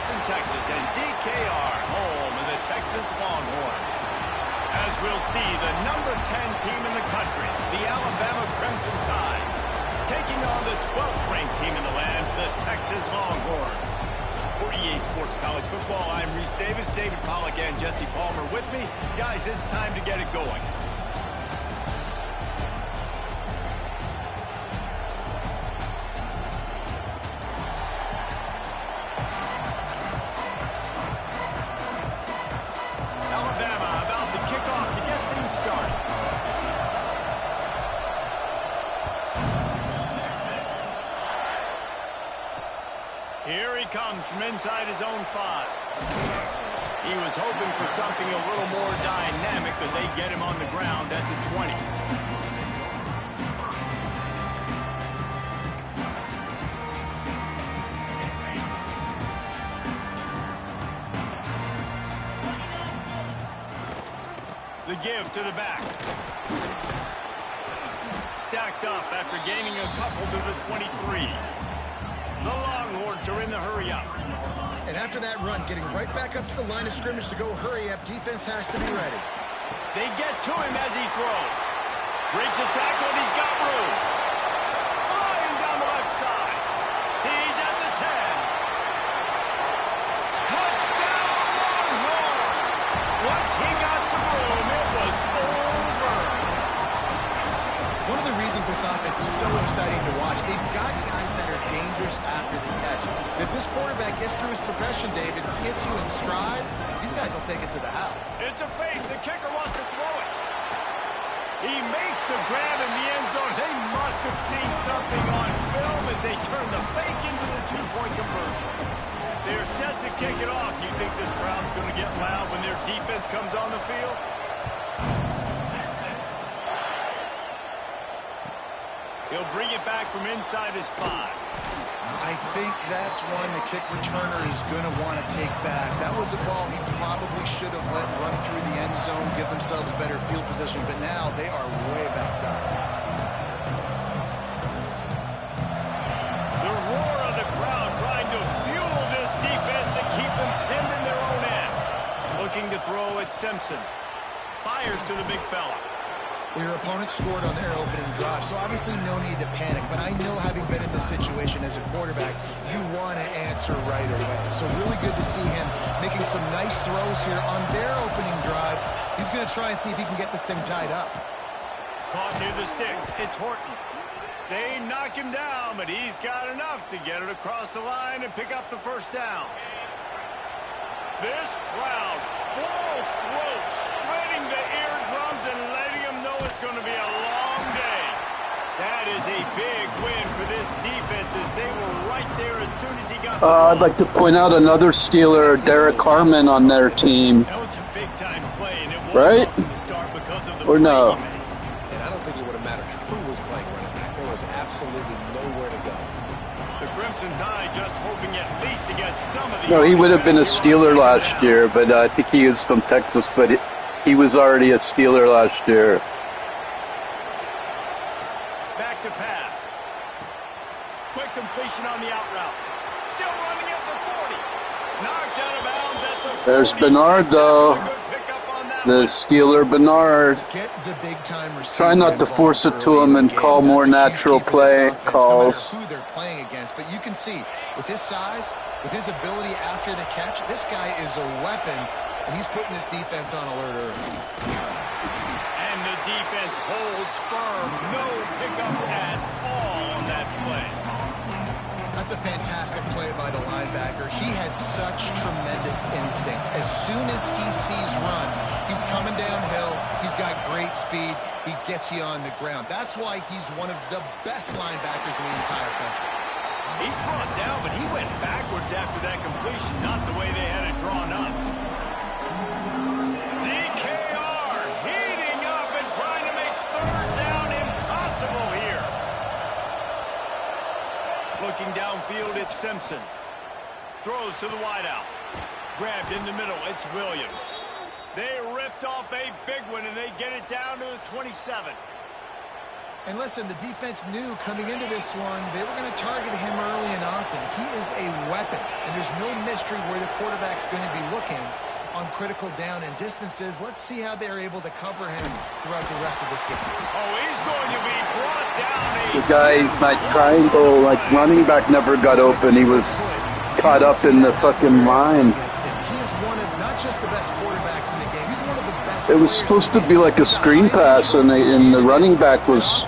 Houston, Texas, and DKR, home of the Texas Longhorns. As we'll see, the number 10 team in the country, the Alabama Crimson Tide, taking on the 12th ranked team in the land, the Texas Longhorns. For EA Sports College Football, I'm Reese Davis, David Pollack, and Jesse Palmer with me. Guys, it's time to get it going. Here he comes from inside his own 5. He was hoping for something a little more dynamic, but they get him on the ground at the 20. The give to the back. Stacked up after gaining a couple to the 23. The Longhorns are in the hurry-up. And after that run, getting right back up to the line of scrimmage to go hurry-up, defense has to be ready. They get to him as he throws. Breaks a tackle, and he's got room. Flying down the left side. He's at the 10. Touchdown, Longhorns! Once he got some room, it was over. One of the reasons this offense is so exciting to watch, they've got guys that are dangerous after the catch. If this quarterback gets through his progression, David, hits you in stride, these guys will take it to the house. It's a fake. The kicker wants to throw it. He makes the grab in the end zone. They must have seen something on film as they turn the fake into the two-point conversion. They're set to kick it off. You think this crowd's going to get loud when their defense comes on the field? He'll bring it back from inside his 5. I think that's one the kick returner is going to want to take back. That was a ball he probably should have let run through the end zone, give themselves better field position, but now they are way back up. The roar of the crowd trying to fuel this defense to keep them pinned in their own end. Looking to throw at Simpson. Fires to the big fella. Well, your opponent scored on their opening drive, so obviously no need to panic. But I know, having been in this situation as a quarterback, you want to answer right away. So really good to see him making some nice throws here on their opening drive. He's going to try and see if he can get this thing tied up. Caught near the sticks. It's Horton. They knock him down, but he's got enough to get it across the line and pick up the first down. This crowd, full throat, spreading the eardrums and letting them know it's going to be a long day. That is a big win for this defense as they were right there as soon as he got the ball. I'd like to point out another Steeler, Derek Harmon, on their team. That was a big-time play, and it was right? off from the start because of the or no? play he made. And I don't think it would have mattered who was playing running back. There was absolutely nowhere to go. The Crimson Tide just hoping at least to get some of the... No, he would have been a Steeler last year, but I think he is from Texas, but he was already a Steeler last year. Back to pass. Quick completion on the out route. Still running at the 40. Knocked out of bounds at the 40. There's Bernard, though. The Steeler Bernard. Get the big time receiver. Try not to force it to him and call more natural play calls. No matter who they're playing against, but you can see with his size, with his ability after the catch, this guy is a weapon, and he's putting this defense on alert early. And the defense holds firm. No pickup at all on that play. That's a fantastic play by the linebacker. He has such tremendous instincts. As soon as he sees run, he's coming downhill. He's got great speed. He gets you on the ground. That's why he's one of the best linebackers in the entire country. He's brought down, but he went backwards after that completion, not the way they had it drawn up. DKR heating up and trying to make third down impossible here. Looking downfield, it's Simpson. Throws to the wideout. Grabbed in the middle, it's Williams. They ripped off a big one, and they get it down to the 27. And listen, the defense knew coming into this one, they were going to target him early and often. He is a weapon, and there's no mystery where the quarterback's going to be looking on critical down and distances. Let's see how they're able to cover him throughout the rest of this game. Oh, he's going to be brought down. The guy, my triangle, like running back never got open. He was caught up in the fucking line. He is one of not just the best quarterbacks in the game. He's one of the best. It was supposed to be like a screen pass, and the running back was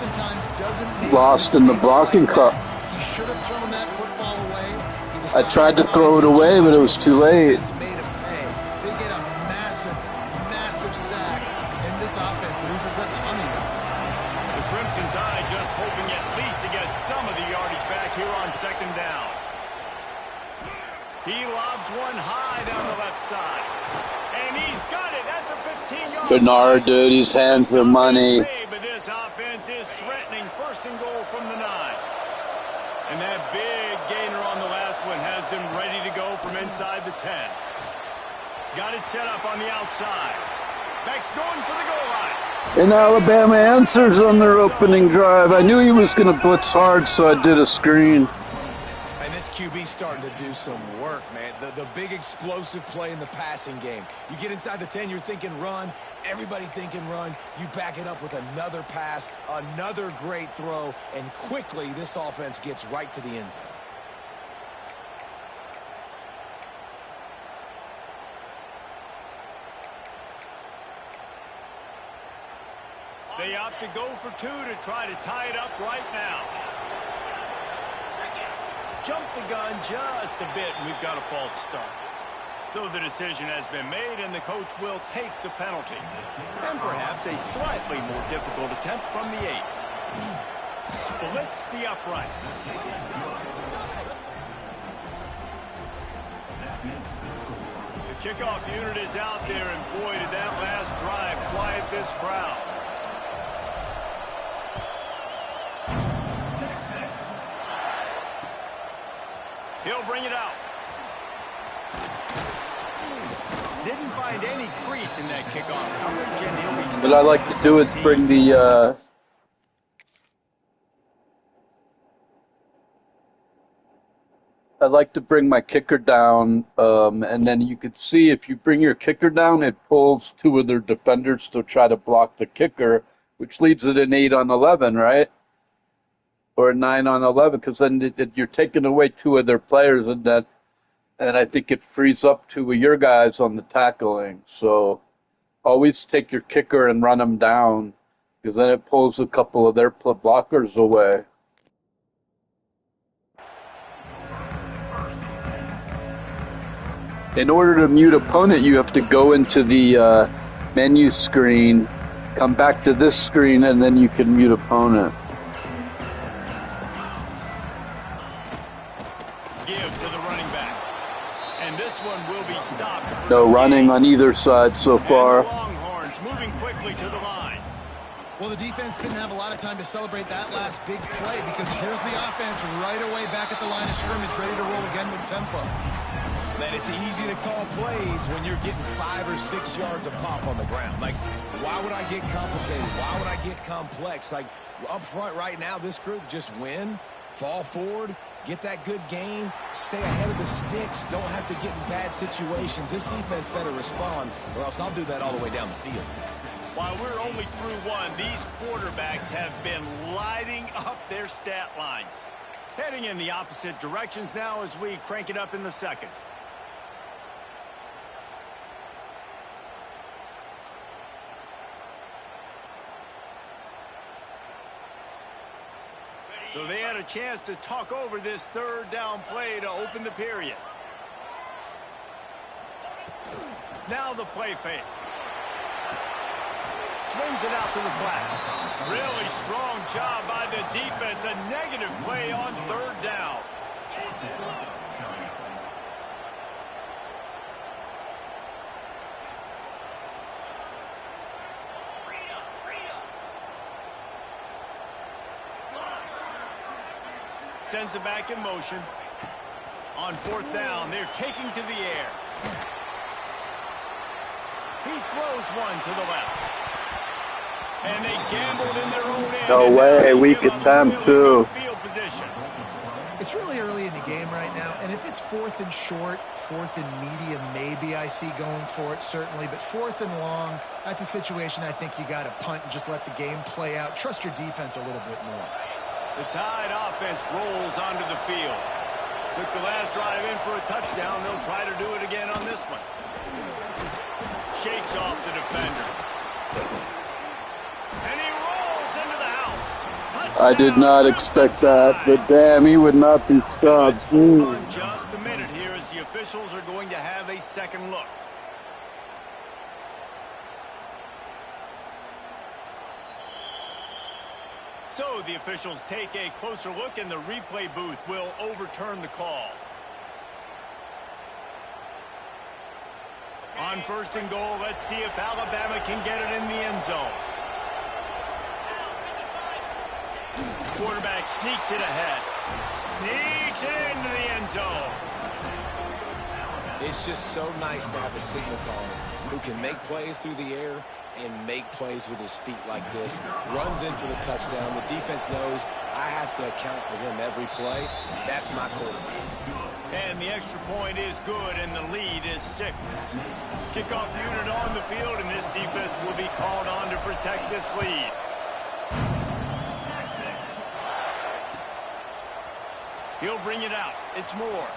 lost in the blocking cup. He should have thrown that football away. I tried to throw it away, but it was too late. It's made him pay. They get a massive sack, and this offense loses a ton of yards. The Crimson Tide just hoping at least to get some of the yardage back here on second down. He lobs one high down the left side. And he's got it at the 15-yard line. Bernard, dude, he's hands for money. But this offense is threatening first and goal from the 9. And that big gainer on the last one has them ready to go from inside the 10. Got it set up on the outside. Beck's going for the goal line. And Alabama answers on their opening drive. I knew he was going to blitz hard, so I did a screen. And this QB starting to do some work, man. The big explosive play in the passing game. You get inside the 10, you're thinking run. Everybody thinking run. You back it up with another pass, another great throw, and quickly this offense gets right to the end zone. They opt to go for 2 to try to tie it up right now. Jump the gun just a bit, and we've got a false start. So the decision has been made, and the coach will take the penalty. And perhaps a slightly more difficult attempt from the 8. Splits the uprights. The kickoff unit is out there, and boy, did that last drive quiet this crowd. He'll bring it out. Didn't find any crease in that kickoff coverage, and he'll be stopped. What I like to do is bring the I like to bring my kicker down, and then you could see if you bring your kicker down, it pulls 2 of their defenders to try to block the kicker, which leaves it an 8 on 11, right? Or a 9 on 11, because then you're taking away 2 of their players, and I think it frees up 2 of your guys on the tackling. So always take your kicker and run them down, because then it pulls a couple of their blockers away. In order to mute opponent, you have to go into the menu screen, come back to this screen, and then you can mute opponent. No running on either side so far. Longhorns moving quickly to the line. Well, the defense didn't have a lot of time to celebrate that last big play, because here's the offense right away back at the line of scrimmage, ready to roll again with tempo. Man, it's easy to call plays when you're getting 5 or 6 yards of pop on the ground. Like, why would I get complicated? Why would I get complex? Like, up front right now, this group just win, fall forward, get that good gain, stay ahead of the sticks, don't have to get in bad situations. This defense better respond, or else I'll do that all the way down the field. While we're only through 1, these quarterbacks have been lighting up their stat lines. Heading in the opposite directions now as we crank it up in the second. So they had a chance to talk over this 3rd down play to open the period. Now the play fake. Swings it out to the flat. Really strong job by the defense. A negative play on 3rd down. Sends it back in motion. On 4th down, they're taking to the air. He throws one to the left. And they gambled in their own end. No way, weak attempt too. Field position. It's really early in the game right now, and if it's 4th and short, 4th and medium, maybe I see going for it, certainly. But 4th and long, that's a situation I think you got to punt and just let the game play out. Trust your defense a little bit more. The Tide offense rolls onto the field. Took the last drive in for a touchdown. They'll try to do it again on this one. Shakes off the defender. And he rolls into the house. I did not expect that, but damn, he would not be stopped. Let's hold on just a minute here as the officials are going to have a second look. So the officials take a closer look, and the replay booth will overturn the call. On 1st and goal, let's see if Alabama can get it in the end zone. Quarterback sneaks it ahead. Sneaks it into the end zone. It's just so nice to have a signal caller who can make plays through the air and make plays with his feet like this. Runs in for the touchdown. The defense knows I have to account for him every play. That's my quarterback. And the extra point is good, and the lead is 6. Kickoff unit on the field, and this defense will be called on to protect this lead. He'll bring it out. It's Moore.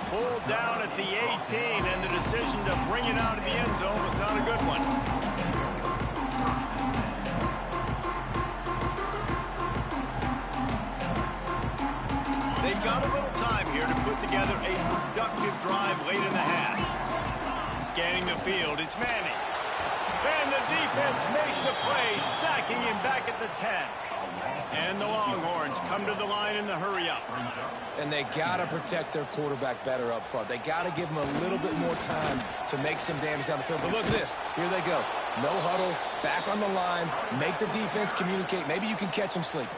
Pulled down at the 18, and the decision to bring it out of the end zone was not a good one. They've got a little time here to put together a productive drive late in the half. Scanning the field, it's Manning. And the defense makes a play, sacking him back at the 10. And the Longhorns come to the line in the hurry-up. And they got to protect their quarterback better up front. They got to give him a little bit more time to make some damage down the field. But look at this. Here they go. No huddle, back on the line, make the defense communicate. Maybe you can catch them sleeping.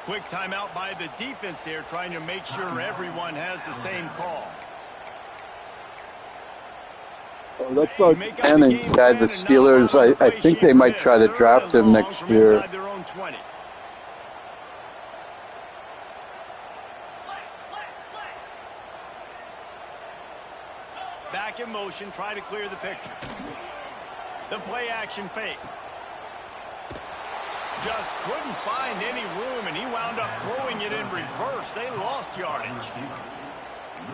Quick timeout by the defense there, trying to make sure everyone has the same call. Oh, that's about Manning guy, the Steelers. I think they might try to draft him next year. Back in motion, try to clear the picture. The play action fake. Just couldn't find any room, and he wound up throwing it in reverse. They lost yardage.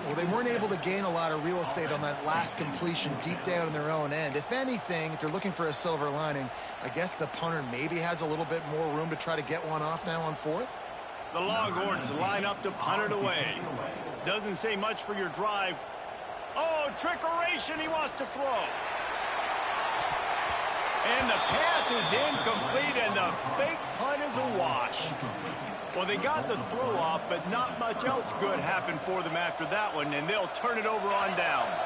Well, they weren't able to gain a lot of real estate on that last completion deep down in their own end. If anything, if you're looking for a silver lining, I guess the punter maybe has a little bit more room to try to get one off now on 4th. The Longhorns line up to punt it away. Doesn't say much for your drive. Oh, trickeration, he wants to throw. And the pass is incomplete, and the fake punt is a wash. Well, they got the throw off, but not much else good happened for them after that one, and they'll turn it over on downs.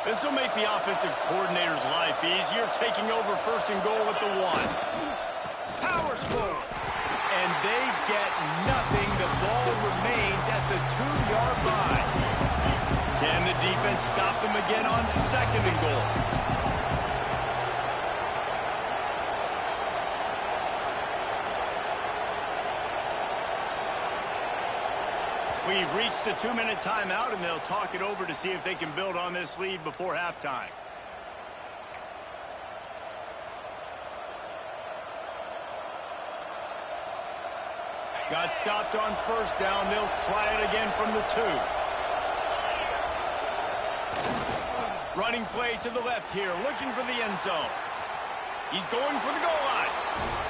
This will make the offensive coordinator's life easier, taking over 1st and goal at the 1. Powers forward. And they get nothing. The ball remains at the 2-yard line. Can the defense stop them again on 2nd and goal? We've reached the 2-minute timeout, and they'll talk it over to see if they can build on this lead before halftime. Got stopped on 1st down. They'll try it again from the 2. Running play to the left here, looking for the end zone. He's going for the goal line.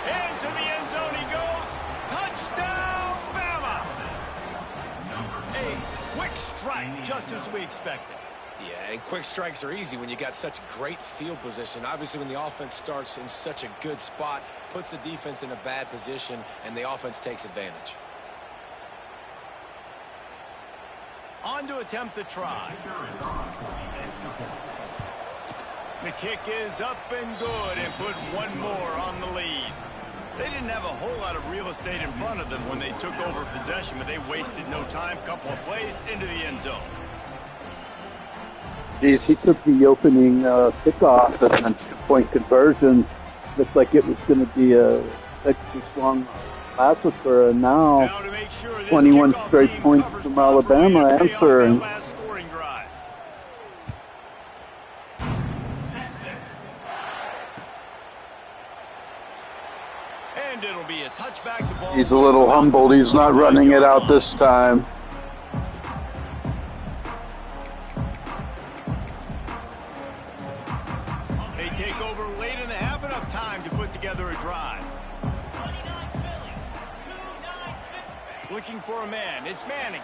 And to the end zone he goes. Touchdown, Bama! A quick strike, just as we expected. Yeah, and quick strikes are easy when you got such great field position. Obviously, when the offense starts in such a good spot, puts the defense in a bad position, and the offense takes advantage. On to attempt the try. The kick is up and good, and put one more on the lead. They didn't have a whole lot of real estate in front of them when they took over possession, but they wasted no time. Couple of plays into the end zone. Geez, he took the opening kickoff and then 2-point conversion. Looked like it was going to be a extra strong massacre, and now Now to make sure this 21 kickoff straight team points covers from properly Alabama to pay off answering. that last scoring drive. And it'll be a touchback. The ball He's a little humbled. He's not running it out this time. They take over late in the half, enough time to put together a drive. Looking for a man. It's Manning.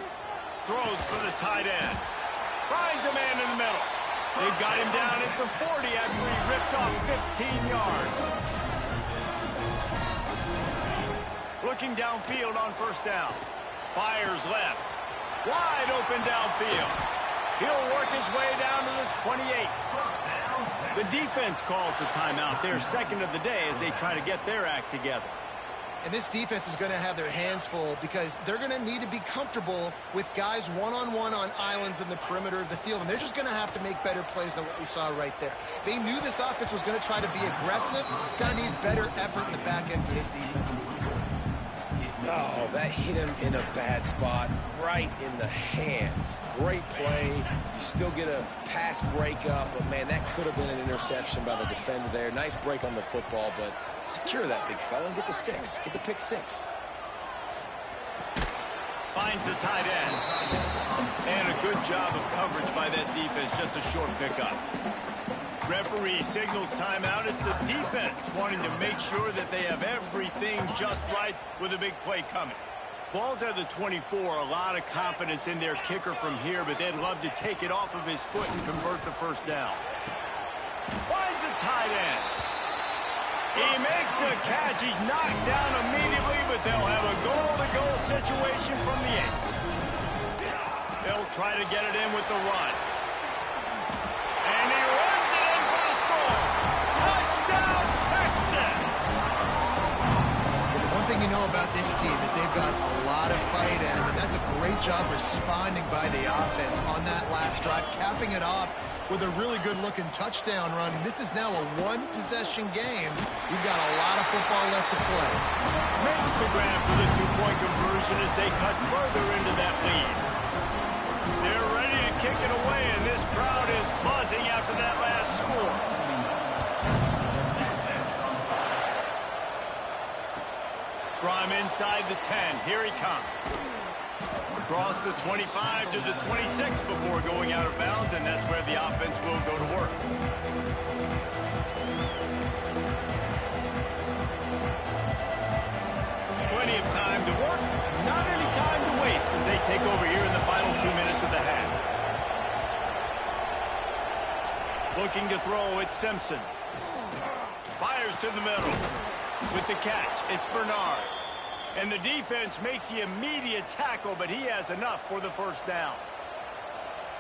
Throws for the tight end. Finds a man in the middle. They've got him down at the 40 after he ripped off 15 yards. Looking downfield on first down. Fires left. Wide open downfield. He'll work his way down to the 28. The defense calls the timeout. Their second of the day as they try to get their act together. And this defense is going to have their hands full because they're going to need to be comfortable with guys one-on-one on islands in the perimeter of the field. And they're just going to have to make better plays than what we saw right there. They knew this offense was going to try to be aggressive. Going to need better effort in the back end for this defense. Oh, that hit him in a bad spot, right in the hands. Great play. You still get a pass breakup, but, man, that could have been an interception by the defender there. Nice break on the football, but secure that big fella and get the 6. Get the pick 6. Finds the tight end. And a good job of coverage by that defense. Just a short pickup. Referee signals timeout. It's the defense wanting to make sure that they have everything just right with a big play coming. Ball's at the 24. A lot of confidence in their kicker from here, but they'd love to take it off of his foot and convert the first down. Finds a tight end. He makes the catch. He's knocked down immediately, but they'll have a goal-to-goal situation from the 8. They'll try to get it in with the run. And he runs it in for the score. Touchdown, Texas! One thing you know about this team is they've got a lot of fight in them, and that's a great job responding by the offense on that last drive, capping it off with a really good-looking touchdown run. This is now a one-possession game. We've got a lot of football left to play. Makes the grab for the two-point conversion as they cut further into that lead. They're ready to kick it away, and this crowd is buzzing after that last score. From inside the 10, here he comes. Across the 25 to the 26 before going out of bounds, and that's where the offense will go to work. Plenty of time to work, not any time to waste as they take over here in the final 2 minutes of the half. Looking to throw, it's Simpson. Fires to the middle. With the catch, it's Bernard. And the defense makes the immediate tackle, but he has enough for the first down.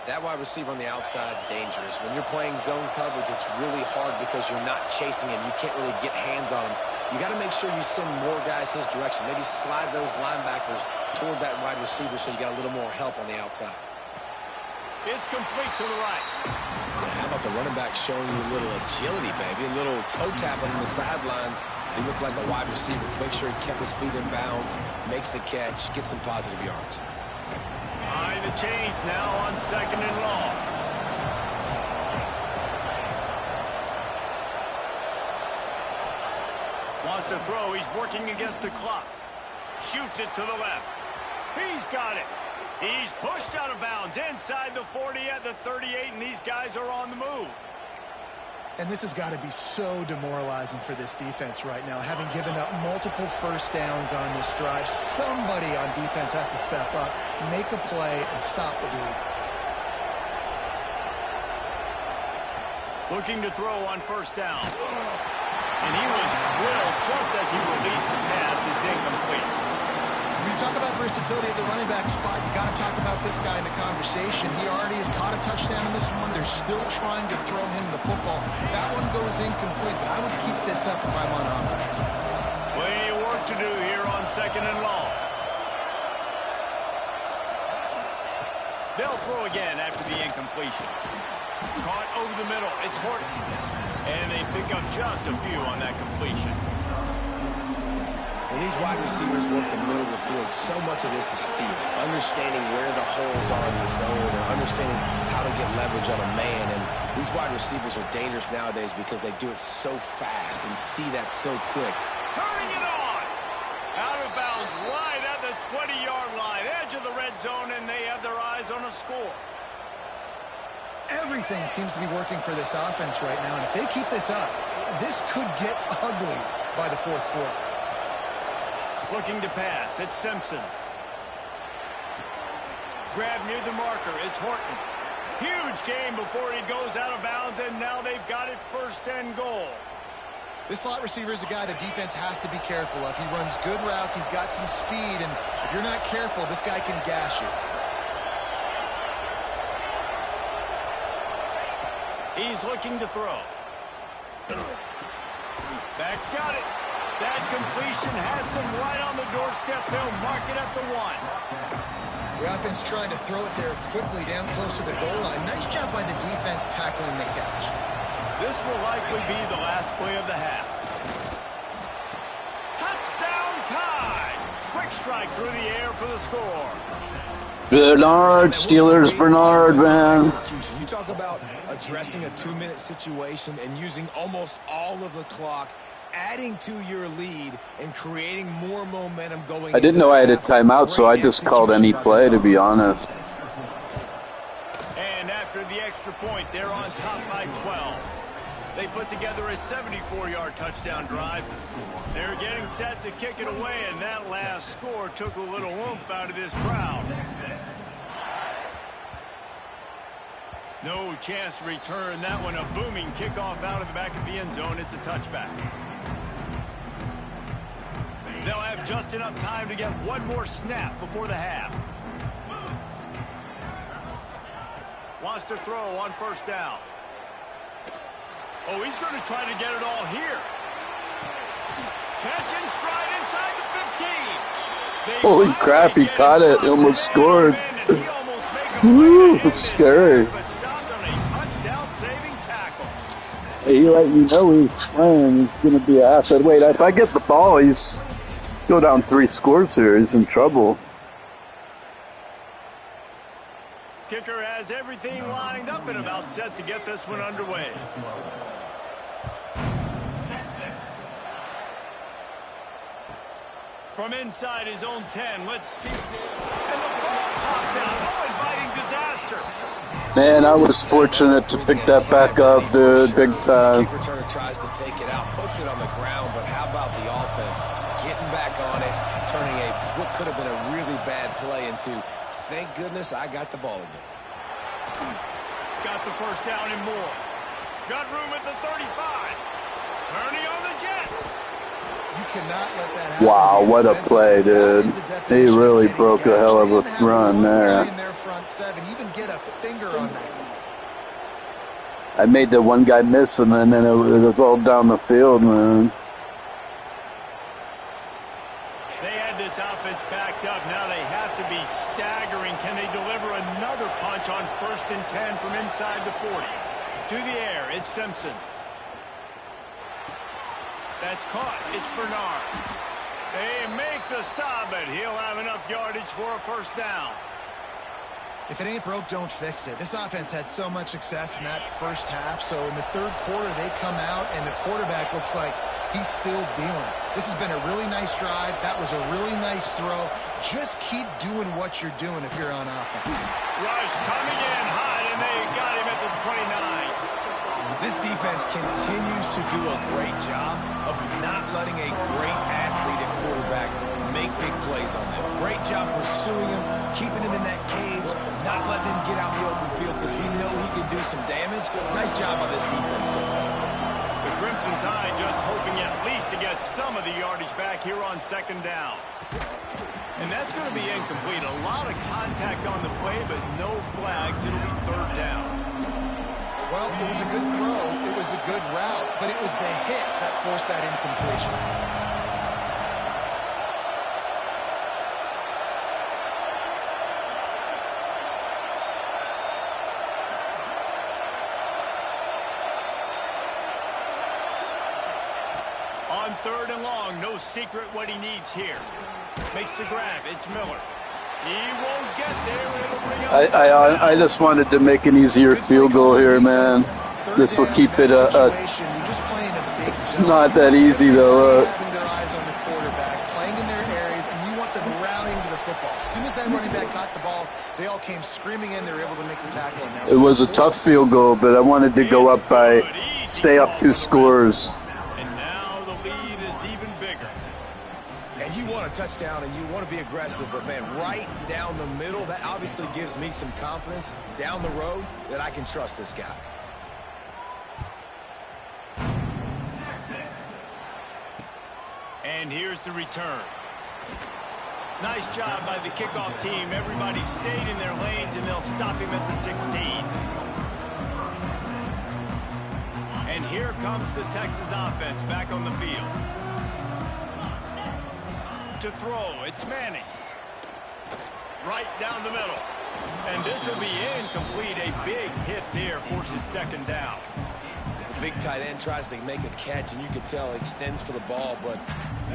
That wide receiver on the outside is dangerous. When you're playing zone coverage, it's really hard because you're not chasing him. You can't really get hands on him. You got to make sure you send more guys his direction. Maybe slide those linebackers toward that wide receiver so you got a little more help on the outside. It's complete to the right. How about the running back showing you a little agility, baby? A little toe tapping on the sidelines. He looked like a wide receiver. Make sure he kept his feet in bounds, makes the catch, gets some positive yards. Behind the chains now on 2nd and long. Wants to throw. He's working against the clock. Shoots it to the left. He's got it. He's pushed out of bounds inside the 40 at the 38, and these guys are on the move. And this has got to be so demoralizing for this defense right now, having given up multiple first downs on this drive. Somebody on defense has to step up, make a play, and stop the bleed. Looking to throw on first down. And he was drilled just as he released the pass. It's incomplete. When you talk about versatility at the running back spot, you got to talk about this guy in the conversation. He already has caught a touchdown in this one. They're still trying to throw him the football. That one goes incomplete, but I would keep this up if I'm on offense. Plenty of work to do here on 2nd and long. They'll throw again after the incompletion. Caught over the middle. It's Horton. And they pick up just a few on that completion. When these wide receivers work the middle of the field, so much of this is feel. Understanding where the holes are in the zone or understanding how to get leverage on a man. And these wide receivers are dangerous nowadays because they do it so fast and see that so quick. Turning it on. Out of bounds right at the 20-yard line. Edge of the red zone, and they have their eyes on a score. Everything seems to be working for this offense right now, and if they keep this up, this could get ugly by the fourth quarter. Looking to pass. It's Simpson. Grab near the marker. It's Horton. Huge game before he goes out of bounds, and now they've got it first and goal. This slot receiver is a guy the defense has to be careful of. He runs good routes. He's got some speed, and if you're not careful, this guy can gash you. He's looking to throw. Back's got it. That completion has them right on the doorstep. They'll mark it at the 1. The offense trying to throw it there quickly down close to the goal line. Nice job by the defense tackling the catch. This will likely be the last play of the half. Touchdown time! Quick strike through the air for the score. Bernard, Steelers, Bernard, man. You talk about addressing a 2-minute situation and using almost all of the clock, adding to your lead and creating more momentum going. I didn't know I had a timeout, so I just called any play, to be honest. And after the extra point, they're on top by 12. They put together a 74-yard touchdown drive. They're getting set to kick it away, and that last score took a little oomph out of this crowd. No chance to return that one. A booming kickoff out of the back of the end zone. It's a touchback. They'll have just enough time to get one more snap before the half. Wants to throw on first down. Oh, he's going to try to get it all here. Catch and stride inside the 15. Holy crap, he caught it. He almost scored. Woo, scary. But stopped on a touchdown-saving tackle. He let you know he's playing. He's going to be an asset. Wait, if I get the ball, he's go down 3 scores here. He's in trouble. Kicker has everything lined up and about set to get this one underway. From inside his own 10, let's see. And the ball pops out. Oh, inviting disaster. Man, I was fortunate to pick that back up, dude. Big time. Kick returner tries to take it out, puts it on the ground, but how about the offense getting back on it, turning what could have been a really bad play into, thank goodness I got the ball again. Got the first down and more. Got room at the 35. Kearney on the Jets. You cannot let that happen. Wow, what a play, dude. He really broke a hell of a run there. In their front 7, even get a finger on that. I made the one guy miss, and then it was all down the field, man. They had this offense backed up. Now they have to be staggering. Can they deliver another punch on 1st and 10 from inside the 40? To the air, it's Simpson. That's caught. It's Bernard. They make the stop, but he'll have enough yardage for a first down. If it ain't broke, don't fix it. This offense had so much success in that first half, so in the third quarter they come out and the quarterback looks like he's still dealing. This has been a really nice drive. That was a really nice throw. Just keep doing what you're doing if you're on offense. Rush coming in hot, and they got him at the 29. This defense continues to do a great job of not letting a great athlete at quarterback make big plays on them. Great job pursuing him, keeping him in that cage, not letting him get out in the open field because we know he can do some damage. Nice job on this defense so far. The Crimson Tide just hoping at least to get some of the yardage back here on 2nd down. And that's going to be incomplete. A lot of contact on the play, but no flags. It'll be 3rd down. Well, it was a good throw. It was a good route, but it was the hit that forced that incompletion. On 3rd and long. No secret what he needs here. Makes the grab. It's Miller. He won't get there. It'll bring up I just wanted to make an easier field goal here, man. This will keep it it's not that easy though. Having their eyes on the quarterback, playing in their areas, and you want them rallying to the football. As soon as that running back got the ball, they all came screaming in. They were able to make the tackle. And now It was a tough field goal, but I wanted to go up by, stay up 2 scores. And now the lead is even bigger. And you want a touchdown and you want to be aggressive, but man, right down the middle, that obviously gives me some confidence down the road that I can trust this guy. And here's the return. Nice job by the kickoff team. Everybody stayed in their lanes, and they'll stop him at the 16. And here comes the Texas offense back on the field. To throw, it's Manning. Right down the middle. And this will be incomplete. A big hit there forces 2nd down. The big tight end tries to make a catch, and you can tell he extends for the ball, but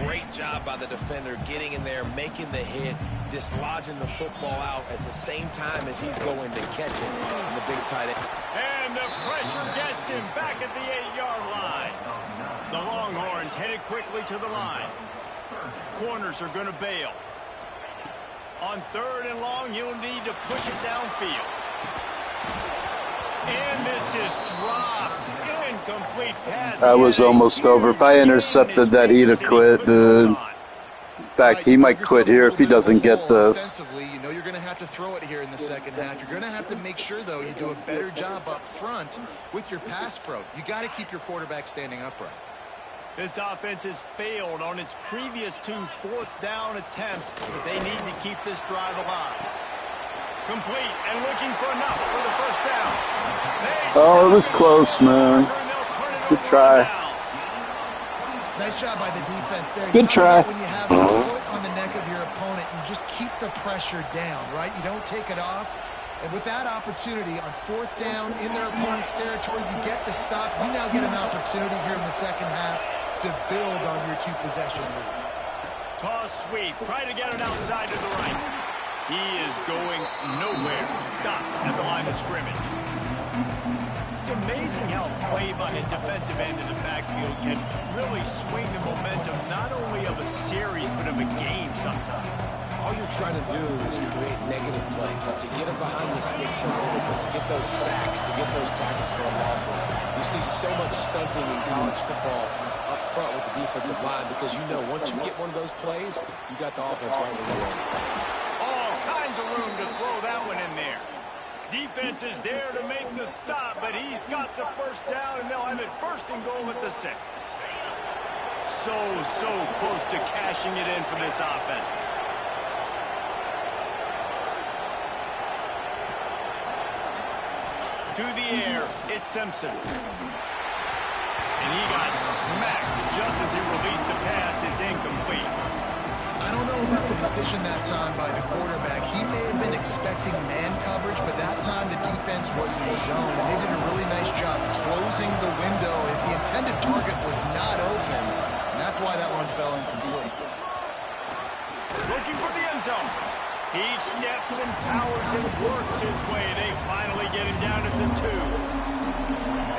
great job by the defender getting in there, making the hit, dislodging the football out at the same time as he's going to catch it. And the big tight end. And the pressure gets him back at the 8-yard line. The Longhorns headed quickly to the line. Corners are going to bail. On 3rd and long, you'll need to push it downfield. And this is dropped. Incomplete pass. That was almost over. If I intercepted that, he'd have quit, dude. In fact, he might quit here if he doesn't get this. You know you're going to have to throw it here in the 2nd half. You're going to have to make sure, though, you do a better job up front with your pass pro. You got to keep your quarterback standing upright. This offense has failed on its previous 2 4th down attempts, but they need to keep this drive alive. Complete and looking for enough for the 1st down. Oh, it was close, man. Good try. Nice job by the defense there. Good try. When you have your foot on the neck of your opponent, you just keep the pressure down, right? You don't take it off. And with that opportunity on 4th down in their opponent's territory, you get the stop. You now get an opportunity here in the 2nd half to build on your 2-possession lead. Toss sweep. Try to get it outside to the right. He is going nowhere. Stop at the line of scrimmage. It's amazing how play by a defensive end in the backfield can really swing the momentum not only of a series but of a game sometimes. All you're trying to do is create negative plays, to get them behind the sticks a little bit, to get those sacks, to get those tackles for losses. You see so much stunting in college football up front with the defensive line because you know once you get one of those plays, you got the offense right where you want it. All kinds of room to throw that one in there. Defense is there to make the stop, but he's got the 1st down, and they'll have it 1st and goal at the 6. So close to cashing it in for this offense. To the air, it's Simpson. And he got smacked just as he released the pass. It's incomplete. I don't know about the decision that time by the quarterback. He may have been expecting man coverage, but that time the defense was in zone, and they did a really nice job closing the window. The intended target was not open, and that's why that one fell incomplete. Looking for the end zone. He steps and powers and works his way. They finally get him down at the 2.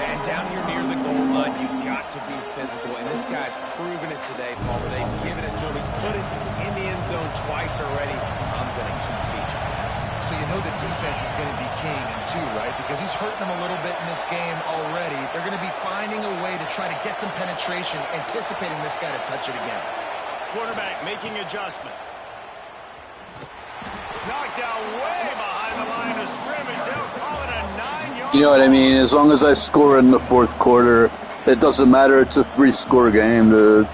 And down here near the goal line, you've got to be physical. And this guy's proven it today, Paul. They've given it to him. He's put it in the end zone twice already. I'm going to keep featuring that. So you know the defense is going to be king in 2, right? Because he's hurting them a little bit in this game already. They're going to be finding a way to try to get some penetration, anticipating this guy to touch it again. Quarterback making adjustments. Knocked out way behind the line of scrimmage. They'll call it a 9-yard. You know what I mean? As long as I score in the 4th quarter, it doesn't matter. It's a 3-score game, dude.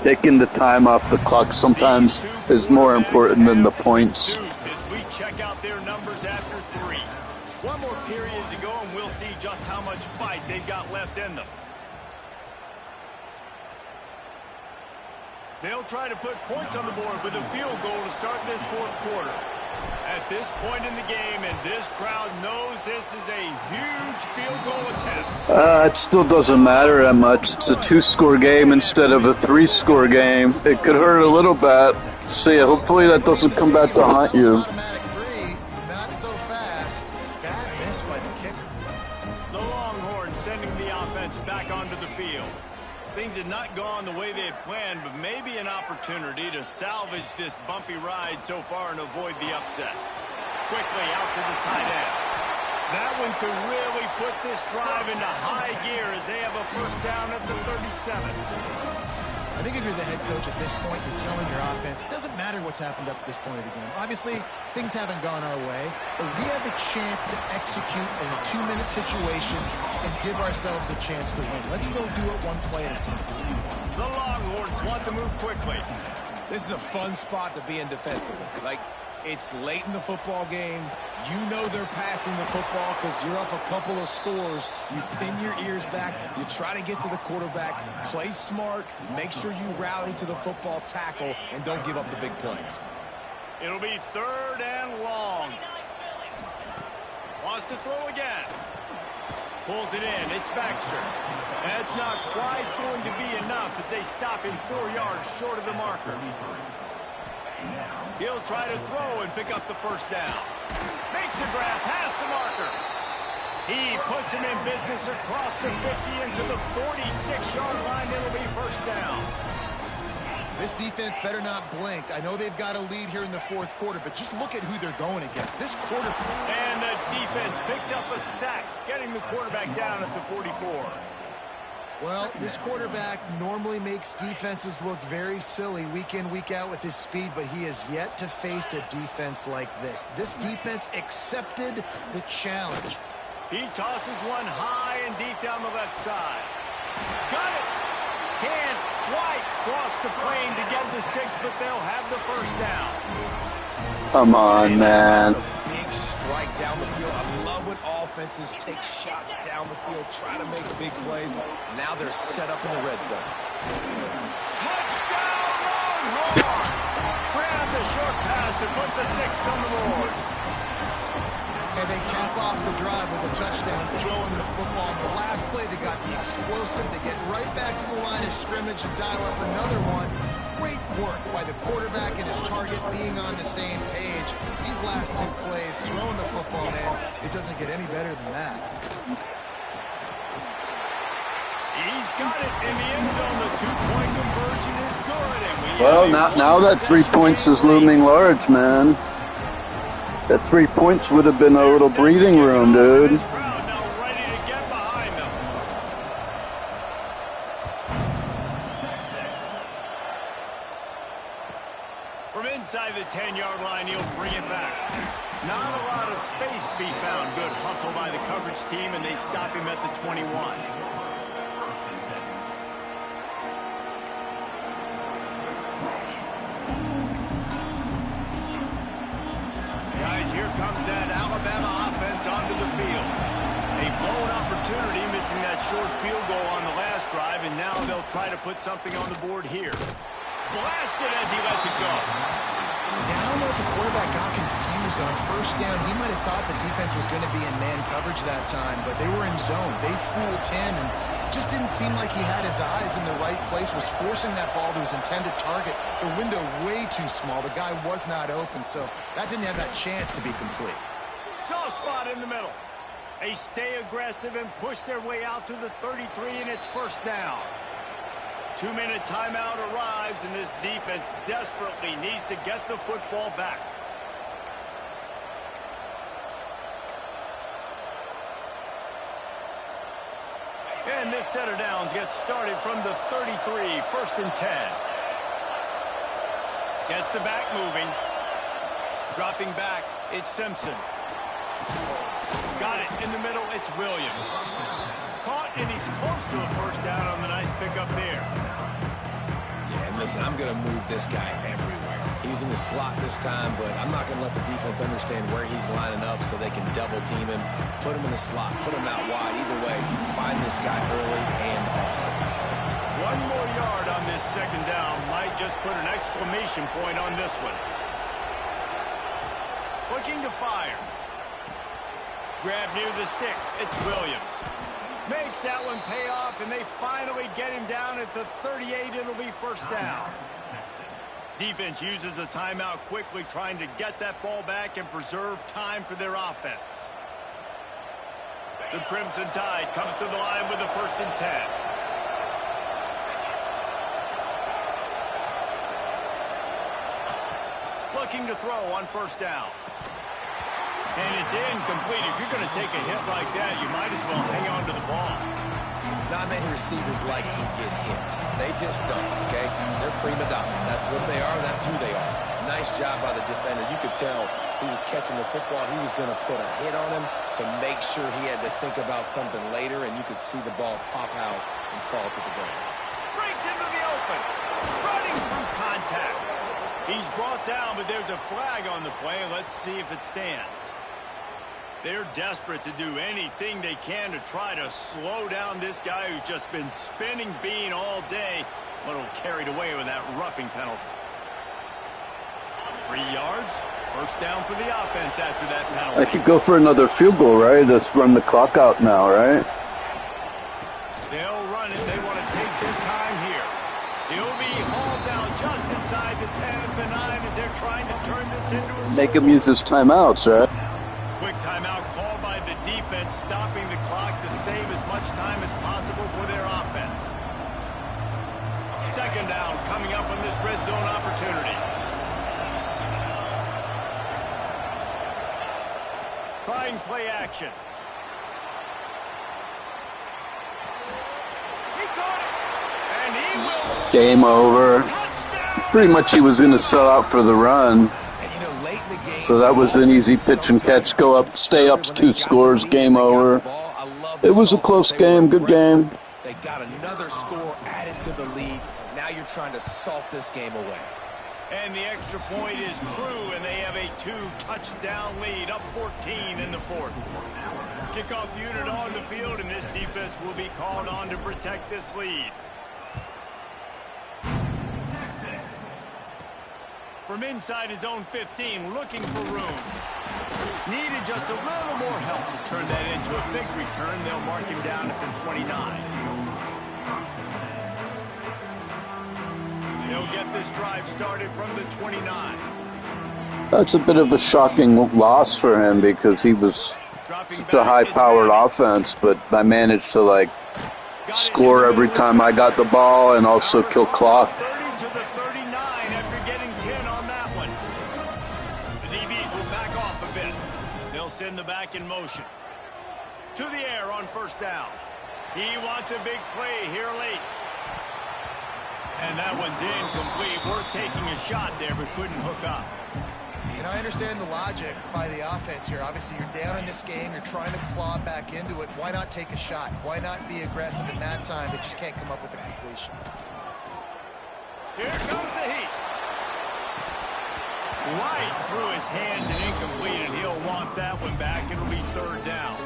Taking the time off the clock sometimes is more important than the points. As we check out their numbers after 3. One more period to go, and we'll see just how much fight they've got left in them. They'll try to put points on the board with a field goal to start this 4th quarter. At this point in the game, and this crowd knows this is a huge field goal attempt. It still doesn't matter that much. It's a 2-score game instead of a 3-score game. It could hurt a little bit. See, hopefully that doesn't come back to haunt you. Automatic three, not so fast. Bad miss by the kicker. The Longhorns sending the offense back onto the field. Things had not gone the way they had planned, but maybe an opportunity to salvage this bumpy ride so far and avoid the upset. Quickly out to the tight end. That one could really put this drive into high gear as they have a first down at the 37. I think if you're the head coach at this point, you're telling your offense, it doesn't matter what's happened up to this point of the game. Obviously, things haven't gone our way, but we have a chance to execute in a 2-minute situation and give ourselves a chance to win. Let's go do it one play at a time. The Longhorns want to move quickly. This is a fun spot to be in defensively. Like, it's late in the football game. You know they're passing the football because you're up a couple of scores. You pin your ears back. You try to get to the quarterback. Play smart. Make sure you rally to the football tackle and don't give up the big plays. It'll be 3rd and long. Wants to throw again. Pulls it in. It's Baxter. That's not quite going to be enough as they stop him 4 yards short of the marker. He'll try to throw and pick up the first down. Makes a grab past the marker. He puts him in business across the 50 into the 46-yard line. It'll be first down. This defense better not blink. I know they've got a lead here in the 4th quarter, but just look at who they're going against. This quarterback. And the defense picks up a sack, getting the quarterback down at the 44. Well, this quarterback normally makes defenses look very silly week in, week out with his speed, but he has yet to face a defense like this. This defense accepted the challenge. He tosses one high and deep down the left side. Got it! Can't quite cross the plane to get the 6, but they'll have the first down. Come on, man. Big strike down the field. I love when offenses take shots down the field, try to make big plays. Now they're set up in the red zone. Touchdown, Longhorns! Grab the short pass to put the 6 on the board. And they cap off the drive with a touchdown, throwing the football. On the last play, they got the explosive. They get right back to the line of scrimmage and dial up another one. Great work by the quarterback and his target being on the same page. These last 2 plays, throwing the football, man, it doesn't get any better than that. He's got it in the end zone. The 2-point conversion is good. And Well, now that 3 points is looming large, man. That 3 points would have been a little breathing room, dude. This crowd now ready to get behind them. From inside the 10-yard line, he'll bring it back. Not a lot of space to be found. Good hustle by the coverage team, and they stop him at the 21. Guys, here comes that Alabama offense onto the field. A blown opportunity, missing that short field goal on the last drive, and now they'll try to put something on the board here. Blasted as he lets it go. Yeah, I don't know if the quarterback got confused on first down. He might have thought the defense was going to be in man coverage that time, but they were in zone. They fooled him and just didn't seem like he had his eyes in the right place, was forcing that ball to his intended target. The window way too small. The guy was not open, so that didn't have that chance to be complete. Soft spot in the middle. They stay aggressive and push their way out to the 33, and it's first down. 2-minute timeout arrives, and this defense desperately needs to get the football back. And this set of downs gets started from the 33, 1st and 10. Gets the back moving. Dropping back, it's Simpson. Got it in the middle, it's Williams. Caught, and he's close to a first down on the nice pickup there. Yeah, and listen, I'm going to move this guy everywhere. He's in the slot this time, but I'm not going to let the defense understand where he's lining up so they can double team him, put him in the slot, put him out wide. Either way, find this guy early and often. 1 more yard on this 2nd down might just put an exclamation point on this one. Looking to fire. Grab near the sticks. It's Williams. Makes that one pay off, and they finally get him down at the 38. It'll be first down. Defense uses a timeout quickly, trying to get that ball back and preserve time for their offense. The Crimson Tide comes to the line with a 1st and 10. Looking to throw on 1st down. And it's incomplete. If you're going to take a hit like that, you might as well hang on to the ball. Not many receivers like to get hit. They just don't, okay? They're prima donnas. That's what they are. That's who they are. Nice job by the defender. You could tell he was catching the football. He was going to put a hit on him to make sure he had to think about something later, and you could see the ball pop out and fall to the ground. Breaks into the open. Running through contact. He's brought down, but there's a flag on the play. Let's see if it stands. They're desperate to do anything they can to try to slow down this guy who's just been spinning bean all day. A little carried away with that roughing penalty. 3 yards. 1st down for the offense after that penalty. I could go for another field goal, right? Just run the clock out now, right? They'll run it. They want to take their time here. He'll be hauled down just inside the 10 at the 9 as they're trying to turn this into a Make him use his timeouts, right? quick timeout called by the defense, stopping the clock to save as much time as possible for their offense. 2nd down coming up on this red zone opportunity. Trying play action. He caught it. And he will. Game over. Touchdown! Pretty much he was going to sell out for the run. So that was an easy pitch and catch. Go up, stay up 2 scores, game over. It was a close game, good game. They got another score added to the lead. Now you're trying to salt this game away. And the extra point is true, and they have a 2-touchdown lead, up 14 in the 4th. Kickoff unit on the field, and this defense will be called on to protect this lead. From inside his own 15, looking for room. Needed just a little more help to turn that into a big return. They'll mark him down at the 29. They'll get this drive started from the 29. That's a bit of a shocking loss for him because he was such a high-powered offense, but I managed to, like, score every time I got the ball and also kill clock. Send the back in motion. To the air on 1st down. He wants a big play here late. And that one's incomplete. Worth taking a shot there, but couldn't hook up. And I understand the logic by the offense here. Obviously, you're down in this game. You're trying to claw back into it. Why not take a shot? Why not be aggressive in that time? They just can't come up with a completion. Here comes the heat. Right through his hands and incomplete, and he'll want that one back. It'll be 3rd down.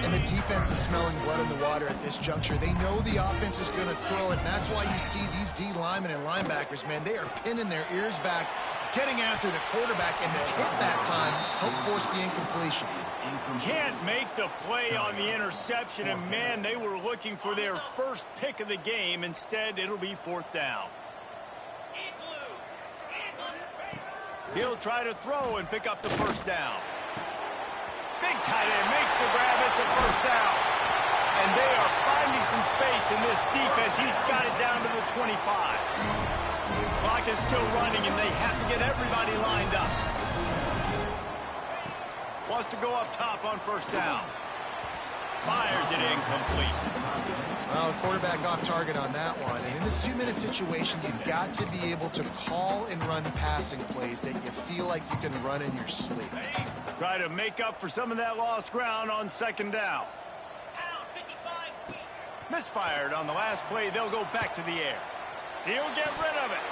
And the defense is smelling blood in the water at this juncture. They know the offense is going to throw it, and that's why you see these D linemen and linebackers, man, they are pinning their ears back, getting after the quarterback, and to hit that time, help force the incompletion. Can't make the play on the interception, and man, they were looking for their first pick of the game. Instead, it'll be 4th down. He'll try to throw and pick up the 1st down. Big tight end makes the grab. It's a 1st down. And they are finding some space in this defense. He's got it down to the 25. Clock is still running, and they have to get everybody lined up. Wants to go up top on 1st down. Fires it incomplete. Well, the quarterback off target on that one. And in this 2-minute situation, you've got to be able to call and run passing plays that you feel like you can run in your sleep. Try to make up for some of that lost ground on 2nd down. Misfired on the last play. They'll go back to the air. He'll get rid of it.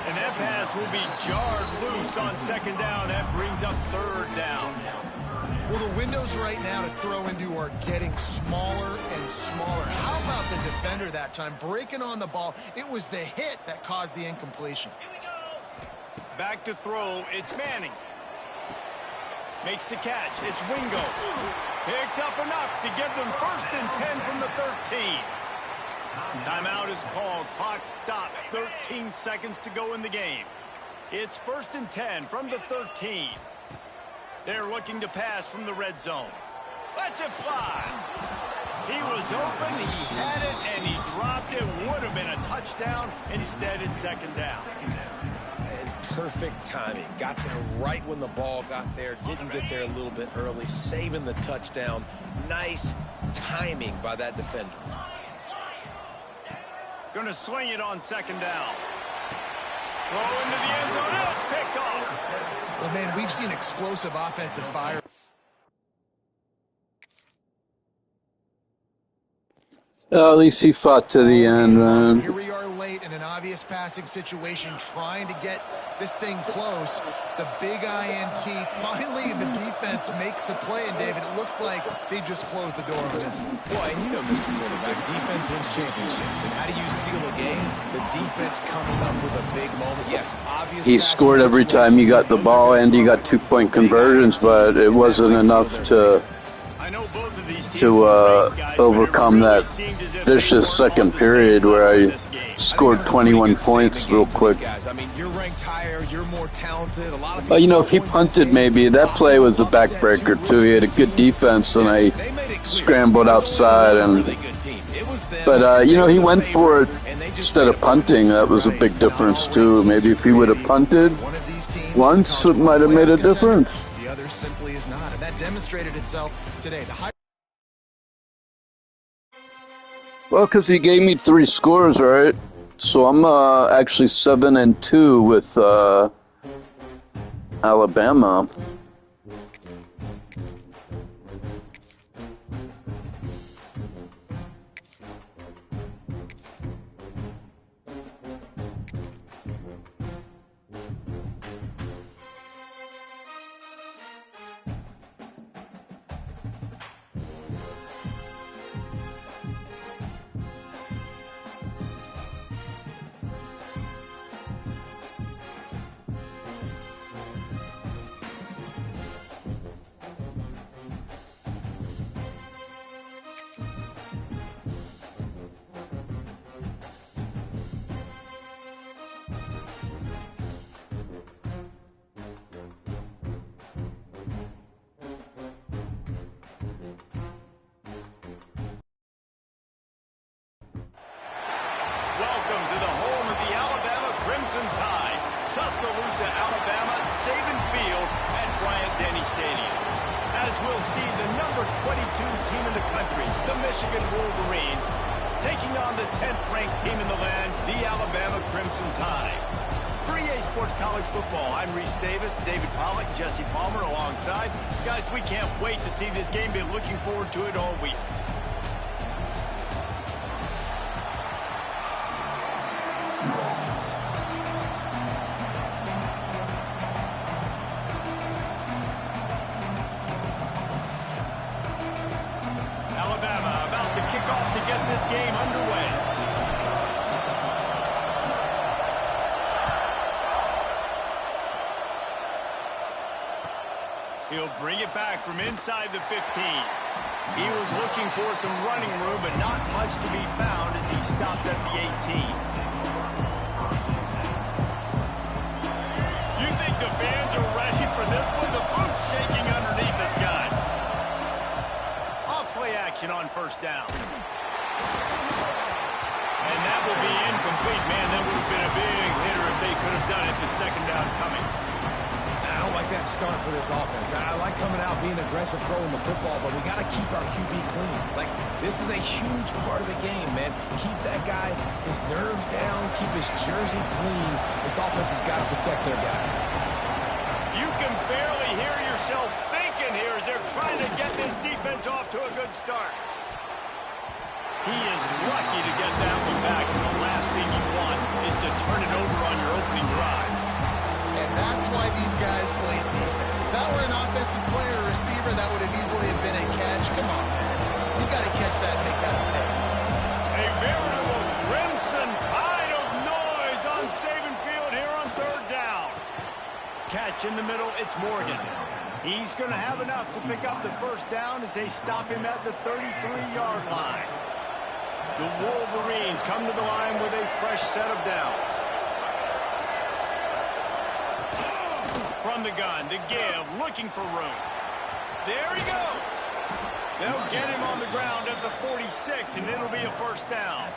And that pass will be jarred loose on 2nd down. That brings up 3rd down. Well, the windows right now to throw into are getting smaller and smaller. How about the defender that time? Breaking on the ball. It was the hit that caused the incompletion. Back to throw. It's Manning. Makes the catch. It's Wingo. Picks up enough to give them 1st and 10 from the 13. Timeout is called. Clock stops. 13 seconds to go in the game. It's 1st and 10 from the 13. They're looking to pass from the red zone. Let's it fly. He was open, he had it, and he dropped it. Would have been a touchdown. Instead, it's 2nd down. And perfect timing. Got there right when the ball got there. Didn't get there a little bit early. Saving the touchdown. Nice timing by that defender. Going to swing it on 2nd down. Throw into the end zone, and it's picked off. Well, man, we've seen explosive offensive fire. At least he fought to the end, man. Here we are late in an obvious passing situation, trying to get this thing close. The big INT. Finally, the defense makes a play, and David, it looks like they just closed the door on this one. Boy, and you know, Mr. Quarterback, defense wins championships. And how do you seal a game? The defense coming up with a big moment. Yes, obviously. He scored every time he got the ball, and he got 2-point conversions, but it wasn't enough to overcome that vicious second period where I scored 21 points real quick. I mean, you're ranked higher, you're more talented. A lot of But, you know, if he punted maybe, that play was a backbreaker, too. He had a good defense, and I scrambled outside. But, you know, he went for it instead of punting. That was a big difference, too. Maybe if he would have punted once, it might have made a difference. The other simply is not, and that demonstrated itself today. Well, because he gave me 3 scores, right? So I'm actually 7-2 with Alabama. Welcome to the home of the Alabama Crimson Tide. Tuscaloosa, Alabama, Saban Field at Bryant-Denny Stadium. As we'll see, the number 22 team in the country, the Michigan Wolverines, taking on the 10th-ranked team in the land, the Alabama Crimson Tide. For EA Sports College Football, I'm Reese Davis, David Pollack, Jesse Palmer alongside. Guys, we can't wait to see this game. Been looking forward to it all week. Alabama about to kick off to get this game underway. He'll bring it back from inside the 15. He was looking for some running room, but not much to be found as he stopped at the 18. You think the fans are ready for this one? The booth's shaking underneath us, guys. Off-play action on 1st down. And that will be incomplete. Man, that would have been a big hitter if they could have done it, but 2nd down coming. I don't like that start for this offense. I like coming out, being aggressive, throwing the football, but we got to keep our QB clean. Like, this is a huge part of the game, man. Keep that guy, his nerves down, keep his jersey clean. This offense has got to protect their guy. You can barely hear yourself thinking here as they're trying to get this defense off to a good start. He is lucky to get that one back, and the last thing you want is to turn it over on your opening drive. And that's why these guys played defense. If that were an offensive player or receiver, that would have easily have been a catch. Come on, man. You got to catch that and make that a pick. A veritable crimson tide of noise on Saban Field here on 3rd down. Catch stretch in the middle. It's Morgan. He's going to have enough to pick up the first down as they stop him at the 33-yard line. The Wolverines come to the line with a fresh set of downs. From the gun to give, looking for room. There he goes. They'll get him on the ground at the 46, and it'll be a first down.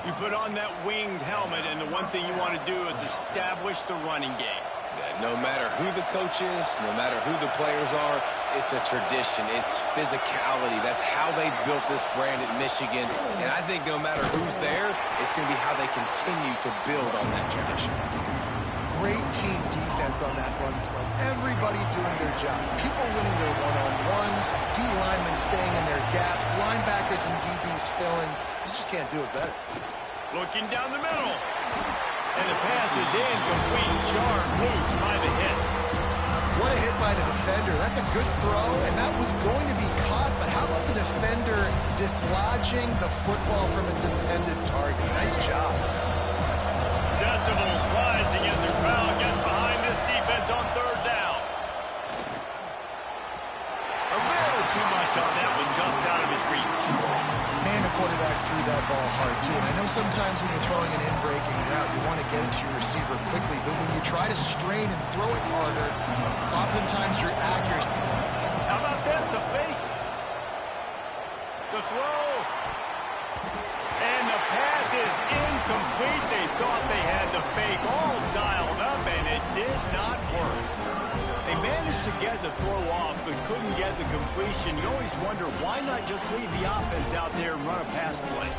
You put on that winged helmet, and the one thing you want to do is establish the running game. Yeah, no matter who the coach is, no matter who the players are, it's a tradition. It's physicality. That's how they built this brand at Michigan. And I think no matter who's there, it's going to be how they continue to build on that tradition. Great team defense on that run play. Everybody doing their job. People winning their one-on-ones, D linemen staying in their gaps, linebackers and DBs filling. You just can't do it better. Looking down the middle. And the pass is incomplete. Jarred loose by the hit. What a hit by the defender. That's a good throw, and that was going to be caught, but how about the defender dislodging the football from its intended target? Nice job. Decibels rising as the crowd gets behind this defense on third down. A little too much on that one, just out of his reach. Man, the quarterback threw that ball hard, too. And I know sometimes when you're throwing an in-breaking route, you want to get it to your receiver quickly, but when you try to strain and throw it harder, oftentimes your accuracy. How about this, a fake? The throw. And the pass is incomplete. They thought they had the fake all dialed up, and it did not work. They managed to get the throw off, but couldn't get the completion. You always wonder, why not just leave the offense out there and run a pass play?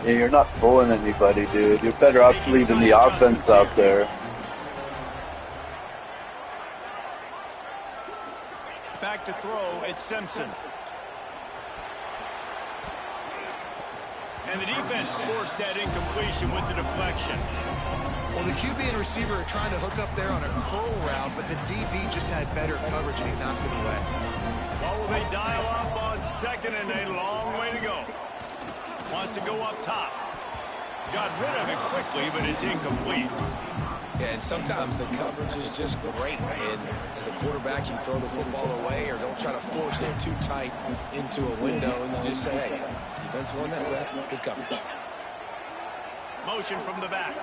Yeah, you're not fooling anybody, dude. You're better off leaving the offense out there. Back to throw, it's Simpson. And the defense forced that incompletion with the deflection. Well, the QB and receiver are trying to hook up there on a curl route, but the DB just had better coverage and he knocked it away. What will they dial up on second and a long way to go? Wants to go up top. Got rid of it quickly, but it's incomplete. Yeah, and sometimes the coverage is just great. And as a quarterback, you throw the football away or don't try to force it too tight into a window, and you just say, hey, defense won that rep, good coverage. Motion from the back.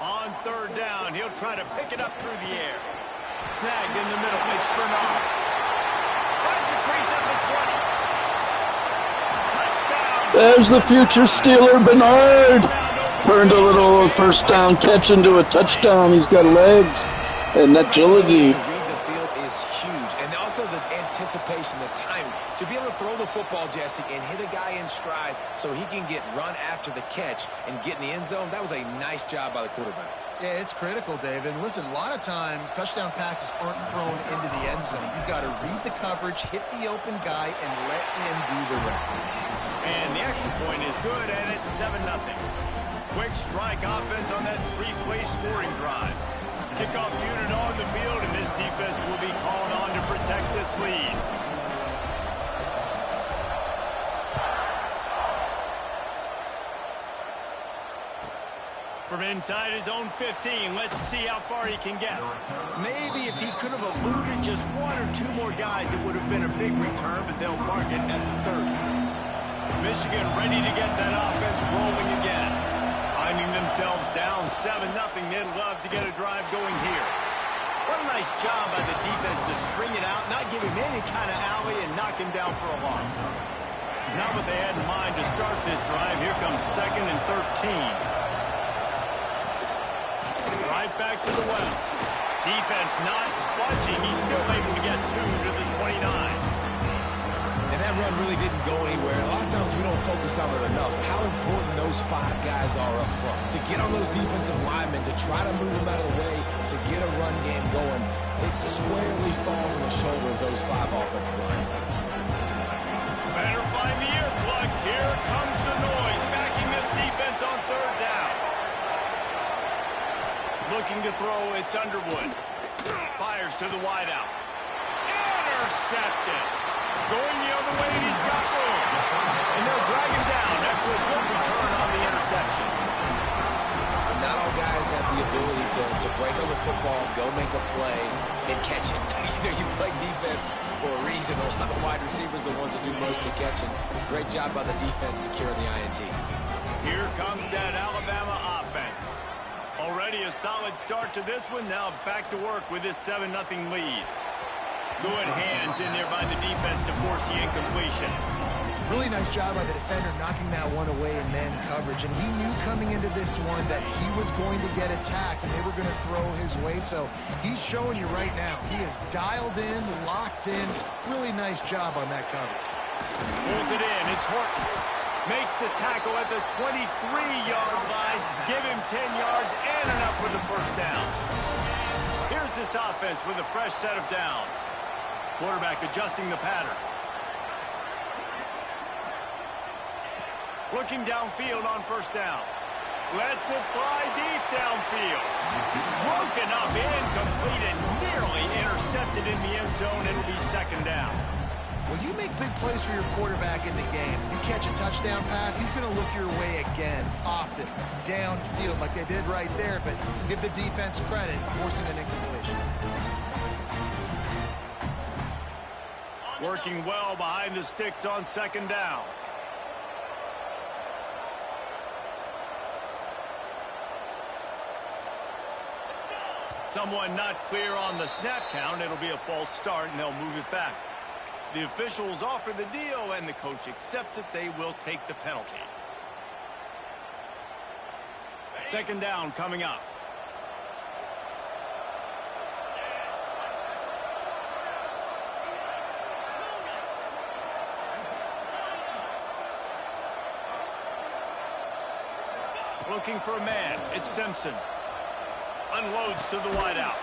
On third down, he'll try to pick it up through the air. Snagged in the middle, it's Bernard. Finds a crease at the 20. Touchdown. There's the future Steeler, Bernard. Turned a little first down catch into a touchdown. He's got legs and agility. To read the field is huge. And also the anticipation, the timing. To be able to throw the football, Jesse, and hit a guy in stride so he can get run after the catch and get in the end zone, that was a nice job by the quarterback. Yeah, it's critical, David. And listen, a lot of times touchdown passes aren't thrown into the end zone. You've got to read the coverage, hit the open guy, and let him do the rest. And the extra point is good, and it's 7-0. Quick strike offense on that three-play scoring drive. Kickoff unit on the field, and this defense will be called on to protect this lead. From inside his own 15, let's see how far he can get. Maybe if he could have eluded just one or two more guys, it would have been a big return, but they'll mark it at the 30. Michigan ready to get that offense rolling again. Finding themselves down 7-0, they'd love to get a drive going here. What a nice job by the defense to string it out, not give him any kind of alley, and knock him down for a loss. Not what they had in mind to start this drive. Here comes 2nd and 13. Right back to the well. Defense not budging. He's still able to get 2 to the 29. And that run really didn't go anywhere. A lot of times we don't focus on it enough. How important those 5 guys are up front. To get on those defensive linemen, to try to move them out of the way, to get a run game going, it squarely falls on the shoulder of those 5 offensive linemen. Better find the earplugs. Here comes the noise. Backing this defense on third down. Looking to throw, it's Underwood. Fires to the wideout. Intercepted. Going the other way, and he's got room. And they'll drag him down after a good return on the interception. Not all guys have the ability to break on the football, go make a play, and catch it. You play defense for a reason. A lot of the wide receivers are the ones that do most of the catching. Great job by the defense securing the INT. Here comes that Alabama offense. Already a solid start to this one. Now back to work with this 7-0 lead. Good hands in there by the defense to force the incompletion. Really nice job by the defender knocking that one away in man coverage. And he knew coming into this one that he was going to get attacked and they were going to throw his way. So he's showing you right now. He is dialed in, locked in. Really nice job on that coverage. Pulls it in. It's Horton. Makes the tackle at the 23-yard line. Give him 10 yards and enough for the first down. Here's this offense with a fresh set of downs. Quarterback adjusting the pattern. Looking downfield on first down. Lets it fly deep downfield. Broken up, incomplete, and nearly intercepted in the end zone. It'll be second down. Well, you make big plays for your quarterback in the game. You catch a touchdown pass, he's going to look your way again, often, downfield like they did right there, but give the defense credit, forcing an incompletion. Working well behind the sticks on second down. Someone not clear on the snap count. It'll be a false start, and they'll move it back. The officials offer the deal, and the coach accepts it. They will take the penalty. Second down coming up. Looking for a man. It's Simpson. Unloads to the wideout.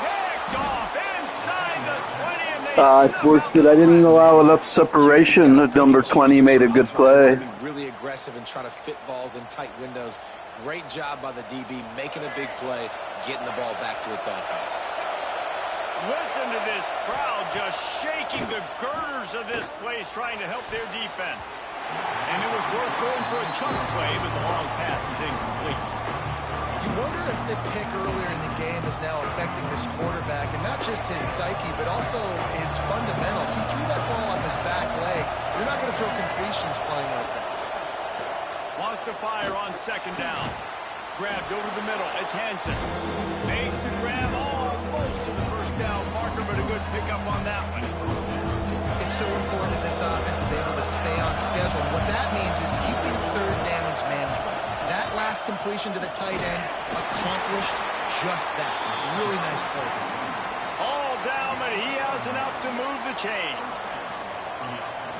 Picked off inside the 20, and they I forced it. I didn't allow enough separation. The number 20 made a good play. Really aggressive and trying to fit balls in tight windows. Great job by the DB making a big play, getting the ball back to its offense. Listen to this crowd just shaking the girders of this place, trying to help their defense. And it was worth going for a chunk play, but the long pass is incomplete. You wonder if the pick earlier in the game is now affecting this quarterback, and not just his psyche, but also his fundamentals. He threw that ball off his back leg. You're not going to throw completions playing like that. Wants to fire on second down. Grabbed over the middle. It's Hansen. Makes the grab almost to the first down marker, but a good pickup on that one. It's so important that this offense is able to stay on schedule. What that means is keeping third downs manageable. That last completion to the tight end accomplished just that. Really nice play. All down, but he has enough to move the chains.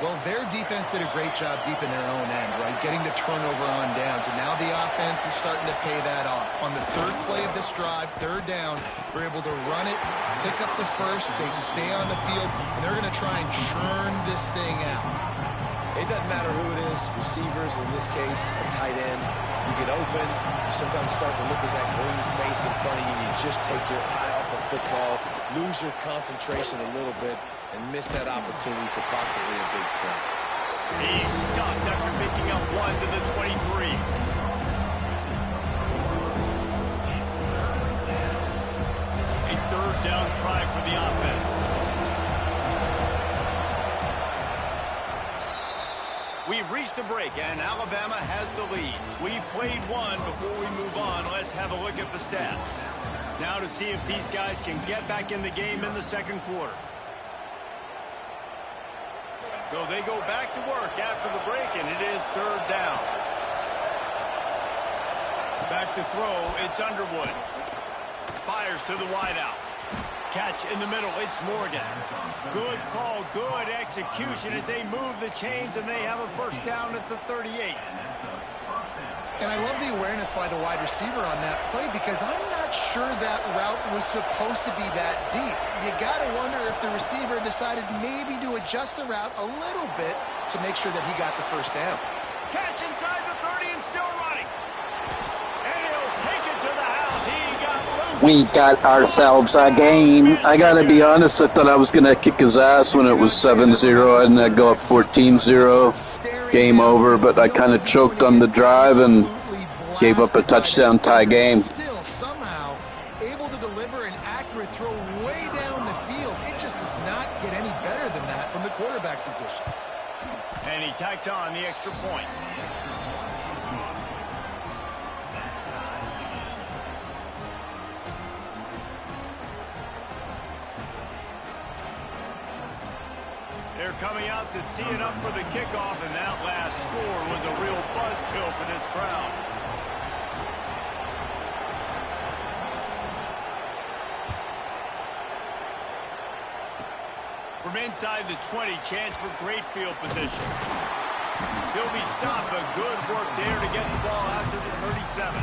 Well, their defense did a great job deep in their own end, right? Getting the turnover on downs, and now the offense is starting to pay that off. On the third play of this drive, third down, they're able to run it, pick up the first, they stay on the field, and they're going to try and churn this thing out. It doesn't matter who it is, receivers, in this case, a tight end. You get open, you sometimes start to look at that green space in front of you, and you just take your eye off the football, lose your concentration a little bit, and miss that opportunity for possibly a big play. He's stuffed after picking up one to the 23. A third down try for the offense. We've reached a break, and Alabama has the lead. We've played one. Before we move on, let's have a look at the stats. Now to see if these guys can get back in the game in the second quarter. So they go back to work after the break, and it is third down. Back to throw, it's Underwood. Fires to the wideout. Catch in the middle, it's Morgan. Good call, good execution as they move the chains, and they have a first down at the 38. And I love the awareness by the wide receiver on that play, because I'm not sure that route was supposed to be that deep. You got to wonder if the receiver decided maybe to adjust the route a little bit to make sure that he got the first down. Catch inside the 30 and still running. And he'll take it to the house. He got loose We got ourselves a game. I gotta be honest, I thought I was gonna kick his ass when it was 7-0 and I'd go up 14-0. Game over, but I kind of choked on the drive and gave up a touchdown tie game. Still somehow able to deliver an accurate throw way down the field. It just does not get any better than that from the quarterback position. And he tacks on the extra point. They're coming out to tee it up for the kickoff, and that last score was a real buzzkill for this crowd. From inside the 20, chance for great field position. He'll be stopped, but good work there to get the ball out to the 37.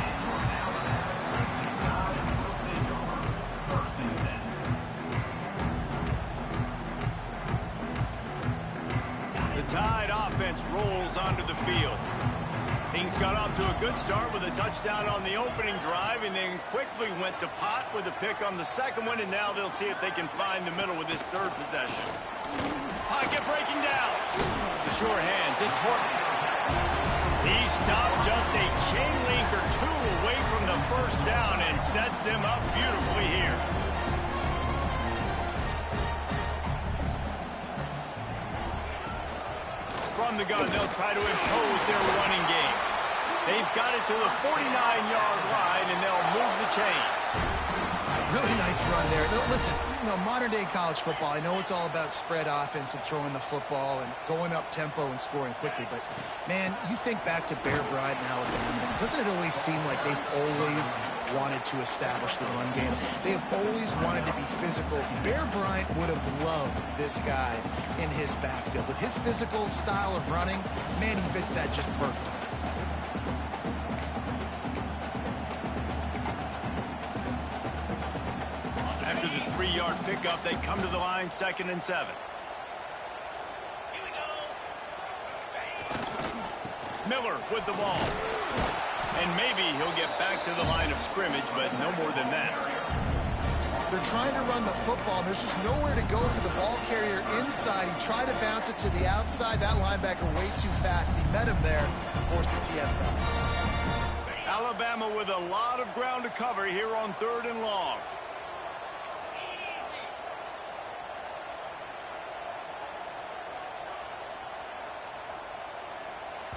The Tide offense rolls onto the field. Things got off to a good start with a touchdown on the opening drive and then quickly went to pot with a pick on the second one, and now they'll see if they can find the middle with this third possession. Pocket breaking down. The sure hands, it's Horton. He stopped just a chain link or two away from the first down and sets them up beautifully here. From the gun, they'll try to impose their running game. They've got it to the 49-yard line, and they'll move the chains. Really nice run there. No, listen, modern-day college football, I know it's all about spread offense and throwing the football and going up tempo and scoring quickly, but, man, you think back to Bear Bryant and Alabama, doesn't it always seem like they've always wanted to establish the run game? They have always wanted to be physical. Bear Bryant would have loved this guy in his backfield. With his physical style of running, man, he fits that just perfect. After the 3-yard pickup, they come to the line, 2nd and 7. Miller with the ball. And maybe he'll get back to the line of scrimmage, but no more than that. They're trying to run the football. There's just nowhere to go for the ball carrier inside. He tried to bounce it to the outside. That linebacker way too fast. He met him there and forced the TFL. Alabama with a lot of ground to cover here on 3rd and long.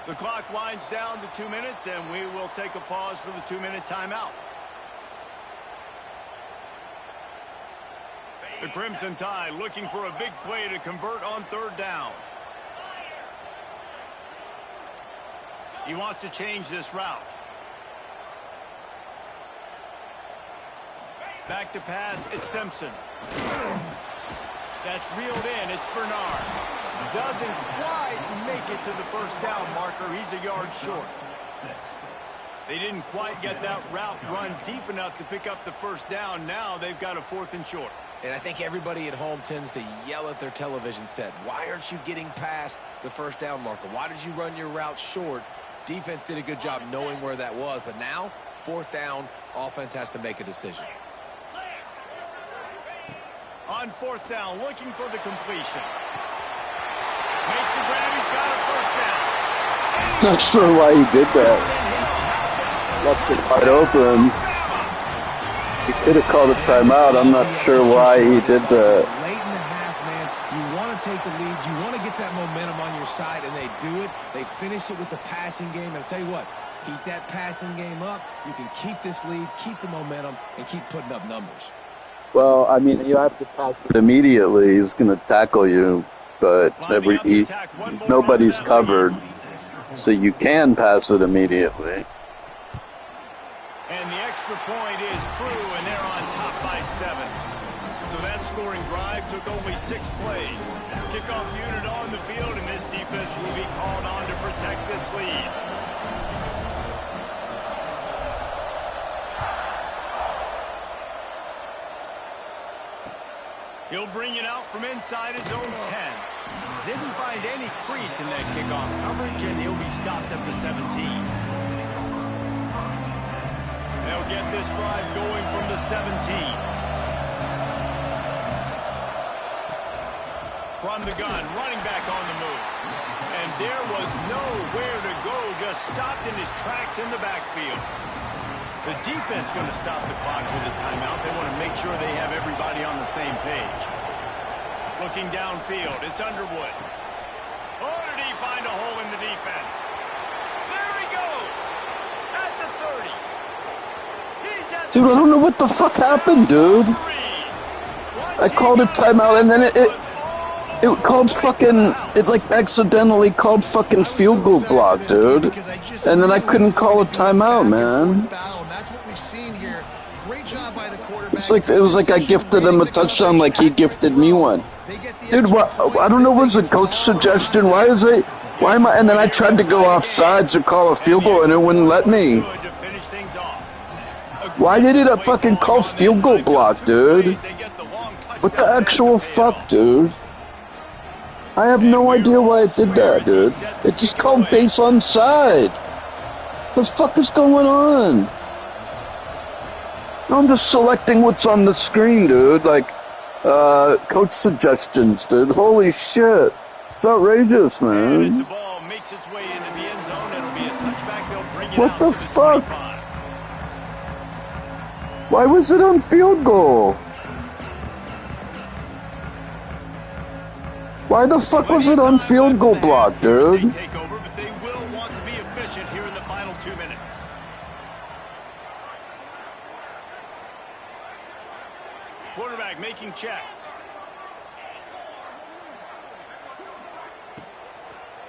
The clock winds down to 2 minutes, and we will take a pause for the 2-minute timeout. The Crimson Tide looking for a big play to convert on 3rd down. He wants to change this route. Back to pass, it's Simpson. That's reeled in, it's Bernard. Doesn't quite make it to the first down marker. He's a yard short. They didn't quite get that route run deep enough to pick up the first down. Now they've got a 4th and short. And I think everybody at home tends to yell at their television set. Why aren't you getting past the first down marker? Why did you run your route short? Defense did a good job knowing where that was. But now, 4th down, offense has to make a decision. On 4th down, looking for the completion. Makes the grab, he's got a first down. Not sure why he did that. Left it wide open. He could have called a timeout. I'm not sure why he did that. Late in the half, man. You want to take the lead. You want to get that momentum on your side, and they do it. They finish it with the passing game. And I'll tell you what, keep that passing game up. You can keep this lead, keep the momentum, and keep putting up numbers. Well, I mean, you have to pass it immediately. He's going to tackle you, but nobody's covered, so you can pass it immediately. And the extra point is true, and they're on top by 7. So that scoring drive took only 6 plays. Kickoff unit on the field, and this defense will be called on to protect this lead. He'll bring it out from inside his own 10. Didn't find any crease in that kickoff coverage, and he'll be stopped at the 17. They'll get this drive going from the 17. From the gun, running back on the move. And there was nowhere to go, just stopped in his tracks in the backfield. The defense going to stop the clock with a timeout. They want to make sure they have everybody on the same page. Looking downfield, it's Underwood. Oh, did he find a hole in the defense? There he goes! At the 30. He's at the Dude, I don't know what the fuck happened, dude. I called a timeout and then it called fucking, it like accidentally called fucking field goal block, dude. And then I couldn't call a timeout, man. It was like I gifted him a touchdown like he gifted me one. Dude, what, I don't know, was a coach suggestion? Why am I, and then I tried to go outside to call a field goal and it wouldn't let me. Why did it fucking call field goal block, dude? What the actual fuck, dude? I have no idea why it did that, dude. It just called base onside. The fuck is going on? I'm just selecting what's on the screen, dude. Like, coach suggestions, dude. Holy shit. It's outrageous, man. What the fuck? Why was it on field goal? Why the fuck was it on field goal block, dude? Quarterback making checks.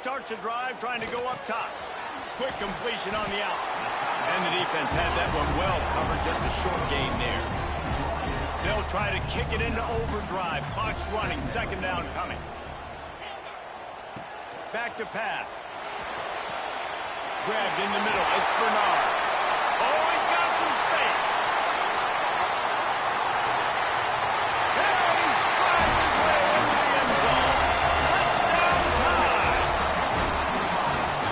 Starts a drive, trying to go up top. Quick completion on the out. And the defense had that one well covered, just a short game there. They'll try to kick it into overdrive. Clock's running, second down coming. Back to pass. Grabbed in the middle, it's Bernard. Oh, he's got some space. And he strides his way into the end zone. Touchdown time.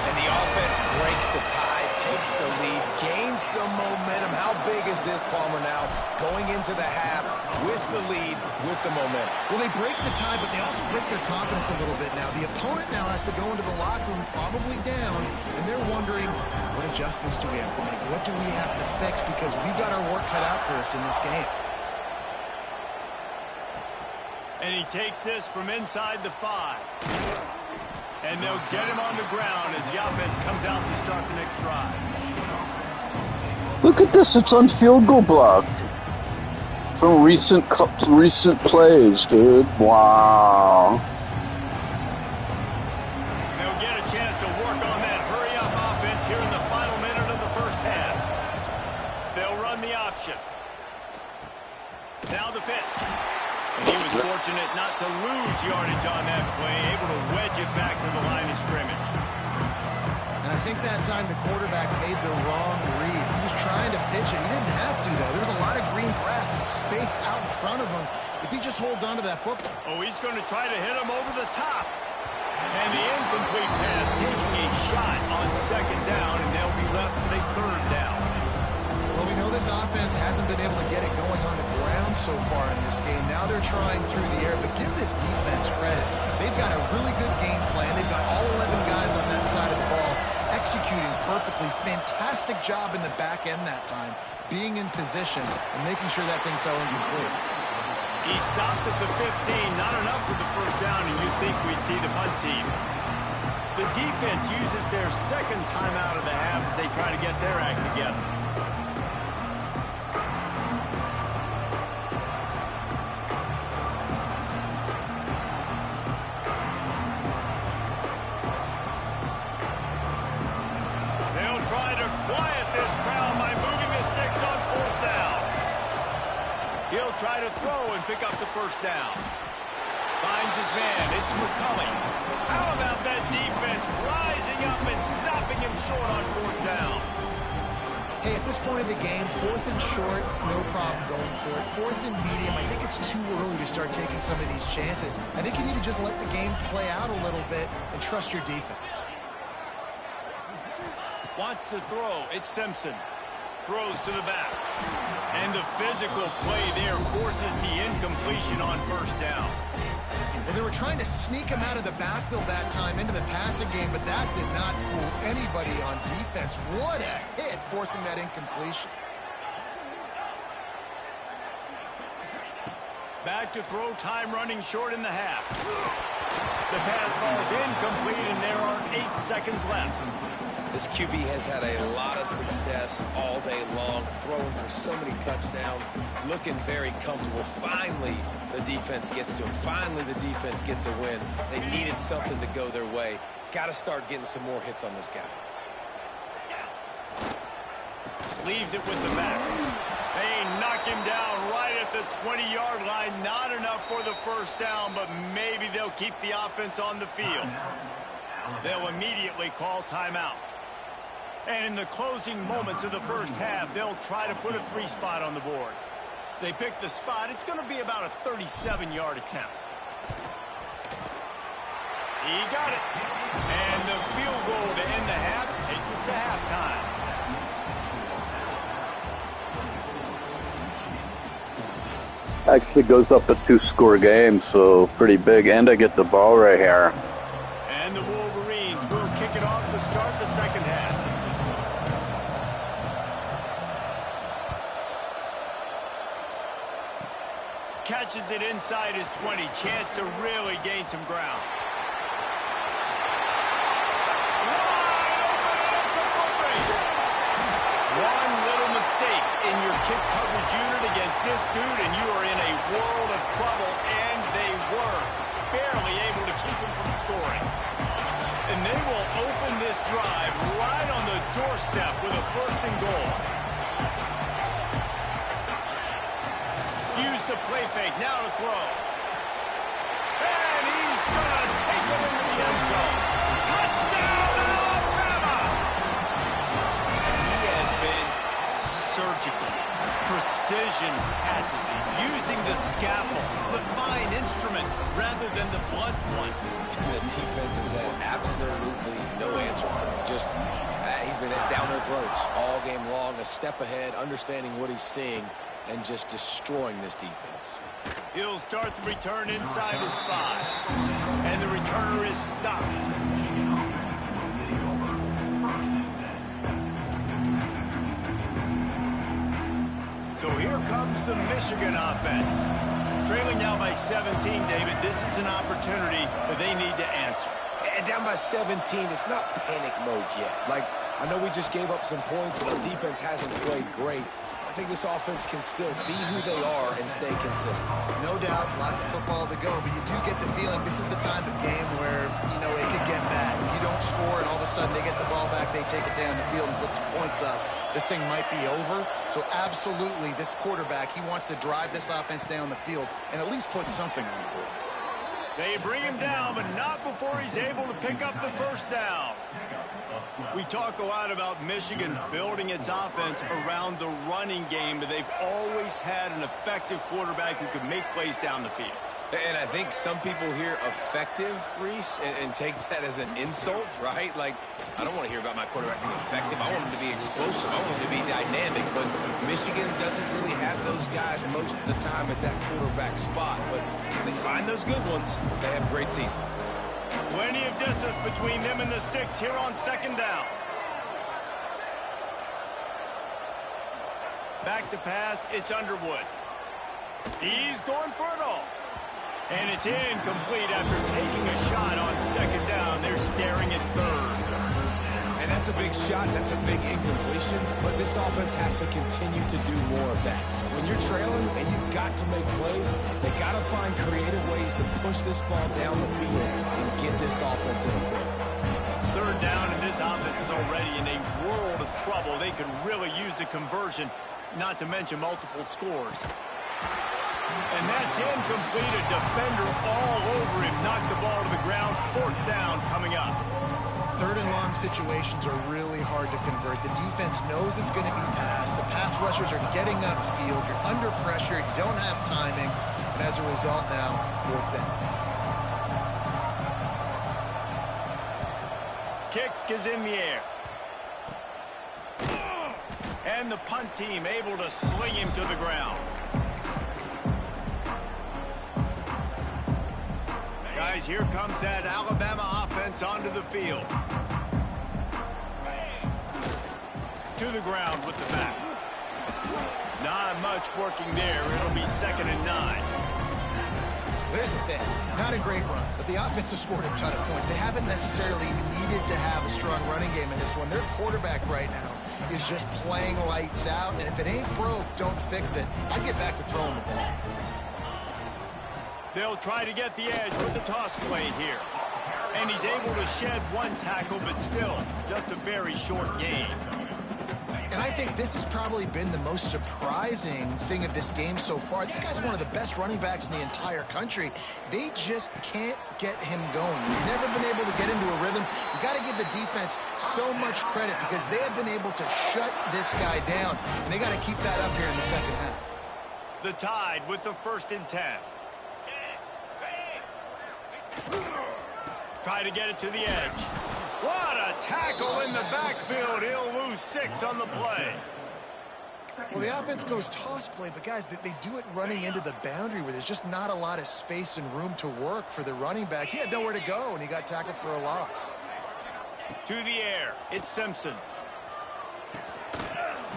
And the offense breaks the tie, takes the lead, gains some momentum. How big is this, Palmer, now? Going into the half with the lead, with the momentum. Well, they break the tie, but they also break their confidence a little bit now. The opponent now has to go into the locker room probably down, and they're wondering, what adjustments do we have to make? What do we have to fix? Because we've got our work cut out for us in this game. And he takes this from inside the 5. And they'll get him on the ground as the offense comes out to start the next drive. Look at this, it's on field goal blocked. From recent plays, dude. Wow. They'll get a chance to work on that hurry-up offense here in the final minute of the first half. They'll run the option. Now the pitch. And he was fortunate not to lose yardage on that play, able to wedge it back to the line of scrimmage. And I think that time the quarterback made the wrong read. He was trying to pitch it. He didn't have to, though. There was a lot of green grass and space out in front of him. If he just holds on to that football. Oh, he's going to try to hit him over the top. And the incomplete pass taking a shot on second down, and they'll be left with a third down. Well, we know this offense hasn't been able to get it going on the ground so far in this game. Now they're trying through the air, but give this defense credit. They've got a really good game plan. They've got all 11 guys on that side of the ball executing perfectly. Fantastic job in the back end that time, being in position and making sure that thing fell incomplete. He stopped at the 15, not enough for the first down, and you'd think we'd see the punt team. The defense uses their second timeout of the half as they try to get their act together. They'll try to quiet this crowd by moving the sticks on fourth down. He'll try to throw and pick up the first down. Finds his man. It's McCulley. How about that defense rising up and stopping him short on fourth down? Hey, at this point in the game, fourth and short, no problem going for it. Fourth and medium, I think it's too early to start taking some of these chances. I think you need to just let the game play out a little bit and trust your defense. Wants to throw. It's Simpson. Throws to the back. And the physical play there forces the incompletion on first down. Well, they were trying to sneak him out of the backfield that time into the passing game, but that did not fool anybody on defense. What a hit, forcing that incompletion. Back to throw, time running short in the half. The pass falls incomplete, and there are 8 seconds left. This QB has had a lot of success all day long, throwing for so many touchdowns, looking very comfortable. Finally, the defense gets to him. Finally, the defense gets a win. They needed something to go their way. Got to start getting some more hits on this guy. Leaves it with the back. They knock him down right at the 20-yard line. Not enough for the first down, but maybe they'll keep the offense on the field. They'll immediately call timeout. And in the closing moments of the first half, they'll try to put a 3 spot on the board. They pick the spot. It's going to be about a 37-yard attempt. He got it. And the field goal to end the half takes us to halftime. Actually goes up a 2-score game, so pretty big. And I get the ball right here. And the Wolverines will kick it off to start the second half. Catches it inside his 20. Chance to really gain some ground. One little mistake in your kick coverage unit against this dude, and you are in a world of trouble, and they were barely able to keep him from scoring. And they will open this drive right on the doorstep with a 1st and goal. Use the play fake, now to throw. And he's going to take it into the end zone. Touchdown, Alabama! He has been surgical. Precision passes, using the scalpel, the fine instrument, rather than the blunt one. The defense has had absolutely no answer for him. Just, he's been down their throats all game long, a step ahead, understanding what he's seeing, and just destroying this defense. He'll start the return inside his 5. And the returner is stopped. So here comes the Michigan offense. Trailing now by 17, David. This is an opportunity that they need to answer. And down by 17, it's not panic mode yet. Like, I know we just gave up some points and the defense hasn't played great. I think this offense can still be who they are and stay consistent. No doubt, lots of football to go, but you do get the feeling this is the time of game where, you know, it could get bad. If you don't score and all of a sudden they get the ball back, they take it down the field and put some points up, this thing might be over. So absolutely, this quarterback, he wants to drive this offense down the field and at least put something on the board. They bring him down, but not before he's able to pick up the first down. We talk a lot about Michigan building its offense around the running game, but they've always had an effective quarterback who could make plays down the field. And I think some people hear effective, Reese, and take that as an insult, right? Like, I don't want to hear about my quarterback being effective. I want him to be explosive. I want him to be dynamic. But Michigan doesn't really have those guys most of the time at that quarterback spot. But when they find those good ones, they have great seasons. Plenty of distance between them and the sticks here on second down. Back to pass, it's Underwood. He's going for it all. And it's incomplete after taking a shot on second down. They're staring at 3rd. And that's a big shot, that's a big incompletion, but this offense has to continue to do more of that. When you're trailing and you've got to make plays, they got to find creative ways to push this ball down the field and get this offense in a flow. 3rd down, and this offense is already in a world of trouble. They could really use a conversion, not to mention multiple scores. And that's incomplete. A defender all over him. Knocked the ball to the ground. 4th down coming up. 3rd and long situations are really hard to convert. The defense knows it's going to be passed. The pass rushers are getting upfield. You're under pressure. You don't have timing. And as a result now, 4th down. Kick is in the air. And the punt team able to sling him to the ground. Guys, here comes that Alabama offense onto the field. To the ground with the back. Not much working there. It'll be 2nd and 9. There's the thing. Not a great run, but the offense has scored a ton of points. They haven't necessarily needed to have a strong running game in this one. Their quarterback right now is just playing lights out, and if it ain't broke, don't fix it. I'd get back to throwing the ball. They'll try to get the edge with the toss play here. And he's able to shed one tackle, but still, just a very short gain. And I think this has probably been the most surprising thing of this game so far. This guy's one of the best running backs in the entire country. They just can't get him going. He's never been able to get into a rhythm. You got to give the defense so much credit because they have been able to shut this guy down. And they got to keep that up here in the second half. The Tide with the 1st and 10. Try to get it to the edge. What a tackle in the backfield. He'll lose 6 on the play. Well, the offense goes toss play, but guys, they do it running into the boundary where there's just not a lot of space and room to work for the running back. He had nowhere to go, and he got tackled for a loss. To the air, it's Simpson.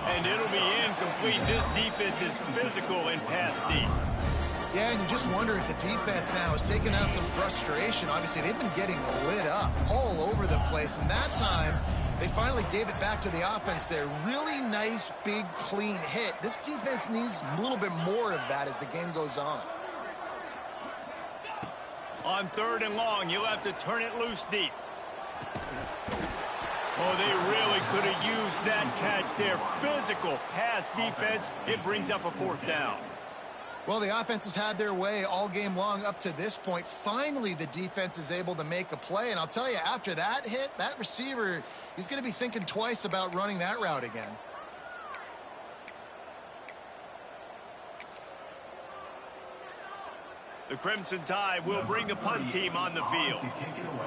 And it'll be incomplete. This defense is physical and pass deep. Yeah, and you just wonder if the defense now is taking out some frustration. Obviously, they've been getting lit up all over the place, and that time they finally gave it back to the offense there. Really nice, big, clean hit. This defense needs a little bit more of that as the game goes on. On 3rd and long, you'll have to turn it loose deep. Oh, they really could have used that catch there. Physical pass defense. It brings up a 4th down. Well, the offense has had their way all game long up to this point. Finally, the defense is able to make a play. And I'll tell you, after that hit, that receiver, he's going to be thinking twice about running that route again. The Crimson Tide will bring the punt team on the field.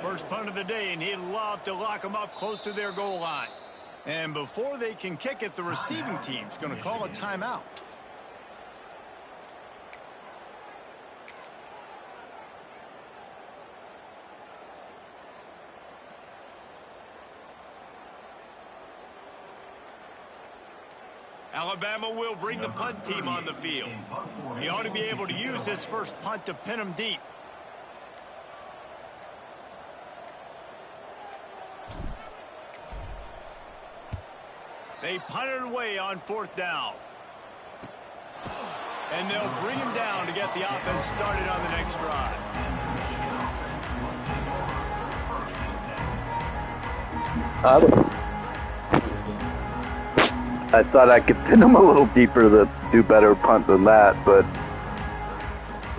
First punt of the day, and he'd love to lock them up close to their goal line. And before they can kick it, the receiving team's going to call a timeout. Alabama will bring the punt team on the field. He ought to be able to use his first punt to pin him deep. They punted away on 4th down. And they'll bring him down to get the offense started on the next drive. I thought I could pin him a little deeper to do better punt than that, but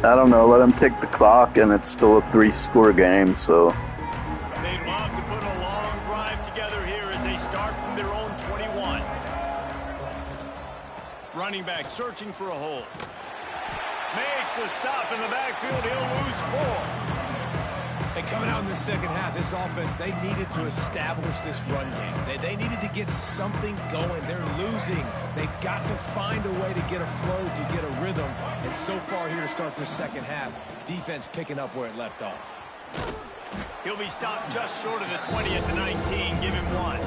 I don't know. Let him take the clock, and it's still a 3-score game, so. They'd love to put a long drive together here as they start from their own 21. Running back searching for a hole. Makes a stop in the backfield. He'll lose 4. And coming out in the second half, this offense, they needed to establish this run game. They needed to get something going. They're losing. They've got to find a way to get a flow, to get a rhythm. And so far here to start the second half, defense picking up where it left off. He'll be stopped just short of the 20 at the 19. Give him 1.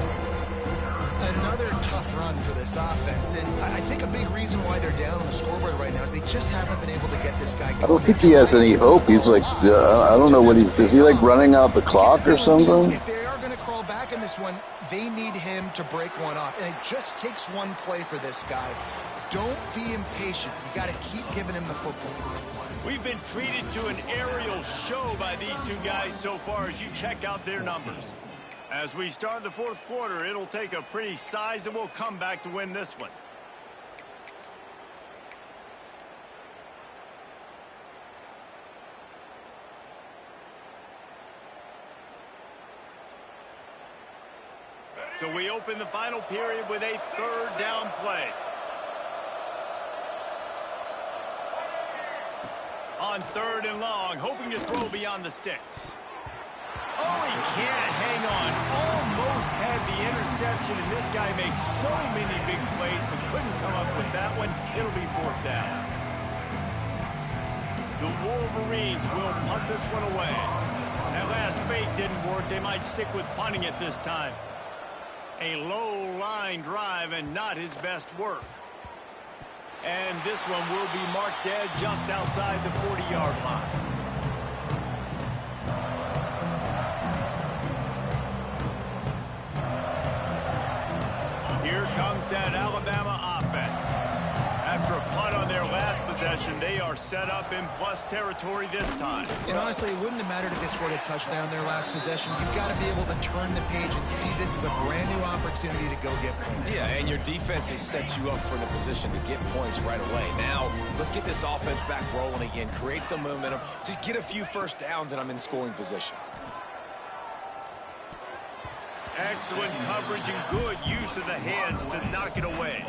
Another tough run for this offense, and I think a big reason why they're down on the scoreboard right now is they just haven't been able to get this guy going. I don't think he has any hope. He's like, I don't know what he's, is he like running out the clock or something? If they are going to crawl back in this one, they need him to break one off, and it just takes one play for this guy. Don't be impatient. You got to keep giving him the football. We've been treated to an aerial show by these two guys so far as you check out their numbers. As we start the 4th quarter, it'll take a pretty sizable comeback to win this one. So we open the final period with a 3rd down play. On 3rd and long, hoping to throw beyond the sticks. Oh, he can't hang on. Almost had with the interception, and this guy makes so many big plays but couldn't come up with that one. It'll be 4th down. The Wolverines will punt this one away. That last fake didn't work. They might stick with punting it this time. A low line drive and not his best work. And this one will be marked dead just outside the 40-yard line. Here comes that Alabama offense. After a punt on their last possession, they are set up in plus territory this time. And honestly, it wouldn't have mattered if they scored a touchdown their last possession. You've got to be able to turn the page and see this as a brand new opportunity to go get points. Yeah, and your defense has set you up for the position to get points right away. Now, let's get this offense back rolling again, create some momentum, just get a few first downs, and I'm in scoring position. Excellent coverage and good use of the hands to knock it away.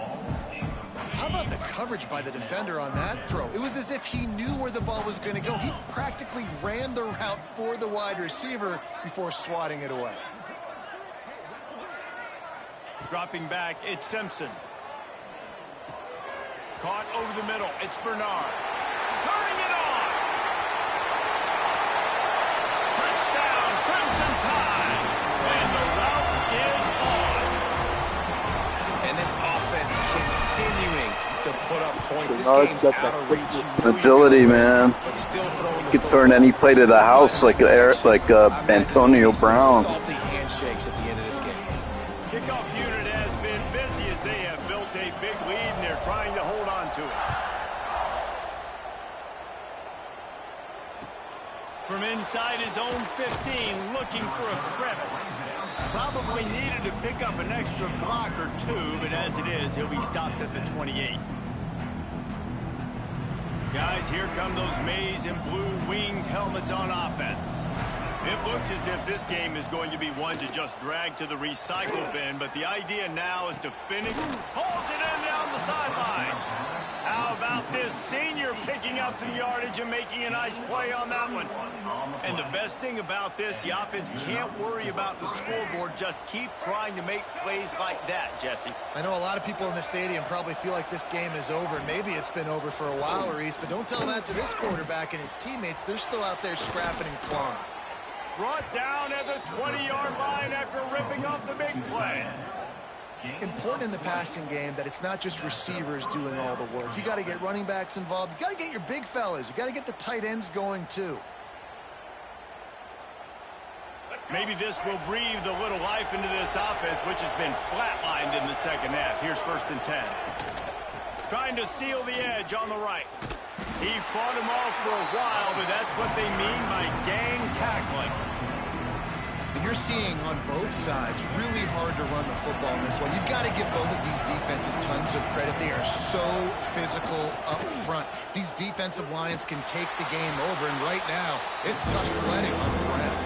How about the coverage by the defender on that throw? It was as if he knew where the ball was going to go. He practically ran the route for the wide receiver before swatting it away. Dropping back, it's Simpson. Caught over the middle, it's Bernard. Turning it on! Touchdown, Crimson Tide! And the route is on. And this offense continuing to put up points. This game's out of reach. Agility, man. But still throwing You could turn any play to the house like Antonio Brown. Salty handshakes at the end of this game. Kickoff unit has been busy as they have built a big lead and they're trying to hold on to it. From inside his own 15, looking for a crevice. Probably needed to pick up an extra block or two, but as it is, he'll be stopped at the 28. Guys, here come those maize and blue winged helmets on offense. It looks as if this game is going to be one to just drag to the recycle bin, but the idea now is to finish. Pulls it in down the sideline. How about this senior picking up some yardage and making a nice play on that one? And the best thing about this, the offense can't worry about the scoreboard. Just keep trying to make plays like that, Jesse. I know a lot of people in the stadium probably feel like this game is over. Maybe it's been over for a while, Reese, but don't tell that to this quarterback and his teammates. They're still out there scrapping and clawing. Brought down at the 20-yard line after ripping off the big play. Important in the passing game that it's not just receivers doing all the work. You got to get running backs involved. You got to get your big fellas. You got to get the tight ends going too. Maybe this will breathe a little life into this offense, which has been flatlined in the second half. Here's 1st and 10. Trying to seal the edge on the right. He fought him off for a while, but that's what they mean by gang tackling. And you're seeing on both sides really hard to run the football in this one. You've got to give both of these defenses tons of credit. They are so physical up front. These defensive lines can take the game over, and right now, it's tough sledding on the ground.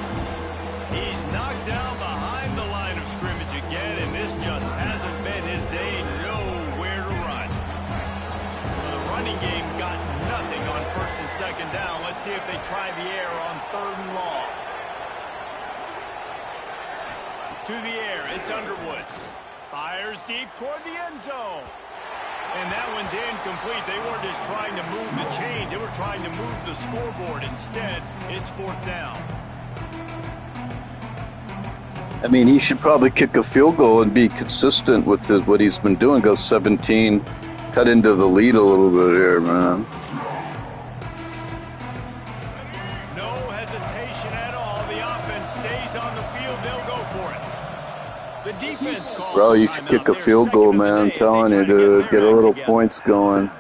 He's knocked down behind the line of scrimmage again, and this just hasn't been his day. Nowhere to run. Well, the running game got nothing on 1st and 2nd down. Let's see if they try the air on 3rd and long. To the air, it's Underwood. Fires deep toward the end zone. And that one's incomplete. They weren't just trying to move the chains. They were trying to move the scoreboard. Instead, it's 4th down. I mean, he should probably kick a field goal and be consistent with what he's been doing. Go 17, cut into the lead a little bit here, man. No hesitation at all. The offense stays on the field. They'll go for it. The defense calls. Bro, you should kick a field goal, man. I'm telling you, dude. Get a little points going.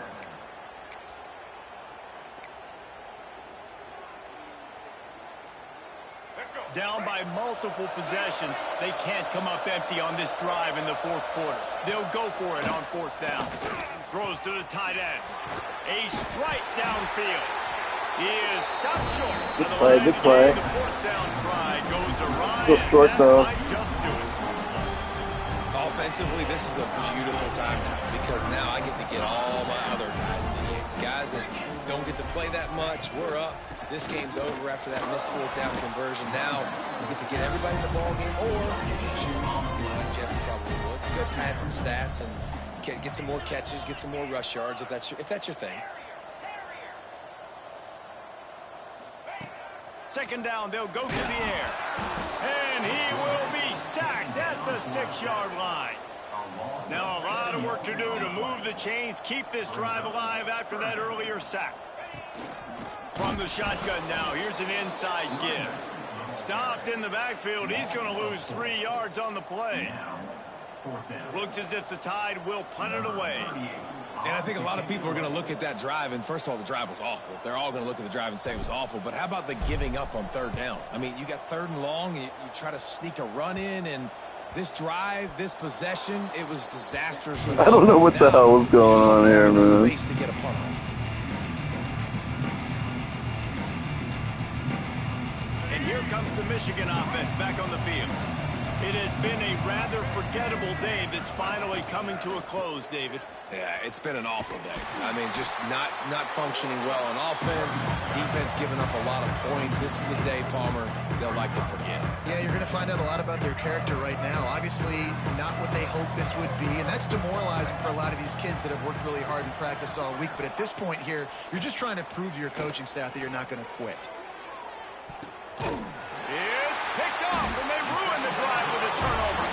Down by multiple possessions. They can't come up empty on this drive in the 4th quarter. They'll go for it on 4th down. Throws to the tight end. A strike downfield. He is stopped short. Good play, good play. The 4th down try goes awry. Still short, though. Just do it. Offensively, this is a beautiful time now because now I get to get all my other guys in the game. Guys that don't get to play that much. We're up. This game's over after that missed 4th down conversion. Now, you get to get everybody in the ball game, or if you choose, Go pad some stats and get some more catches, get some more rush yards if that's your thing. Second down, they'll go to the air. And he will be sacked at the 6-yard line. Now a lot of work to do to move the chains, keep this drive alive after that earlier sack. From the shotgun now, here's an inside give. Stopped in the backfield. He's going to lose 3 yards on the play. Looks as if the Tide will punt it away. And I think a lot of people are going to look at that drive, and first of all, the drive was awful. They're all going to look at the drive and say it was awful, but how about the giving up on third down? I mean, you got 3rd and long, and you try to sneak a run in, and this drive, this possession, it was disastrous for them. I don't know what the hell is going on here, man. Space to get a punt off. And here comes the Michigan offense back on the field. It has been a rather forgettable day that's finally coming to a close, David. Yeah, it's been an awful day. I mean, just not functioning well on offense. Defense giving up a lot of points. This is a day, Palmer, they'll like to forget. Yeah, you're going to find out a lot about their character right now. Obviously, not what they hoped this would be, and that's demoralizing for a lot of these kids that have worked really hard in practice all week. But at this point here, you're just trying to prove to your coaching staff that you're not going to quit. It's picked off, and they ruin the drive with a turnover.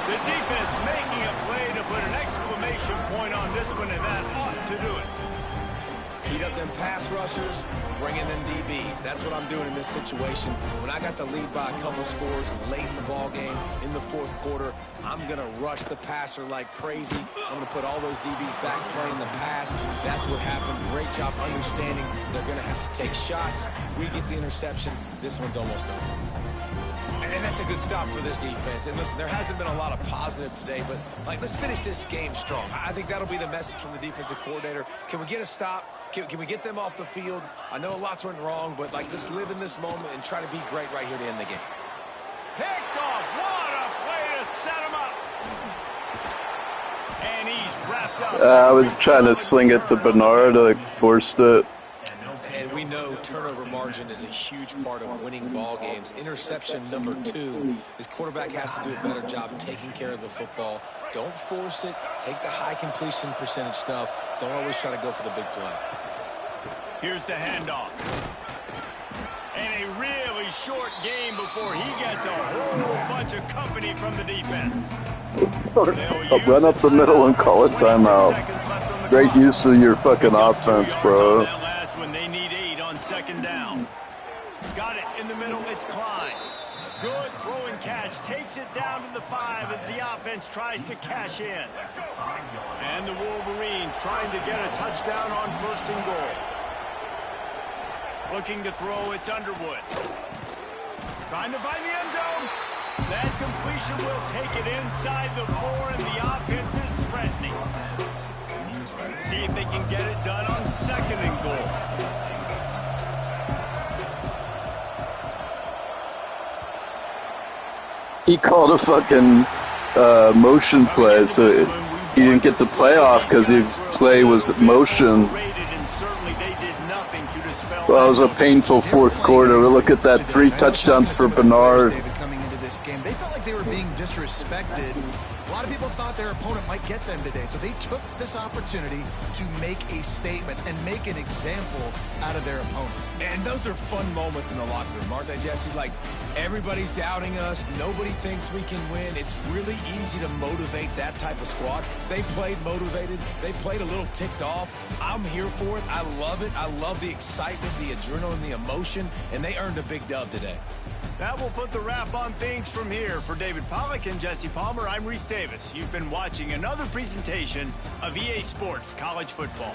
The defense making a play to put an exclamation point on this one, and that ought to do it. Heat up them pass rushers, bring in them DBs. That's what I'm doing in this situation. When I got the lead by a couple scores late in the ball game, in the 4th quarter, I'm going to rush the passer like crazy. I'm going to put all those DBs back playing the pass. That's what happened. Great job understanding they're going to have to take shots. We get the interception. This one's almost over. And that's a good stop for this defense. And listen, there hasn't been a lot of positive today, but let's finish this game strong. I think that'll be the message from the defensive coordinator. Can we get a stop? Can we get them off the field? I know lots went wrong, but let's live in this moment and try to be great right here to end the game. Picked off. What a play to set him up. And he's wrapped up. I was trying to sling it to Bernard. I forced it. And we know turnover margin is a huge part of winning ball games. Interception number 2. This quarterback has to do a better job taking care of the football. Don't force it. Take the high completion percentage stuff. Don't always try to go for the big play. Here's the handoff. And a really short game before he gets a whole bunch of company from the defense. I'll run up the middle and call it timeout. Great use of your fucking offense, bro. When they need 8 on 2nd down. Got it in the middle. It's Klein. Good throw and catch. Takes it down to the 5 as the offense tries to cash in. And the Wolverines trying to get a touchdown on 1st and goal. Looking to throw, it's Underwood. Trying to find the end zone. That completion will take it inside the 4, and the offense is threatening. See if they can get it done on 2nd and goal. He called a fucking motion play, so he didn't get the play off because his play was motion. Well, it was a painful 4th quarter. Look at that, 3 touchdowns for Bernard. Coming into this game, they felt like they were being disrespected. A lot of people thought their opponent might get them today, so they took this opportunity to make a statement and make an example out of their opponent. And those are fun moments in the locker room, aren't they, Jesse? Everybody's doubting us. Nobody thinks we can win. It's really easy to motivate that type of squad. They played motivated. They played a little ticked off. I'm here for it. I love it. I love the excitement, the adrenaline, the emotion, and they earned a big dub today. That will put the wrap on things from here. For David Pollack and Jesse Palmer, I'm Reese Davis. You've been watching another presentation of EA Sports College Football.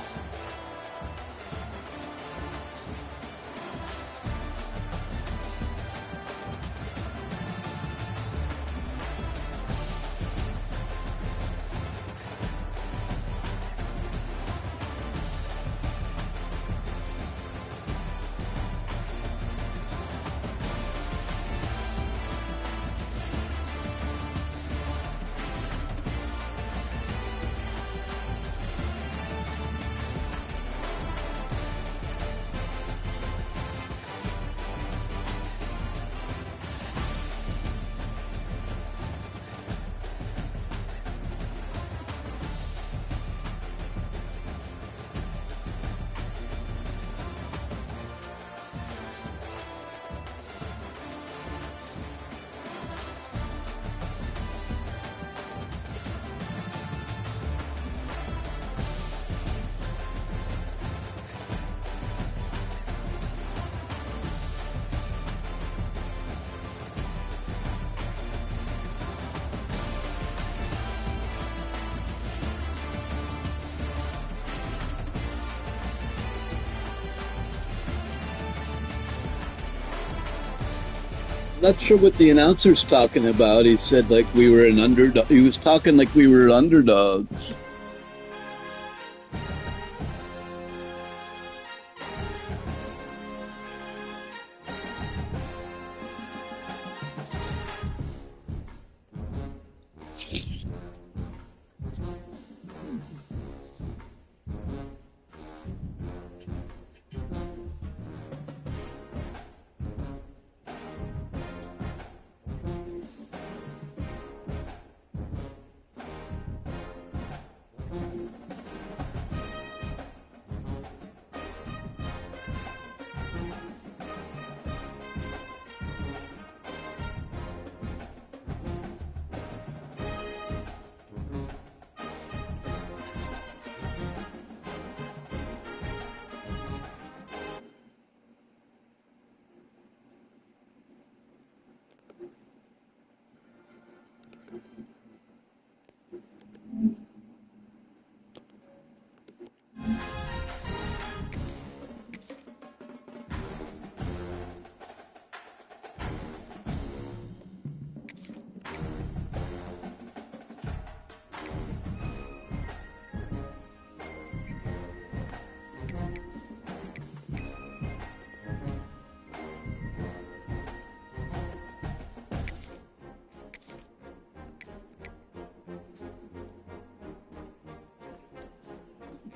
Not sure what the announcer's talking about. He said like we were an underdog. He was talking like we were underdogs.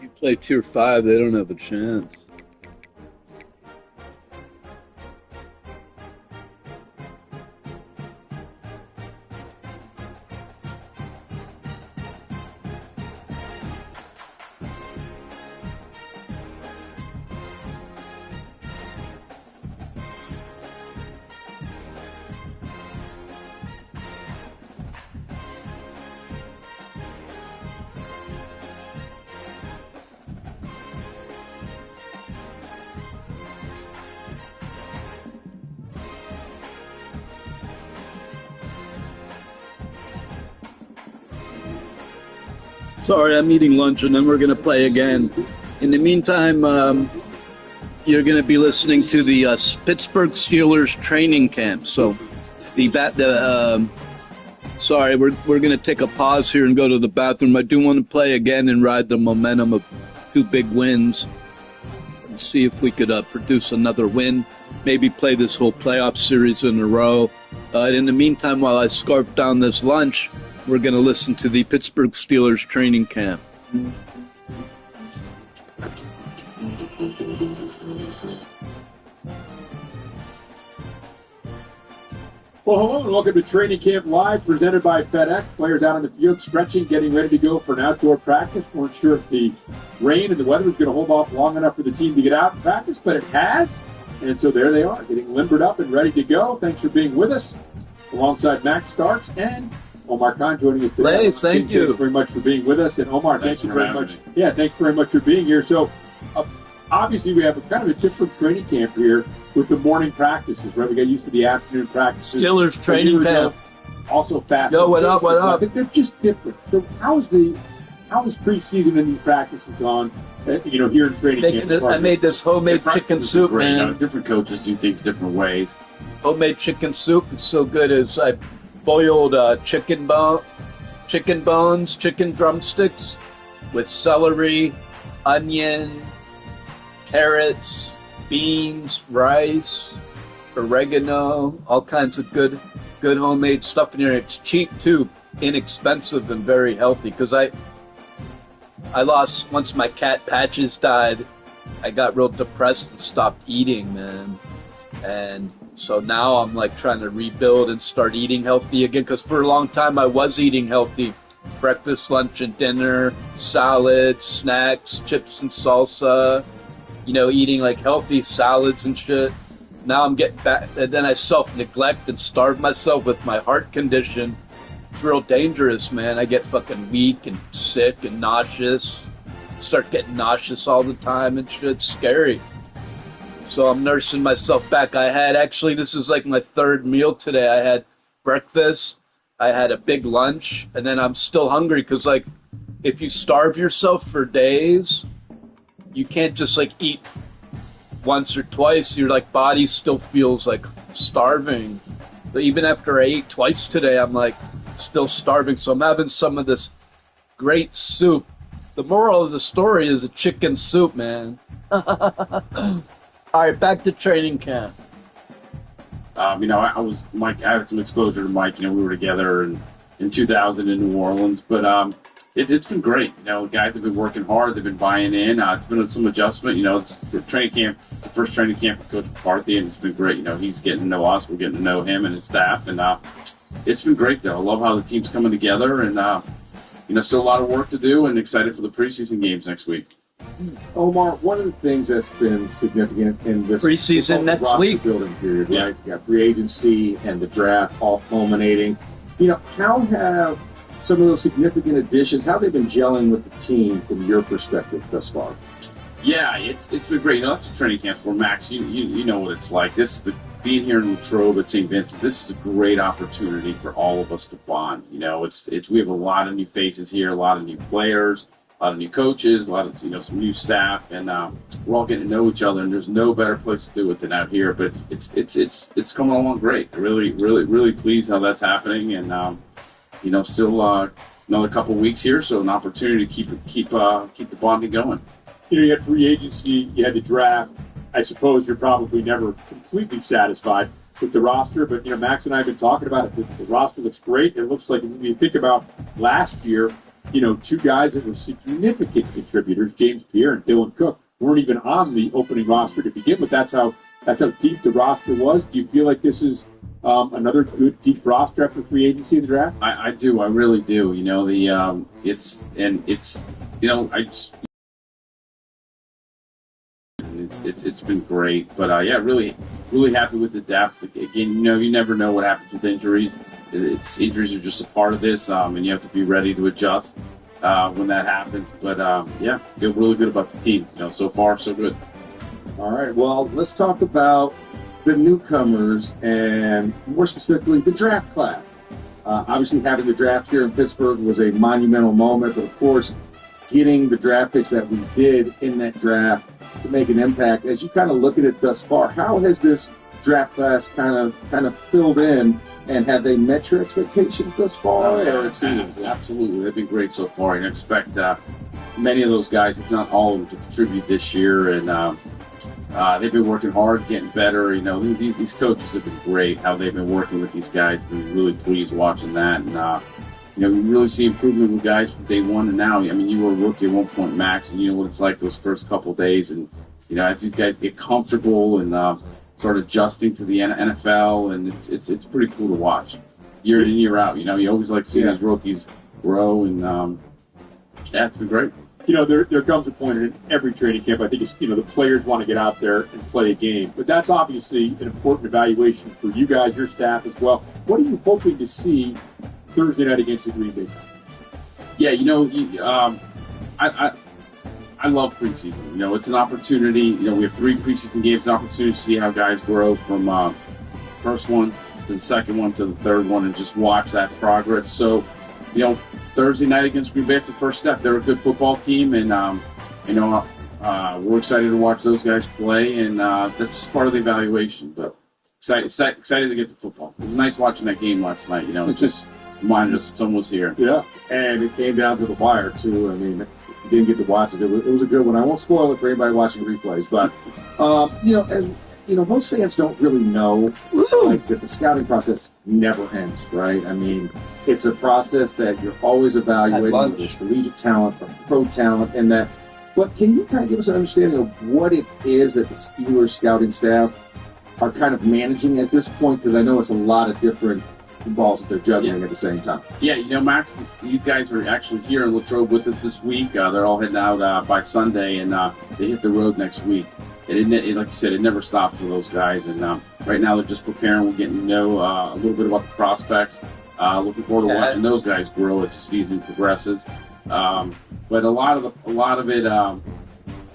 You play Tier 5, they don't have a chance. Sorry, I'm eating lunch and then we're going to play again. In the meantime, you're going to be listening to the Pittsburgh Steelers training camp. So, sorry, we're going to take a pause here and go to the bathroom. I do want to play again and ride the momentum of 2 big wins and see if we could produce another win. Maybe play this whole playoff series in a row. In the meantime, while I scarf down this lunch, we're going to listen to the Pittsburgh Steelers training camp. Well, hello and welcome to Training Camp Live, presented by FedEx. Players out on the field stretching, getting ready to go for an outdoor practice. Weren't sure if the rain and the weather was going to hold off long enough for the team to get out and practice, but it has. And so there they are, getting limbered up and ready to go. Thanks for being with us, alongside Max Starks and Omar Khan joining us today. Hey, thank you. Thanks very much for being with us. And Omar, thank you very much. Yeah, thanks very much for being here. So, obviously, we have kind of a different training camp here with the morning practices, right? We got used to the afternoon practices. Steelers training camp. Also fast. Yo, what up, what up? I think they're just different. So, how's preseason and these practices gone? Here in training camp. I made this homemade chicken soup, man. Different coaches do things different ways. Homemade chicken soup. It's so good. As I boiled chicken bones, chicken drumsticks with celery, onion, carrots, beans, rice, oregano, all kinds of good homemade stuff in here. It's cheap too, inexpensive and very healthy. Because I lost, once my cat Patches died, I got real depressed and stopped eating, man. And so now I'm like trying to rebuild and start eating healthy again, because for a long time I was eating healthy. Breakfast, lunch, and dinner, salads, snacks, chips and salsa, eating like healthy salads and shit. Now I'm getting back, and then I self-neglect and starve myself with my heart condition. It's real dangerous, man. I get fucking weak and sick and nauseous. Start getting nauseous all the time and shit. It's scary. So I'm nursing myself back. This is like my 3rd meal today. I had breakfast, I had a big lunch, and then I'm still hungry because, like, if you starve yourself for days, you can't just, like, eat once or twice. Your, like, body still feels like starving. But even after I ate twice today, I'm like still starving. So I'm having some of this great soup. The moral of the story is a chicken soup, man. All right, back to training camp. I had some exposure to Mike. We were together in 2000 in New Orleans, but it's been great. Guys have been working hard. They've been buying in. It's been some adjustment. It's training camp. It's the first training camp with Coach McCarthy, and it's been great. He's getting to know us. We're getting to know him and his staff, and it's been great, though. I love how the team's coming together, and still a lot of work to do, and excited for the preseason games next week. Omar, one of the things that's been significant in this preseason next week building period, right? You got free agency and the draft all culminating. How have some of those significant additions, how they've been gelling with the team from your perspective thus far? Yeah, it's been great. That's a training camp for Max. You know what it's like. Being here in Latrobe at St. Vincent, this is a great opportunity for all of us to bond. We have a lot of new faces here, a lot of new players, a lot of new coaches, a lot of some new staff, and we're all getting to know each other. And there's no better place to do it than out here. But it's coming along great. Really pleased how that's happening, and still another couple weeks here, so an opportunity to keep the bonding going. You had free agency, you had the draft. I suppose you're probably never completely satisfied with the roster, but Max and I have been talking about it. The roster looks great. It looks like when you think about last year, two guys that were significant contributors, James Pierre and Dylan Cook, weren't even on the opening roster to begin with. That's how deep the roster was. Do you feel like this is another good deep roster after free agency in the draft? I do. I really do. It's been great, but really happy with the depth. Again, you never know what happens with injuries. Injuries are just a part of this, and you have to be ready to adjust when that happens. But feel really good about the team. So far so good. All right. Well, let's talk about the newcomers and more specifically the draft class. Obviously, having the draft here in Pittsburgh was a monumental moment, but of course, getting the draft picks that we did in that draft to make an impact. As you kind of look at it thus far, how has this draft class kind of filled in, and have they met your expectations thus far? Absolutely. They've been great so far, and I expect many of those guys, if not all of them, to contribute this year, and they've been working hard, getting better. These coaches have been great, how they've been working with these guys. Been really pleased watching that, and we really see improvement with guys from day one and now. You were a rookie at one point, Max, and you know what it's like those first couple of days. And, as these guys get comfortable and start adjusting to the NFL, and it's pretty cool to watch year in, year out. You always like seeing these rookies grow, and it's been great. There comes a point in every training camp, I think it's, the players want to get out there and play a game. But that's obviously an important evaluation for you guys, your staff as well. What are you hoping to see Thursday night against the Green Bay? Yeah, I love preseason. It's an opportunity. We have 3 preseason games, an opportunity to see how guys grow from first one to the second one to the third one, and just watch that progress. So, Thursday night against Green Bay, it's the first step. They're a good football team, and we're excited to watch those guys play, and that's just part of the evaluation. But excited to get to football. It was nice watching that game last night. It just reminded us someone was here. Yeah, and it came down to the wire too. If you didn't get to watch it, it was a good one. I won't spoil it for anybody watching replays, but most fans don't really know that the scouting process never ends, right? It's a process that you're always evaluating. There's collegiate talent, pro talent, and that. But can you kind of give us an understanding of what it is that the Steelers scouting staff are kind of managing at this point? Because I know it's a lot of different balls that they're juggling at the same time. Yeah, Max, these guys are actually here in Latrobe with us this week. They're all heading out by Sunday, and they hit the road next week. And like you said, it never stops for those guys. And right now they're just preparing. We're getting to know a little bit about the prospects. Looking forward to watching those guys grow as the season progresses. But a lot of it, a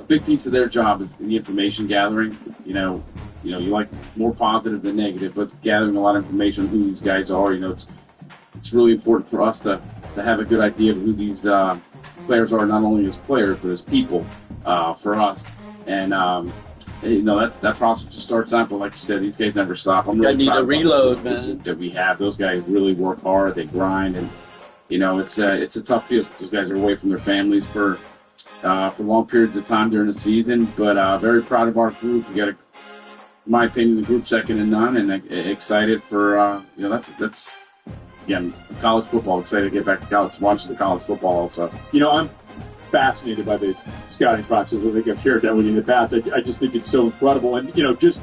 big piece of their job is the information gathering. You like more positive than negative, but gathering a lot of information on who these guys are. It's really important for us to have a good idea of who these players are, not only as players but as people for us. And that process just starts out. But like you said, these guys never stop. I'm I really need proud a of reload, man. that we have. Those guys really work hard. They grind, and it's a tough field. Those guys are away from their families for long periods of time during the season. But very proud of our group. We got, in my opinion, the group second to none, and excited for that's again college football. Excited to get back to college, watching the college football also. I'm fascinated by the scouting process. I think I've shared that with you in the past. I just think it's so incredible, and just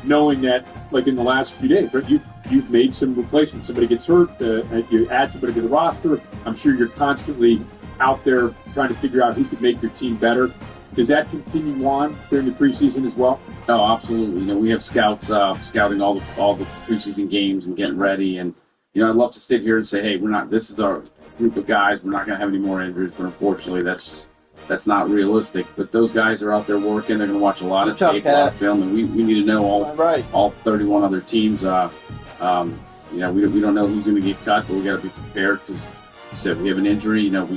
knowing that, like in the last few days, right, you've made some replacements. Somebody gets hurt, you add somebody to the roster. I'm sure you're constantly out there trying to figure out who could make your team better. Does that continue on during the preseason as well? Oh, absolutely. We have scouts scouting all the preseason games and getting ready. And I'd love to sit here and say, hey, this is our group of guys. We're not going to have any more injuries, but unfortunately, that's not realistic. But those guys are out there working. They're going to watch a lot of tape, a lot of film, and we need to know all 31 other teams. We don't know who's going to get cut, but we got to be prepared because, we have an injury. We got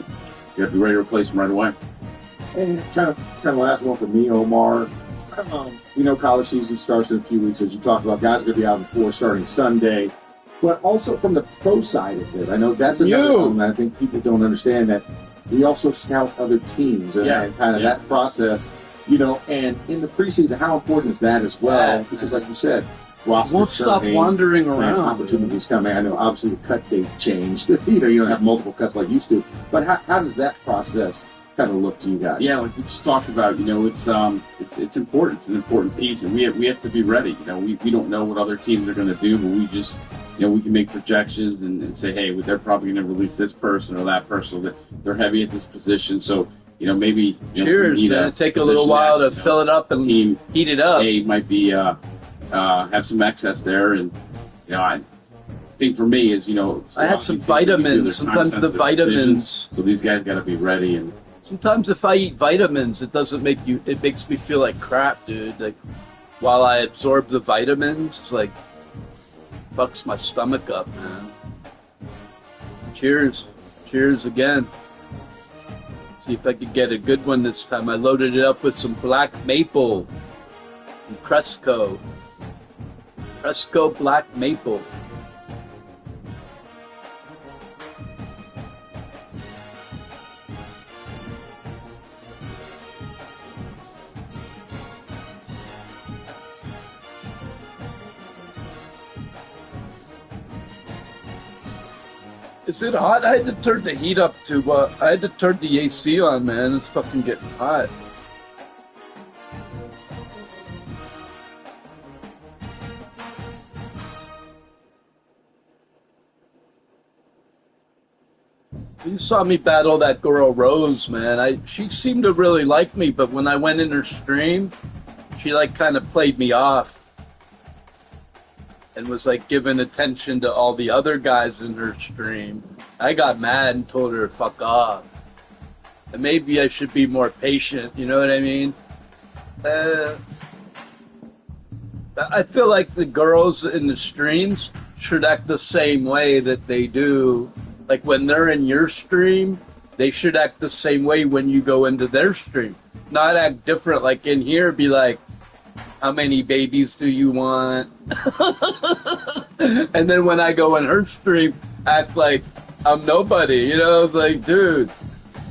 to be ready to replace them right away. And kind of last one for me, Omar. We know college season starts in a few weeks, as you talked about. Guys are going to be out on the floor starting Sunday. But also from the pro side of it, I know that's another thing that I think people don't understand, that we also scout other teams and kind of that process, and in the preseason, how important is that as well? Because like you said, roster won't stop wandering around. Opportunities coming. I know obviously the cut date changed. You don't have multiple cuts like you used to. But how does that process kind of look to you guys? Yeah, like we just talked about, it's important. It's an important piece, and we have to be ready. We don't know what other teams are going to do, but we just, we can make projections and say, hey, they're probably going to release this person or that person. Or they're heavy at this position, so maybe cheers, man. Take a little while to fill it up and heat it up. A might be have some excess there, and I think for me is I had some vitamins. Sometimes the vitamins. So these guys got to be ready and. Sometimes if I eat vitamins, it makes me feel like crap, dude. Like, while I absorb the vitamins, it's like, fucks my stomach up, man. Cheers. Cheers again. See if I could get a good one this time. I loaded it up with some black maple from Cresco. Cresco black maple. Is it hot? I had to turn the heat up I had to turn the AC on, man. It's fucking getting hot. You saw me battle that girl Rose, man. She seemed to really like me, but when I went in her stream, she kind of played me off. And was giving attention to all the other guys in her stream. I got mad and told her to fuck off. And maybe I should be more patient, you know what I mean? I feel like the girls in the streams should act the same way that they do. Like when they're in your stream, they should act the same way when you go into their stream. Not act different, like in here, be like, how many babies do you want? And then when I go in her stream, act like I'm nobody. It's like, dude,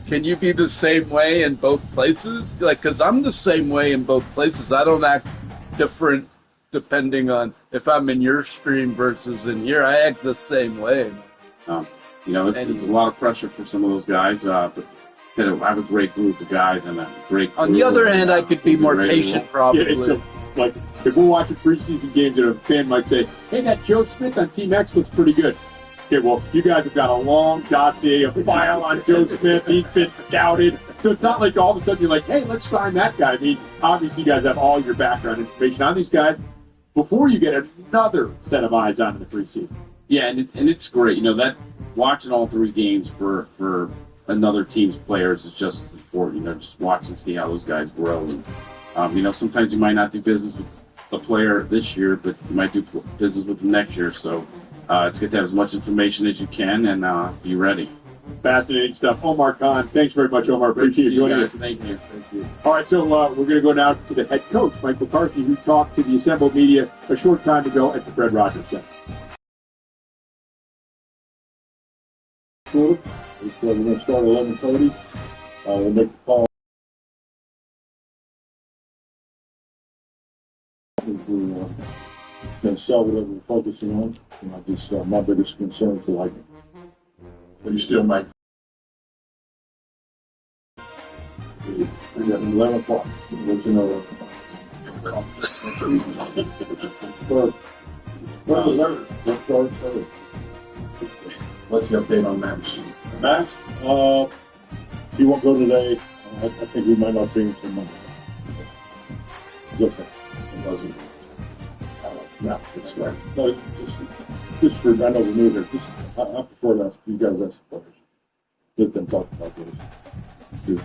can you be the same way in both places? Because I'm the same way in both places. I don't act different depending on if I'm in your stream versus in here. I act the same way. This is a lot of pressure for some of those guys, but I have a great group of guys and a great. On the other hand, I could be more patient, probably. Like, if we're watching preseason games and a fan might say, hey, that Joe Smith on Team X looks pretty good. Okay, well, you guys have got a long dossier, a file on Joe Smith. He's been scouted. So it's not like all of a sudden you're like, hey, let's sign that guy. I mean, obviously you guys have all your background information on these guys before you get another set of eyes on in the preseason. Yeah, and it's great. That watching all three games for another team's players is just important. Just watch and see how those guys grow. And, sometimes you might not do business with the player this year, but you might do business with them next year. So it's good to have as much information as you can and be ready. Fascinating stuff. Omar Khan, thanks very much, Omar. Appreciate you joining us. Thank you. All right, so we're going to go now to the head coach, Mike McCarthy, who talked to the assembled media a short time ago at the Fred Rogers Center. We're going to start at 11:30. We'll make the call. We're going to sell whatever we're focusing on. My biggest concern is like, but you still make. I got 11 o'clock. Let you know. Let's start third. What's the update on Max? Max, he won't go today. I think we might not see him until Monday. It's okay. It wasn't. No, it's right. No, just for, I know we're new here. I prefer to ask you guys ask the players. Let them talk about this.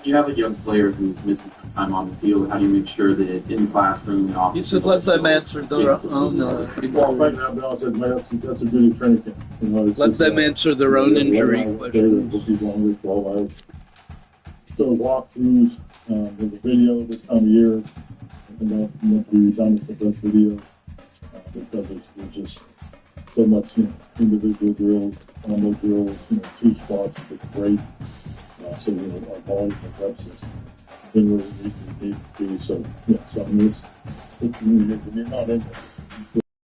You have a young player who's missing some time on the field. How do you make sure that in the classroom, the office? You should let them answer their own. Well, right now, that's a good training camp. You know, Let them answer their own injury questions. We'll be longer, 12 hours. So walkthroughs, there's a video this time of year. We've done the best video because there's just so much, individual drills, combo drills, 2 spots, it's great. So our volume of reps is been where we need to be. So so I mean, it's not in there.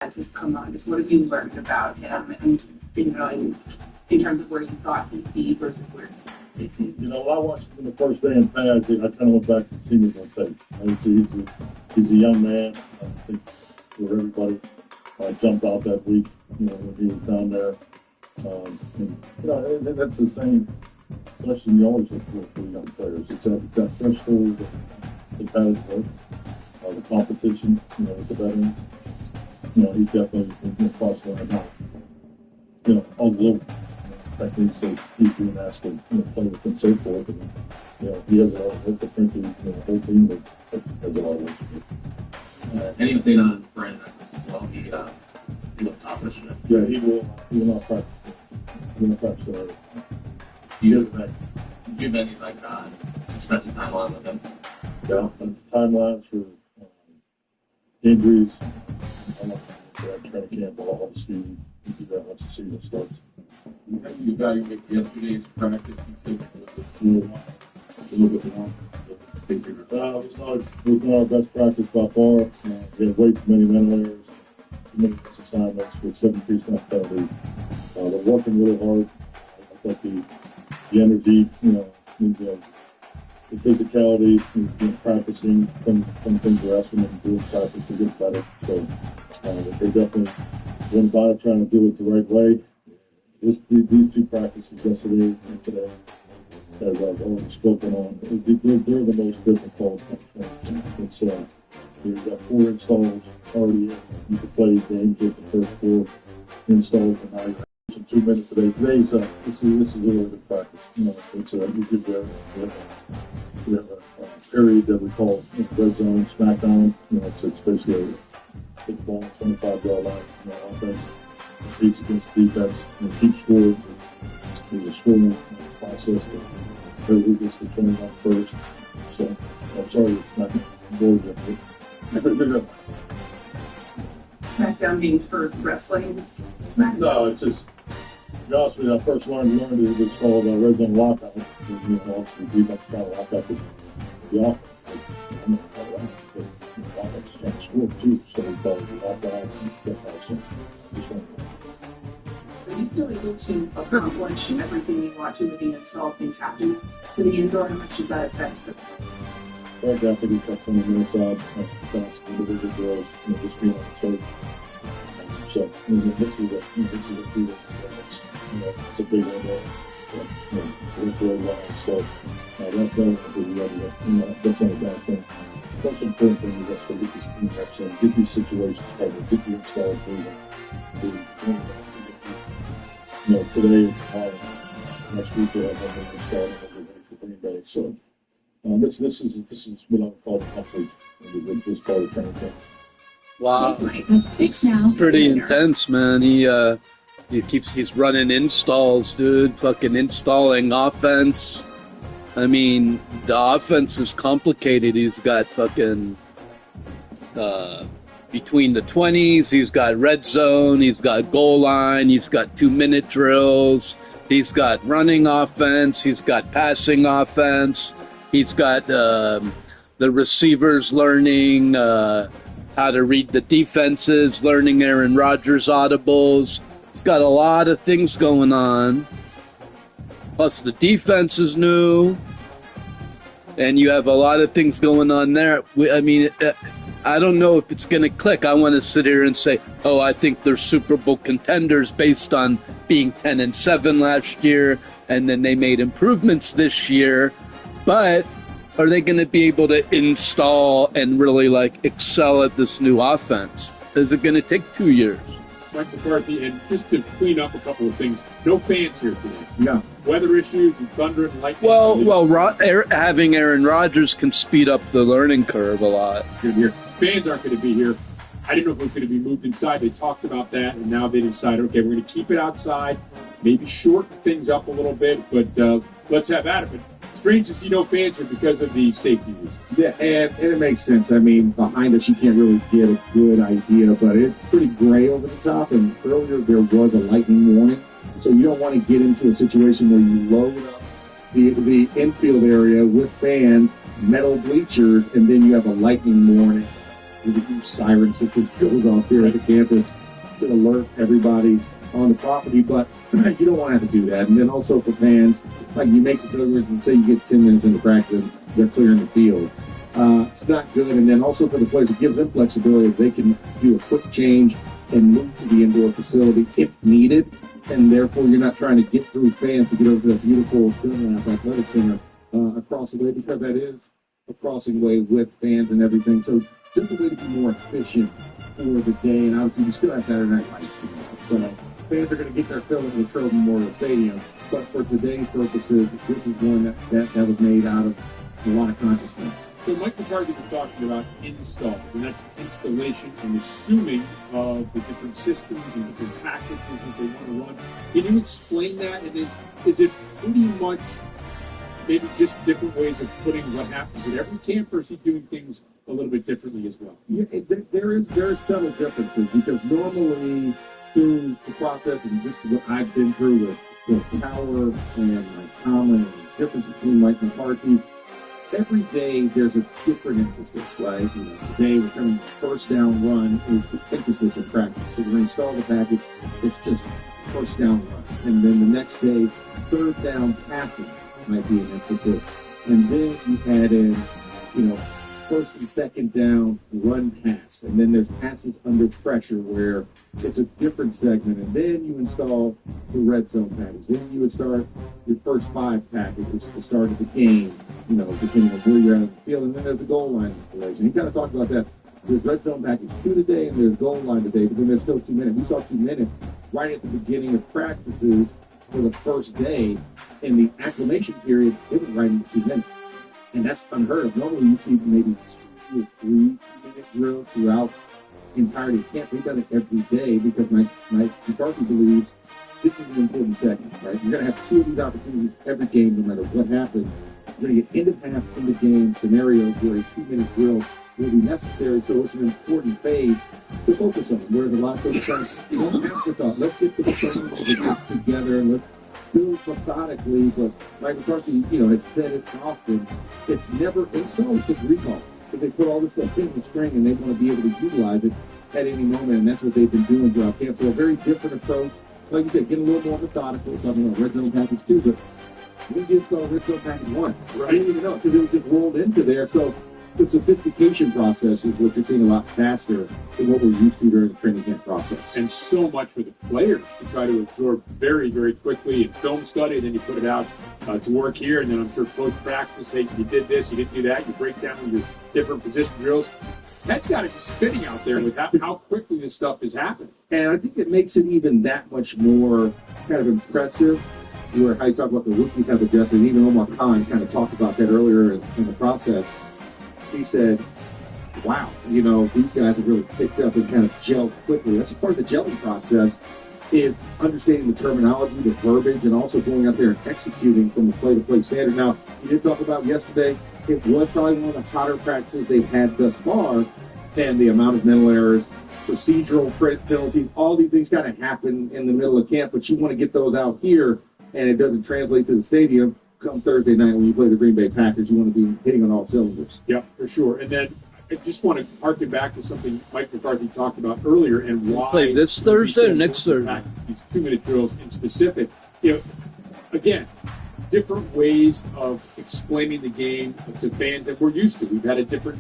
As you've come on, just what have you learned about him, and in terms of where you thought he'd be versus where he's when I watched him in the first day in pads, I kind of went back to see him on tape. He's a young man. I think where everybody jumped out that week, when he was down there. And that's the same question you always look for young players. It's that threshold, the padded work, the competition, with the veterans. He's definitely crossing that out. All the little techniques that he's being asked to play with and so forth. And, he has a lot of work to think the whole team has a lot of work to do. Any update on Brandon as well? He looked top this year. Yeah, he will not practice. He will not practice. Do you have any expected timeline with him? Yeah, and timelines for injuries. I'm not going to training camp all the speed. Do that once the season starts. You evaluate yesterday's practice. You think it was a little bit long. It was not our best practice by far. We had way too many men layers, too many assignments with 7 piece not penalties. They're working really hard. I thought the energy, the physicality, practicing some things we're asking them to do in practice to get better. So they definitely went about it trying to do it the right way. These 2 practices yesterday and today, as I've already spoken on, they're the most difficult. It's we've got 4 installs already in. You can play games with the first 4 installs tonight. Some 2 minutes today. Today's this is a really good practice. It's you get there. We have a period that we call red zone, smackdown. It's basically hit the ball on the 25-yard line. Offense competes against defense and keep score. There's a scoring process that everybody gets the 21 first. So I'm sorry, it's not more than SmackDown being for wrestling? SmackDown? No, it's just, to be honest with you, I first learned it was called red zone lockout. Obviously, defense trying to lock up the offense. I'm not call that, but the offense is trying to score too, so we call it the lockout. Are you still able to accomplish everything you want to with the install if things happen to the indoor? How much does that affect the Frankly, I think he's got 20 minutes out. That's individual girls, just being on the turf. So, this is a field that's, it's a big window. It's a line. So, that's going to be ready. That's not a bad thing. The most important thing is to get these team reps in, get these situations covered, get the install moving. Today and tomorrow, next week we'll have one installing every day for Green Bay. So, this is what I would call the complete this part of training camp. Wow. That's fixed now. Pretty intense, man. He's running installs, dude. Fucking installing offense. I mean, the offense is complicated. He's got fucking between the 20s, he's got red zone, he's got goal line, he's got 2-minute drills, he's got running offense, he's got passing offense, he's got the receivers learning how to read the defenses, learning Aaron Rodgers audibles. He's got a lot of things going on. Plus the defense is new, and you have a lot of things going on there. I mean, I don't know if it's going to click. I want to sit here and say, oh, I think they're Super Bowl contenders based on being 10-7 last year, and then they made improvements this year. But are they going to be able to install and really like excel at this new offense? Is it going to take 2 years? Mike McCarthy, and just to clean up a couple of things, no fans here today. Yeah. Weather issues and thunder and lightning. Having Aaron Rodgers can speed up the learning curve a lot. Good here. Fans aren't going to be here. I didn't know if it was going to be moved inside. They talked about that, and now they decided, okay, we're going to keep it outside, maybe shorten things up a little bit, but let's have at it. But strange to see no fans here because of the safety reasons. Yeah, and it makes sense. I mean, behind us, you can't really get a good idea, but it's pretty gray over the top, and earlier there was a lightning warning, so you don't want to get into a situation where you load up the infield area with fans, metal bleachers, and then you have a lightning warning. The huge siren system goes off here at the campus to alert everybody on the property, but you don't want to have to do that. And then also for fans, like you make the deliveries and say you get 10 minutes into practice and they're clearing the field. It's not good. And then also for the players, it gives them flexibility. They can do a quick change and move to the indoor facility if needed. And therefore, you're not trying to get through fans to get over to the beautiful Dunlap Athletic Center across the way, because that is a crossing way with fans and everything. So just a way to be more efficient for the day. And obviously, we still have Saturday Night Lights tomorrow. So fans are going to get their fill in the Trove Memorial Stadium. But for today's purposes, this is one that was made out of a lot of consciousness. So Mike McCarthy was talking about installs, and that's installation and assuming of the different systems and different packages that they want to run. Can you explain that? And is it pretty much maybe just different ways of putting what happens at every camp, or is he doing things a little bit differently as well? Yeah, there are subtle differences, because normally through the process, and this is what I've been through with Power and Mike Tomlin, and the difference between Mike McCarthy, every day there's a different emphasis, right? You know, today we're coming first down run is the emphasis in practice. So we're going to install the package, it's just first down runs. And then the next day, third down passing might be an emphasis. And then you add in, first and second down run pass. And then there's passes under pressure where it's a different segment. And then you install the red zone package. Then you would start your first 5 package, which is the start of the game, depending on where you're at on the field. And then there's the goal line installation. He kind of talked about that. There's red zone package 2 today, and there's goal line today, but then there's still 2 minutes. We saw 2 minutes right at the beginning of practices for the first day. In the acclimation period, it was right into 2 minutes. And that's unheard of. Normally you see maybe 2 or 3 minute drills throughout the entirety of camp. We've done it every day because Mike McCarthy believes this is an important segment, right? You're going to have 2 of these opportunities every game, no matter what happens. You're going to get end-of-half, end-of-game scenarios where a 2-minute drill will be necessary, so it's an important phase to focus on. Whereas a lot of folks say, you don't have to thought. Let's get the plans together and let's build methodically. But Mike McCarthy, has said it often. It's never installed, it's just recall. Because they put all this stuff in the spring and they want to be able to utilize it at any moment, and that's what they've been doing throughout camp. So a very different approach. Like you said, get a little more methodical. Talking about red zone package 2, but we did install red zone package 1. Right. I didn't even know because it was just rolled into there. So the sophistication process is what you're seeing a lot faster than what we're used to during the training camp process. And so much for the players to try to absorb very, very quickly and film study, and then you put it out to work here, and then I'm sure post-practice, say, you did this, you didn't do that, you break down your different position drills. That's got to be spinning out there with how quickly this stuff is happening. And I think it makes it even that much more kind of impressive, where how you talk about the rookies have adjusted. Even Omar Khan kind of talked about that earlier in the process. He said, wow, these guys have really picked up and kind of gelled quickly. That's a part of the gelling process is understanding the terminology, the verbiage, and also going out there and executing from the play-to-play standard. Now, you did talk about yesterday, it was probably one of the hotter practices they've had thus far, and the amount of mental errors, procedural penalties, all these things kind of happen in the middle of camp, but you want to get those out here, and it doesn't translate to the stadium come Thursday night when you play the Green Bay Packers. You want to be hitting on all cylinders. Yep, for sure. And then I just want to harken back to something Mike McCarthy talked about earlier and why play this Thursday or next Thursday? These 2-minute drills in specific. You know, again, different ways of explaining the game to fans that we're used to. We had a different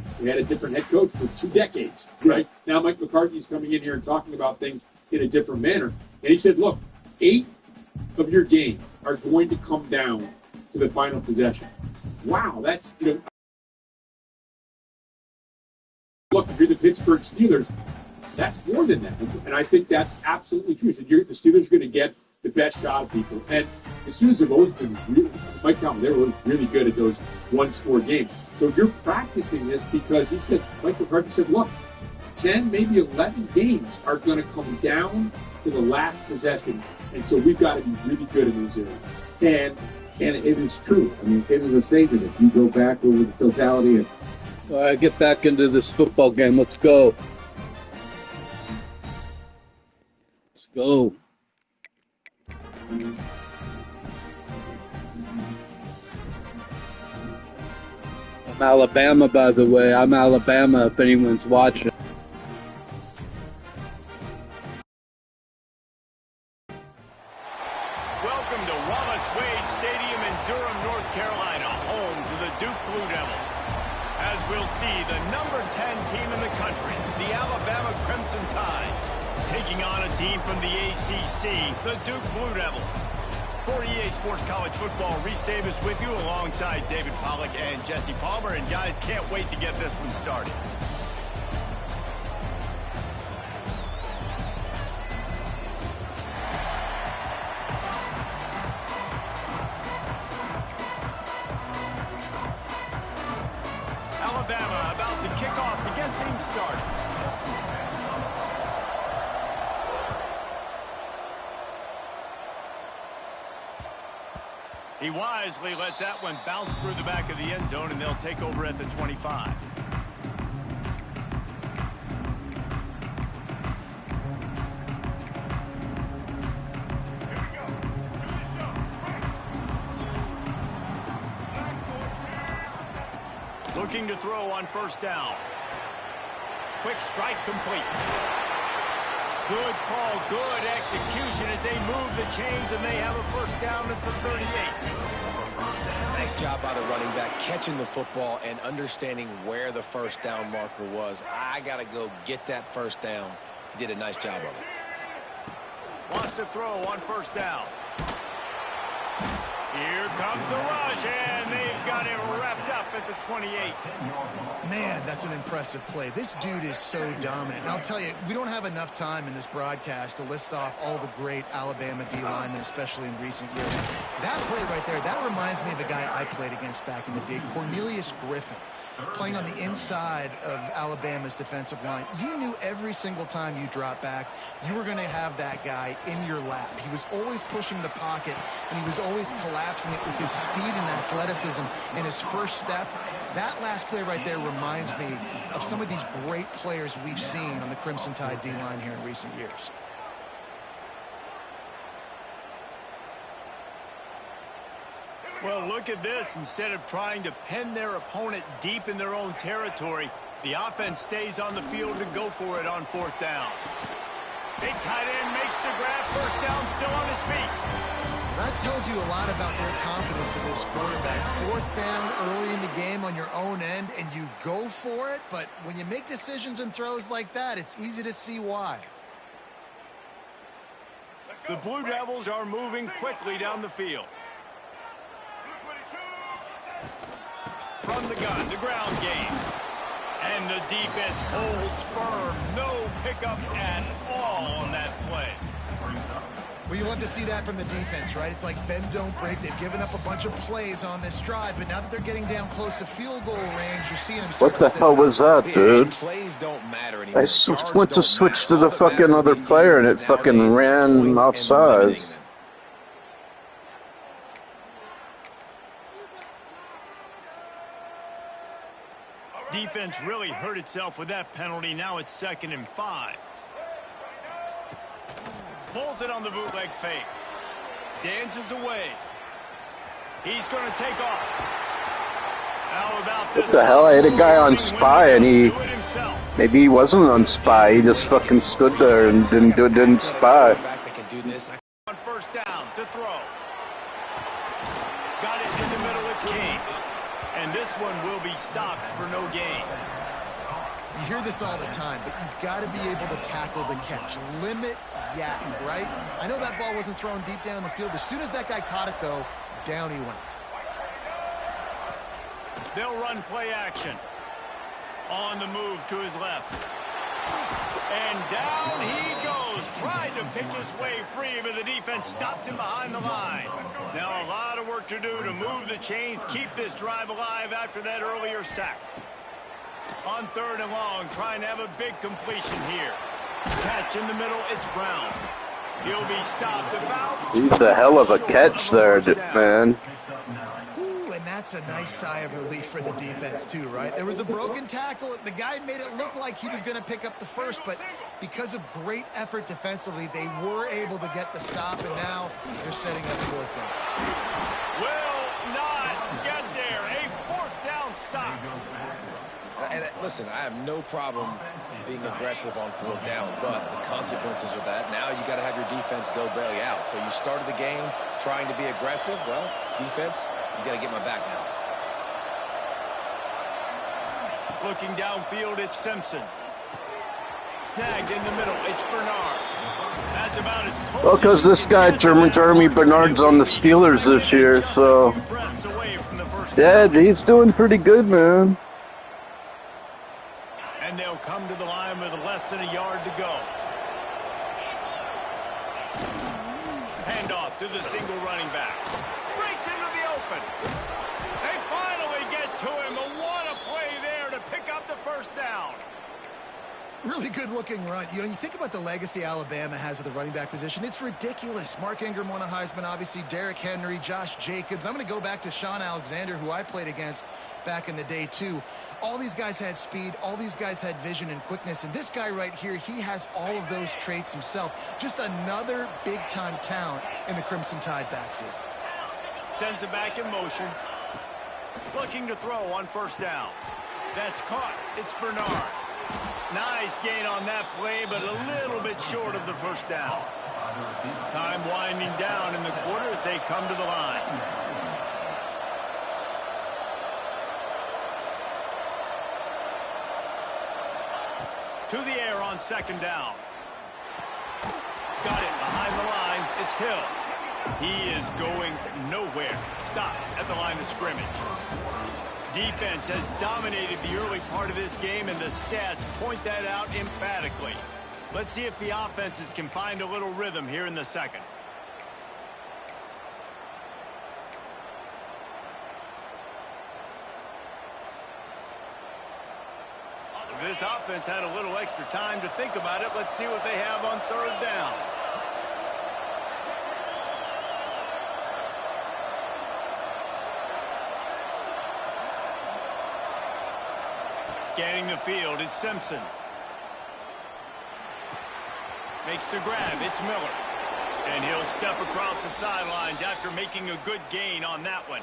head coach for 2 decades, right? Now Mike McCarthy is coming in here and talking about things in a different manner. And he said, look, 8 of your games are going to come down to the final possession. Wow, that's, you know, look, if you're the Pittsburgh Steelers, that's more than that. And I think that's absolutely true. So the Steelers are going to get the best shot of people. And the Steelers have always been really, Mike Tomlin, they were always really good at those one-score games. So you're practicing this because he said, Mike McCarthy said, look, 10, maybe 11 games are going to come down to the last possession. And so we've got to be really good in those areas. And it is true. I mean, it is a statement. If you go back over the totality of All right, get back into this football game. Let's go. Let's go. I'm Alabama, by the way. I'm Alabama, if anyone's watching. Welcome to Wallace Wade Stadium in Durham, North Carolina, home to the Duke Blue Devils. As we'll see, the number 10 team in the country, the Alabama Crimson Tide, taking on a team from the ACC, the Duke Blue Devils. For EA Sports College Football, Reese Davis with you alongside David Pollack and Jesse Palmer. And guys, can't wait to get this one started. Alabama about to kick off to get things started. He wisely lets that one bounce through the back of the end zone, and they'll take over at the 25. Looking to throw on first down. Quick strike complete. Good call, good execution as they move the chains, and they have a first down at the 38. Nice job by the running back, catching the football and understanding where the first down marker was. I got to go get that first down. He did a nice job of it. Wants to throw on first down. Here comes the rush, and they've got him wrapped up at the 28. Man, that's an impressive play. This dude is so dominant. And I'll tell you, we don't have enough time in this broadcast to list off all the great Alabama D-linemen, especially in recent years. That play right there, that reminds me of a guy I played against back in the day, Cornelius Griffin, playing on the inside of Alabama's defensive line. You knew every single time you dropped back, you were going to have that guy in your lap. He was always pushing the pocket, and he was always collapsing it with his speed and athleticism and his first step. That last play right there reminds me of some of these great players we've seen on the Crimson Tide D-line here in recent years. Well, look at this. Instead of trying to pen their opponent deep in their own territory, the offense stays on the field to go for it on fourth down. Big tight end makes the grab. First down, still on his feet. That tells you a lot about their confidence in this quarterback. Fourth down early in the game on your own end, and you go for it. But when you make decisions and throws like that, it's easy to see why. The Blue Devils are moving quickly down the field. From the gun, the ground game. And the defense holds firm. No pickup at all on that play. Well, you love to see that from the defense, right? It's like bend, don't break. They've given up a bunch of plays on this drive, but now that they're getting down close to field goal range, you're seeing them start What the hell was that, dude? Plays don't matter anymore. I went to switch to the fucking other player, and it fucking ran offside. Defense really hurt itself with that penalty. Now it's 2nd and 5. Pulls it on the bootleg fake. Dances away. He's going to take off. How about this? What the hell? I had a guy on spy, and maybe he wasn't on spy. He just fucking stood there and didn't spy. On 1st down to throw. Got it in the middle. It's King. And this one will be stopped for no gain. You hear this all the time, but you've got to be able to tackle the catch. Limit yak, right? I know that ball wasn't thrown deep down the field. As soon as that guy caught it, though, down he went. They'll run play action. On the move to his left. And down he goes. Tried to pick his way free, but the defense stops him behind the line. Now a lot of work to do to move the chains, keep this drive alive after that earlier sack. On 3rd and long, trying to have a big completion here. Catch in the middle, it's Brown. He'll be stopped about... He's a hell of a catch there, man. And that's a nice sigh of relief for the defense too, right? There was a broken tackle. The guy made it look like he was going to pick up the first, but because of great effort defensively, they were able to get the stop, and now they're setting up 4th down. Will not get there. A 4th down stop. And listen, I have no problem being aggressive on 4th down, but the consequences of that, now you got to have your defense go bail you out. So you started the game trying to be aggressive. Well, defense, you got to get my back now. Looking downfield, it's Simpson. Snagged in the middle, it's Bernard. That's about as close. Well, because this guy, GERMIE Bernard's on the Steelers this year, so... Yeah, he's doing pretty good, man. And they'll come to the line with less than a yard to go. Handoff to the single running back. Breaks into the open. They finally get to him. What a play there to pick up the 1st down. Really good-looking run. You know, you think about the legacy Alabama has at the running back position. It's ridiculous. Mark Ingram won a Heisman, obviously. Derrick Henry, Josh Jacobs. I'm going to go back to Sean Alexander, who I played against back in the day, too. All these guys had speed. All these guys had vision and quickness. And this guy right here, he has all of those traits himself. Just another big-time talent in the Crimson Tide backfield. Sends it back in motion. Looking to throw on 1st down. That's caught. It's Bernard. Nice gain on that play, but a little bit short of the 1st down. Time winding down in the quarter as they come to the line. To the air on 2nd down. Got it behind the line. It's Hill. He is going nowhere. Stop at the line of scrimmage. Defense has dominated the early part of this game, and the stats point that out emphatically. Let's see if the offenses can find a little rhythm here in the 2nd. This offense had a little extra time to think about it. Let's see what they have on 3rd down. Scanning the field, it's Simpson. Makes the grab, it's Miller. And he'll step across the sidelines after making a good gain on that one.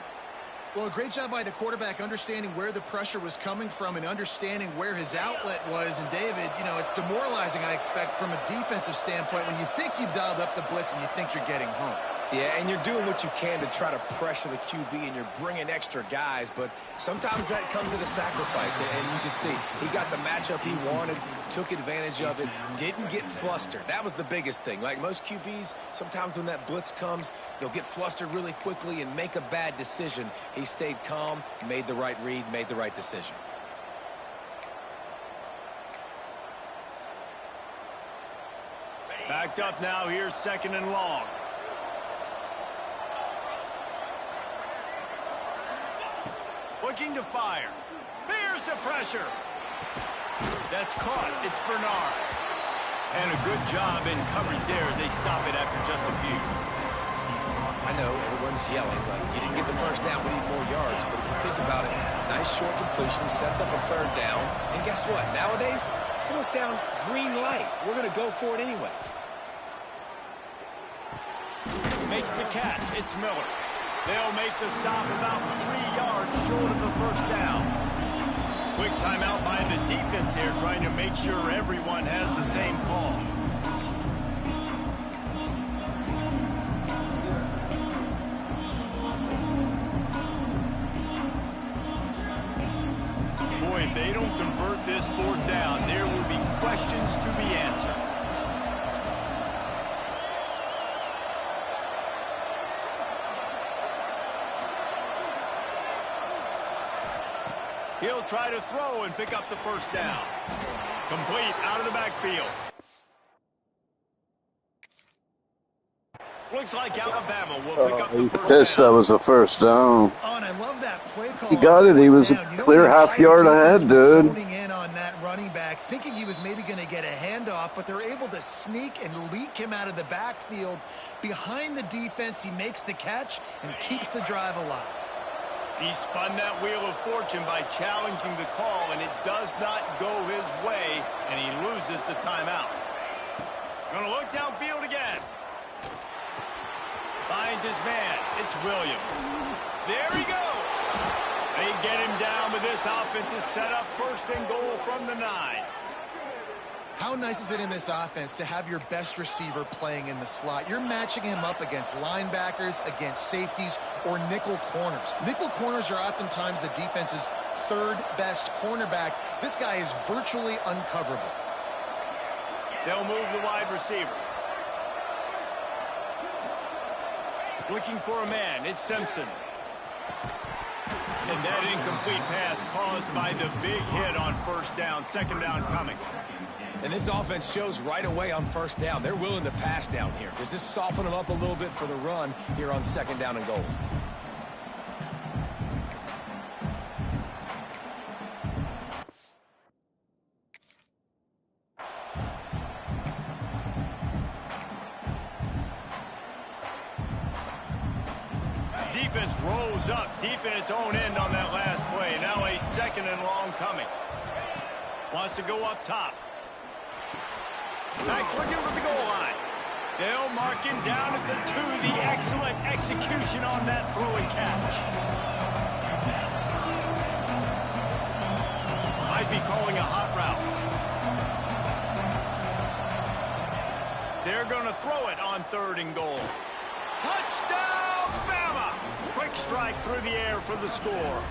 Well, a great job by the quarterback understanding where the pressure was coming from and understanding where his outlet was. And, David, you know, it's demoralizing, I expect, from a defensive standpoint when you think you've dialed up the blitz and you think you're getting home. Yeah, and you're doing what you can to try to pressure the QB, and you're bringing extra guys, but sometimes that comes at a sacrifice, and you can see he got the matchup he wanted, took advantage of it, didn't get flustered. That was the biggest thing. Like most QBs, sometimes when that blitz comes, they'll get flustered really quickly and make a bad decision. He stayed calm, made the right read, made the right decision. Backed up now, here's 2nd and long. Looking to fire. Here's the pressure. That's caught. It's Bernard. And a good job in coverage there as they stop it after just a few. I know everyone's yelling, like, you didn't get the first down, we need more yards. But if you think about it, nice short completion, sets up a third down. And guess what? Nowadays, fourth down, green light. We're going to go for it anyways. Makes the catch. It's Miller. They'll make the stop about 3 yards short of the first down. Quick timeout by the defense there, trying to make sure everyone has the same call. Boy, if they don't convert this fourth down, there will be questions to be answered. He'll try to throw and pick up the first down. Complete out of the backfield. Looks like Alabama will pick up the first Pissed down. that was a first down. Oh, and I love that play call. He got it. He was a clear half yard ahead, dude. Zoning in on that running back, thinking he was maybe going to get a handoff, but they're able to sneak and leak him out of the backfield. Behind the defense, he makes the catch and keeps the drive alive. He spun that wheel of fortune by challenging the call, and it does not go his way, and he loses the timeout. Going to look downfield again. Finds his man. It's Williams. There he goes. They get him down, but this offense is set up first and goal from the 9. How nice is it in this offense to have your best receiver playing in the slot? You're matching him up against linebackers, against safeties, or nickel corners. Nickel corners are oftentimes the defense's third best cornerback. This guy is virtually uncoverable. They'll move the wide receiver. Looking for a man. It's Simpson. And that incomplete pass caused by the big hit on first down. Second down coming. And this offense shows right away on first down. They're willing to pass down here. Does this soften them up a little bit for the run here on second down and goal? Defense rolls up deep in its own end on that last play. Now a second and long coming. Wants to go up top. Max looking for the goal line. They'll mark him down at the 2. The excellent execution on that throw and catch. Might be calling a hot route. They're going to throw it on 3rd and goal. Touchdown, Bama! Quick strike through the air for the score.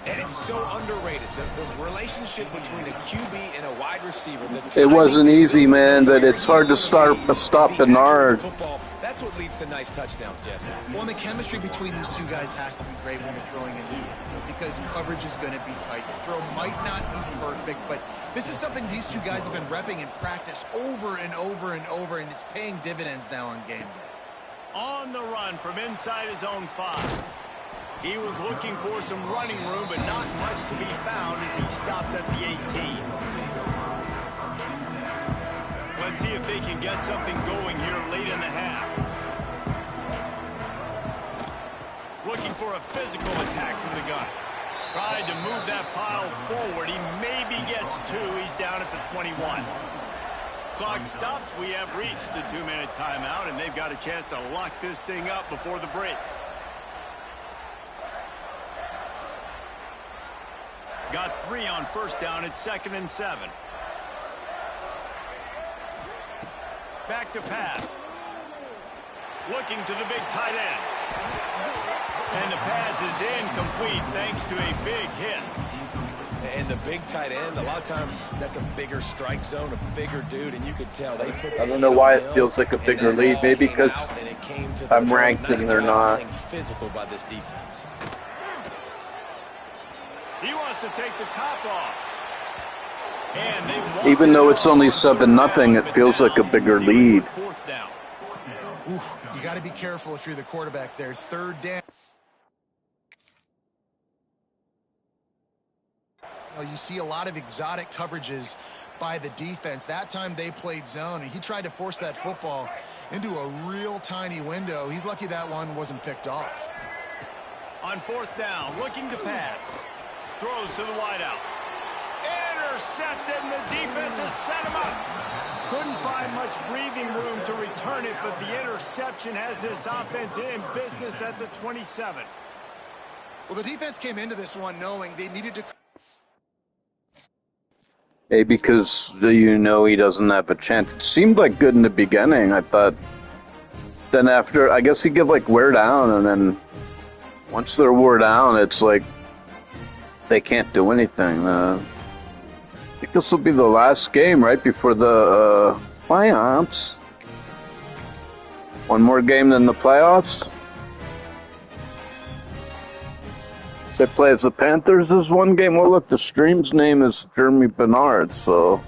And it's so underrated. The relationship between a QB and a wide receiver. It wasn't easy, man, but it's hard to stop Bernard. That's what leads to nice touchdowns, Jesse. Well, the chemistry between these two guys has to be great when you're throwing in defense, because coverage is going to be tight. The throw might not be perfect, but this is something these two guys have been repping in practice over and over and over, and it's paying dividends now on game day. On the run from inside his own 5. He was looking for some running room, but not much to be found as he stopped at the 18. Let's see if they can get something going here late in the half. Looking for a physical attack from the gun. Tried to move that pile forward. He maybe gets 2. He's down at the 21. Clock stops. We have reached the 2-minute timeout, and they've got a chance to lock this thing up before the break. Got 3 on first down. It's 2nd and 7. Back to pass. Looking to the big tight end. And the pass is incomplete thanks to a big hit. And the big tight end, a lot of times that's a bigger strike zone, a bigger dude, and you could tell they put the I don't know why it feels like a bigger lead. Maybe because I'm ranked and they're not. Physical by this defense. He wants to take the top off. And even though it's only 7-0, it feels like a bigger lead. You got to be careful if you're the quarterback there. 3rd down. You see a lot of exotic coverages by the defense. That time they played zone, and he tried to force that football into a real tiny window. He's lucky that one wasn't picked off. On 4th down, looking to pass. Throws to the wideout. Intercepted, and the defense has set him up. Couldn't find much breathing room to return it, but the interception has this offense in business at the 27. Well, the defense came into this one knowing they needed to... Maybe because he doesn't have a chance. It seemed like good in the beginning. I thought. Then after, I guess he could like wear down, and then once they're wore down, it's like they can't do anything. I think this will be the last game right before the playoffs. One more game than the playoffs. They play as the Panthers this one game. Well, look, the stream's name is GERMIE BERNARD, so...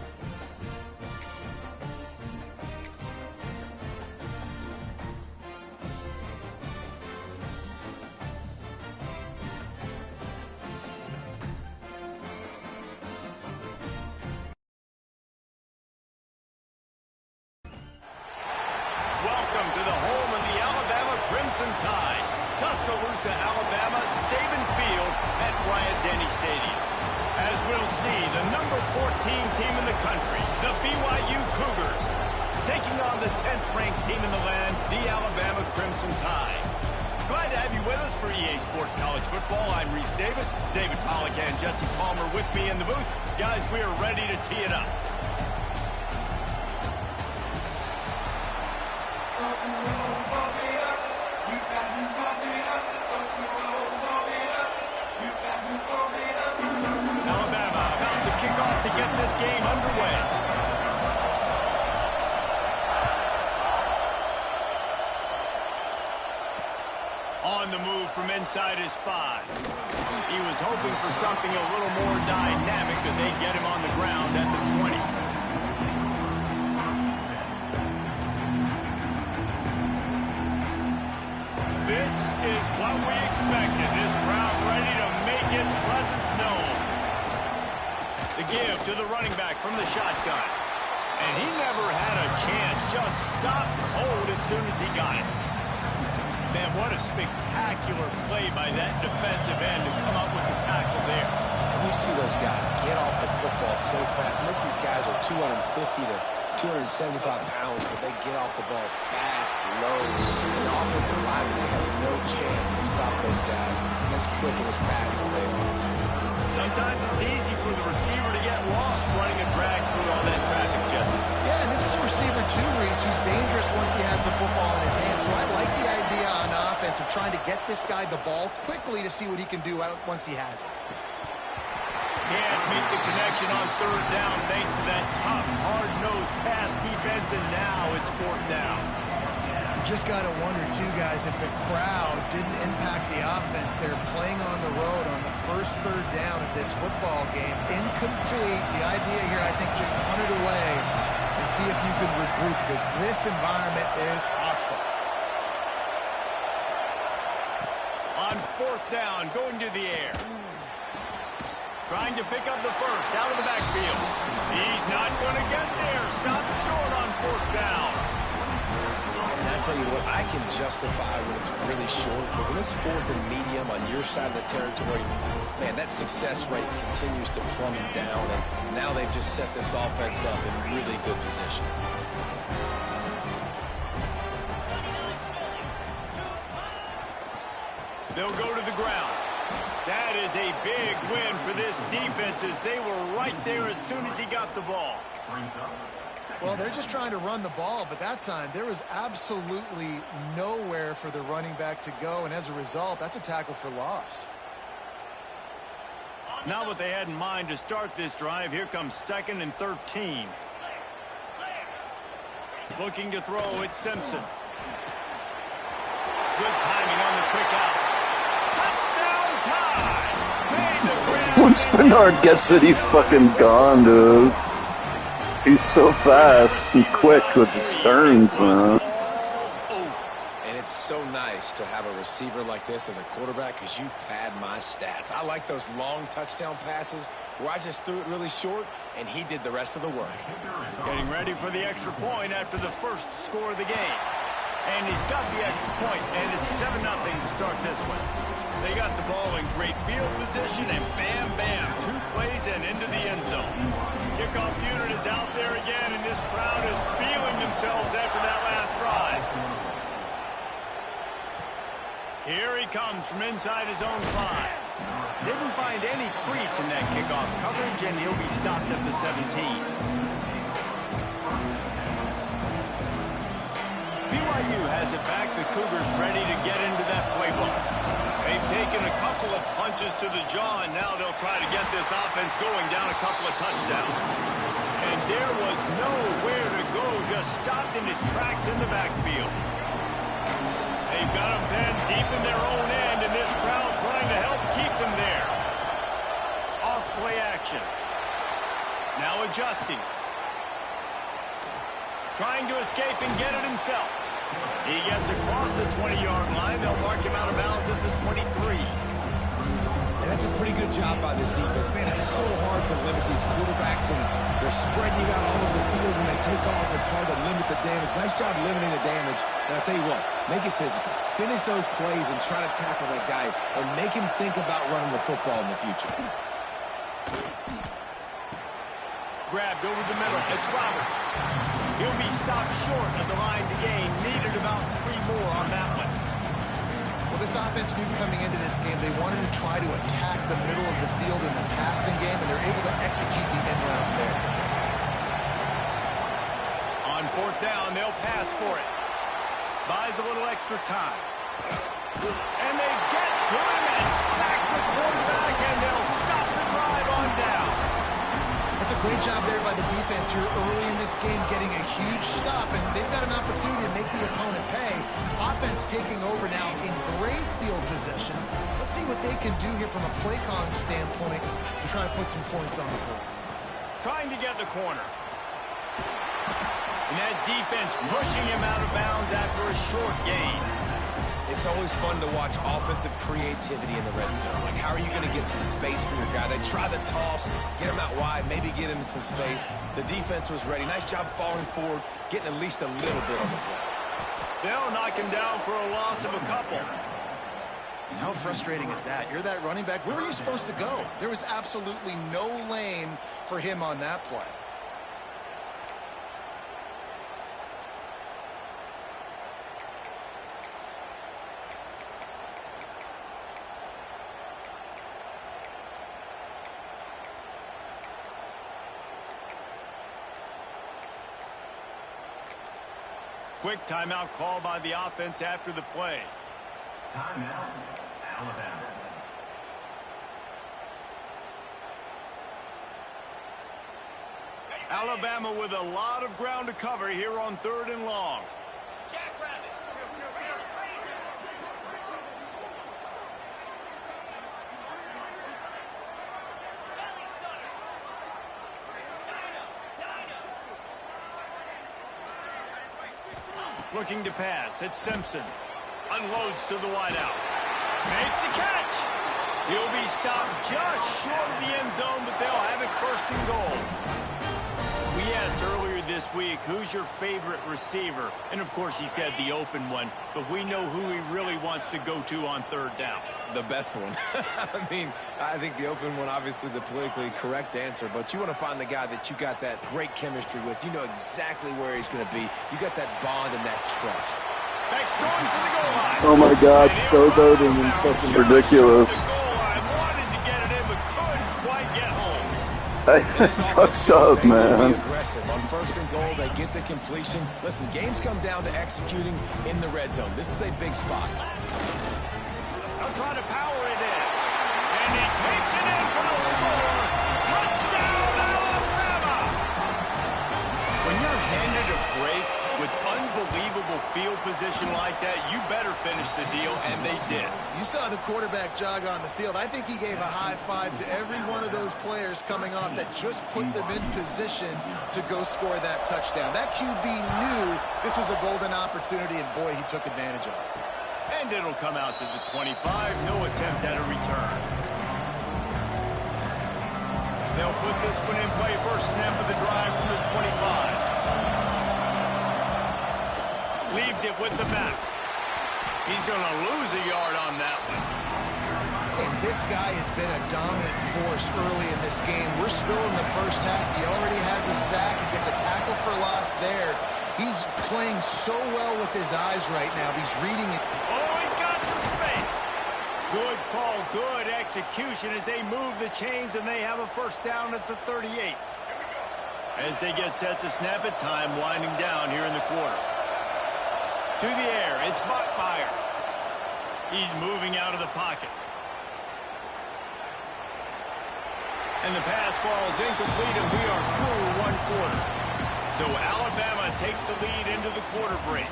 Welcome to the home of the Alabama Crimson Tide. Tuscaloosa, Alabama, Saban Field at Bryant-Denny Stadium. As we'll see, the number 14 team in the country, the BYU Cougars, taking on the 10th-ranked team in the land, the Alabama Crimson Tide. Glad to have you with us for EA Sports College Football. I'm Reese Davis, David Pollack and Jesse Palmer with me in the booth. Guys, we are ready to tee it up. Alabama about to kick off to get this game underway. On the move from inside his 5. He was hoping for something a little more dynamic, but they get him on the ground at the 20. This is what we expected. This crowd ready to make its presence known. The give to the running back from the shotgun. And he never had a chance. Just stopped cold as soon as he got it. Man, what a spectacular play by that defensive end to come up with the tackle there. And you see those guys get off the football so fast. Most of these guys are 250 to 275 pounds, but they get off the ball fast, low. And the offensive line, they have no chance to stop those guys as quick and as fast as they are. Sometimes it's easy for the receiver to get lost running a drag through all that traffic, Jesse. Yeah, and this is a receiver too, Reese, who's dangerous once he has the football in his hands. So I like the idea on offense of trying to get this guy the ball quickly to see what he can do once he has it. Can't make the connection on 3rd down thanks to that tough, hard-nosed pass defense, and now it's 4th down. Just got to wonder, too, guys, if the crowd didn't impact the offense. They're playing on the road on the first 3rd down of this football game. Incomplete. The idea here, I think, just punt it away and see if you can regroup, because this environment is hostile. On 4th down, going to the air. Trying to pick up the first out of the backfield. He's not going to get there. Stopped short on 4th down. And I tell you what, I can justify when it's really short, but when it's 4th and medium on your side of the territory, man, that success rate continues to plummet down, and now they've just set this offense up in really good position. They'll go to the ground. That is a big win for this defense, as they were right there as soon as he got the ball. Well, they're just trying to run the ball, but that time there was absolutely nowhere for the running back to go, and as a result, that's a tackle for loss. Not what they had in mind to start this drive. Here comes 2nd and 13. Looking to throw, it's Simpson. Good timing on the quick out. Touchdown time! Once Bernard gets it, he's fucking gone, dude. He's so fast and quick with his turns, man. And it's so nice to have a receiver like this as a quarterback because you pad my stats. I like those long touchdown passes where I just threw it really short and he did the rest of the work. Getting ready for the extra point after the first score of the game. And he's got the extra point, and it's 7-0 to start this one. They got the ball in great field position, and bam, bam, 2 plays and into the end zone. Kickoff unit is out there again, and this crowd is feeling themselves after that last drive. Here he comes from inside his own 5. Didn't find any crease in that kickoff coverage, and he'll be stopped at the 17. BYU has it back. The Cougars ready to get into that playbook. They've taken a couple of punches to the jaw, and now they'll try to get this offense going down a couple of touchdowns. And there was nowhere to go, just stopped in his tracks in the backfield. They've got him pinned deep in their own end, and this crowd trying to help keep them there. Off play action. Now adjusting. Trying to escape and get it himself. He gets across the 20-yard line. They'll mark him out of bounds at the 23. And that's a pretty good job by this defense. Man, it's so hard to limit these quarterbacks, and they're spreading you out all over the field. When they take off, it's hard to limit the damage. Nice job limiting the damage. And I'll tell you what, make it physical. Finish those plays and try to tackle that guy and make him think about running the football in the future. Grabbed over the middle. It's Roberts. He'll be stopped short of the line to gain. Needed about 3 more on that one. Well, this offense knew coming into this game they wanted to try to attack the middle of the field in the passing game, and they're able to execute the end route there. On 4th down, they'll pass for it. Buys a little extra time. And they get to him and sack the quarterback, and they'll stop the drive on down. That's a great job there by the defense here early in this game, getting a huge stop, and they've got an opportunity to make the opponent pay. Offense taking over now in great field position. Let's see what they can do here from a play calling standpoint and try to put some points on the board. Trying to get the corner. And that defense pushing him out of bounds after a short gain. It's always fun to watch offensive creativity in the red zone. Like, how are you going to get some space for your guy? They try the toss, get him out wide, maybe get him some space. The defense was ready. Nice job falling forward, getting at least a little bit on the play. They'll knock him down for a loss of a couple. And how frustrating is that? You're that running back. Where were you supposed to go? There was absolutely no lane for him on that play. Quick timeout call by the offense after the play. Timeout, Alabama. Alabama with a lot of ground to cover here on 3rd and long. Looking to pass. It's Simpson. Unloads to the wideout. Makes the catch. He'll be stopped just short of the end zone, but they'll have it 1st and goal. We asked earlier this week, who's your favorite receiver? And, of course, he said the open one, but we know who he really wants to go to on 3rd down. The best one. I mean, I think the open one, obviously the politically correct answer, but you want to find the guy that you got that great chemistry with. You know exactly where he's going to be. You got that bond and that trust. Next going for the goal line. Oh my God, showboating and fucking ridiculous. Wanted to get it in, but couldn't quite get home. That's fucked up, man. Aggressive. On 1st and goal, they get the completion. Listen, games come down to executing in the red zone. This is a big spot. They'll try to power it in. And he takes it in for the score. Touchdown, Alabama! When you're handed a break with unbelievable field position like that, you better finish the deal, and they did. You saw the quarterback jog on the field. I think he gave a high five to every one of those players coming off that just put them in position to go score that touchdown. That QB knew this was a golden opportunity, and boy, he took advantage of it. And it'll come out to the 25. No attempt at a return. They'll put this one in play. First snap of the drive from the 25. Leaves it with the back. He's going to lose a yard on that one. And this guy has been a dominant force early in this game. We're still in the first half. He already has a sack. He gets a tackle for loss there. He's playing so well with his eyes right now. He's reading it. Oh, he's got some space. Good call, good execution as they move the chains, and they have a first down at the 38. As they get set to snap it, time winding down here in the quarter. To the air, it's Buckmeyer. He's moving out of the pocket. And the pass falls incomplete, and we are through one quarter. So Alabama takes the lead into the quarter break.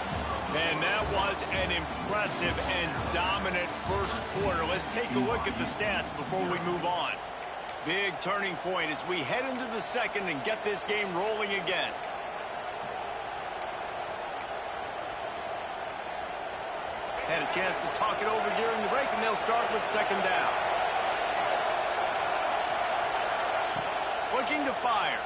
And that was an impressive and dominant first quarter. Let's take a look at the stats before we move on. Big turning point as we head into the second and get this game rolling again. Had a chance to talk it over during the break, and they'll start with second down. Looking to fire.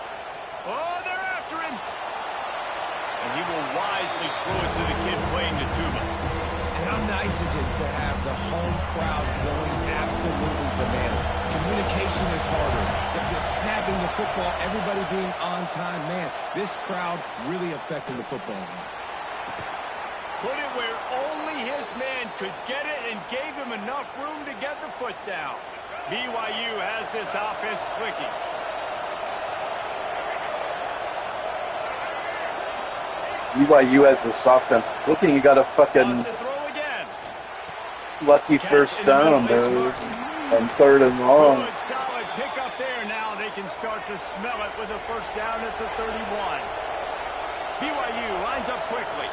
Oh, they're after him. And he will wisely throw it to the kid playing the tuba. And how nice is it to have the home crowd going absolutely bananas? Communication is harder. The snapping the football, everybody being on time. Man, this crowd really affecting the football game. Put it where only his man could get it and gave him enough room to get the foot down. BYU has this offense clicking. BYU has this offense clicking. You got a fucking lucky first down, dude. On third and long. Good, solid pick up there. Now they can start to smell it with a first down at the 31. BYU lines up quickly.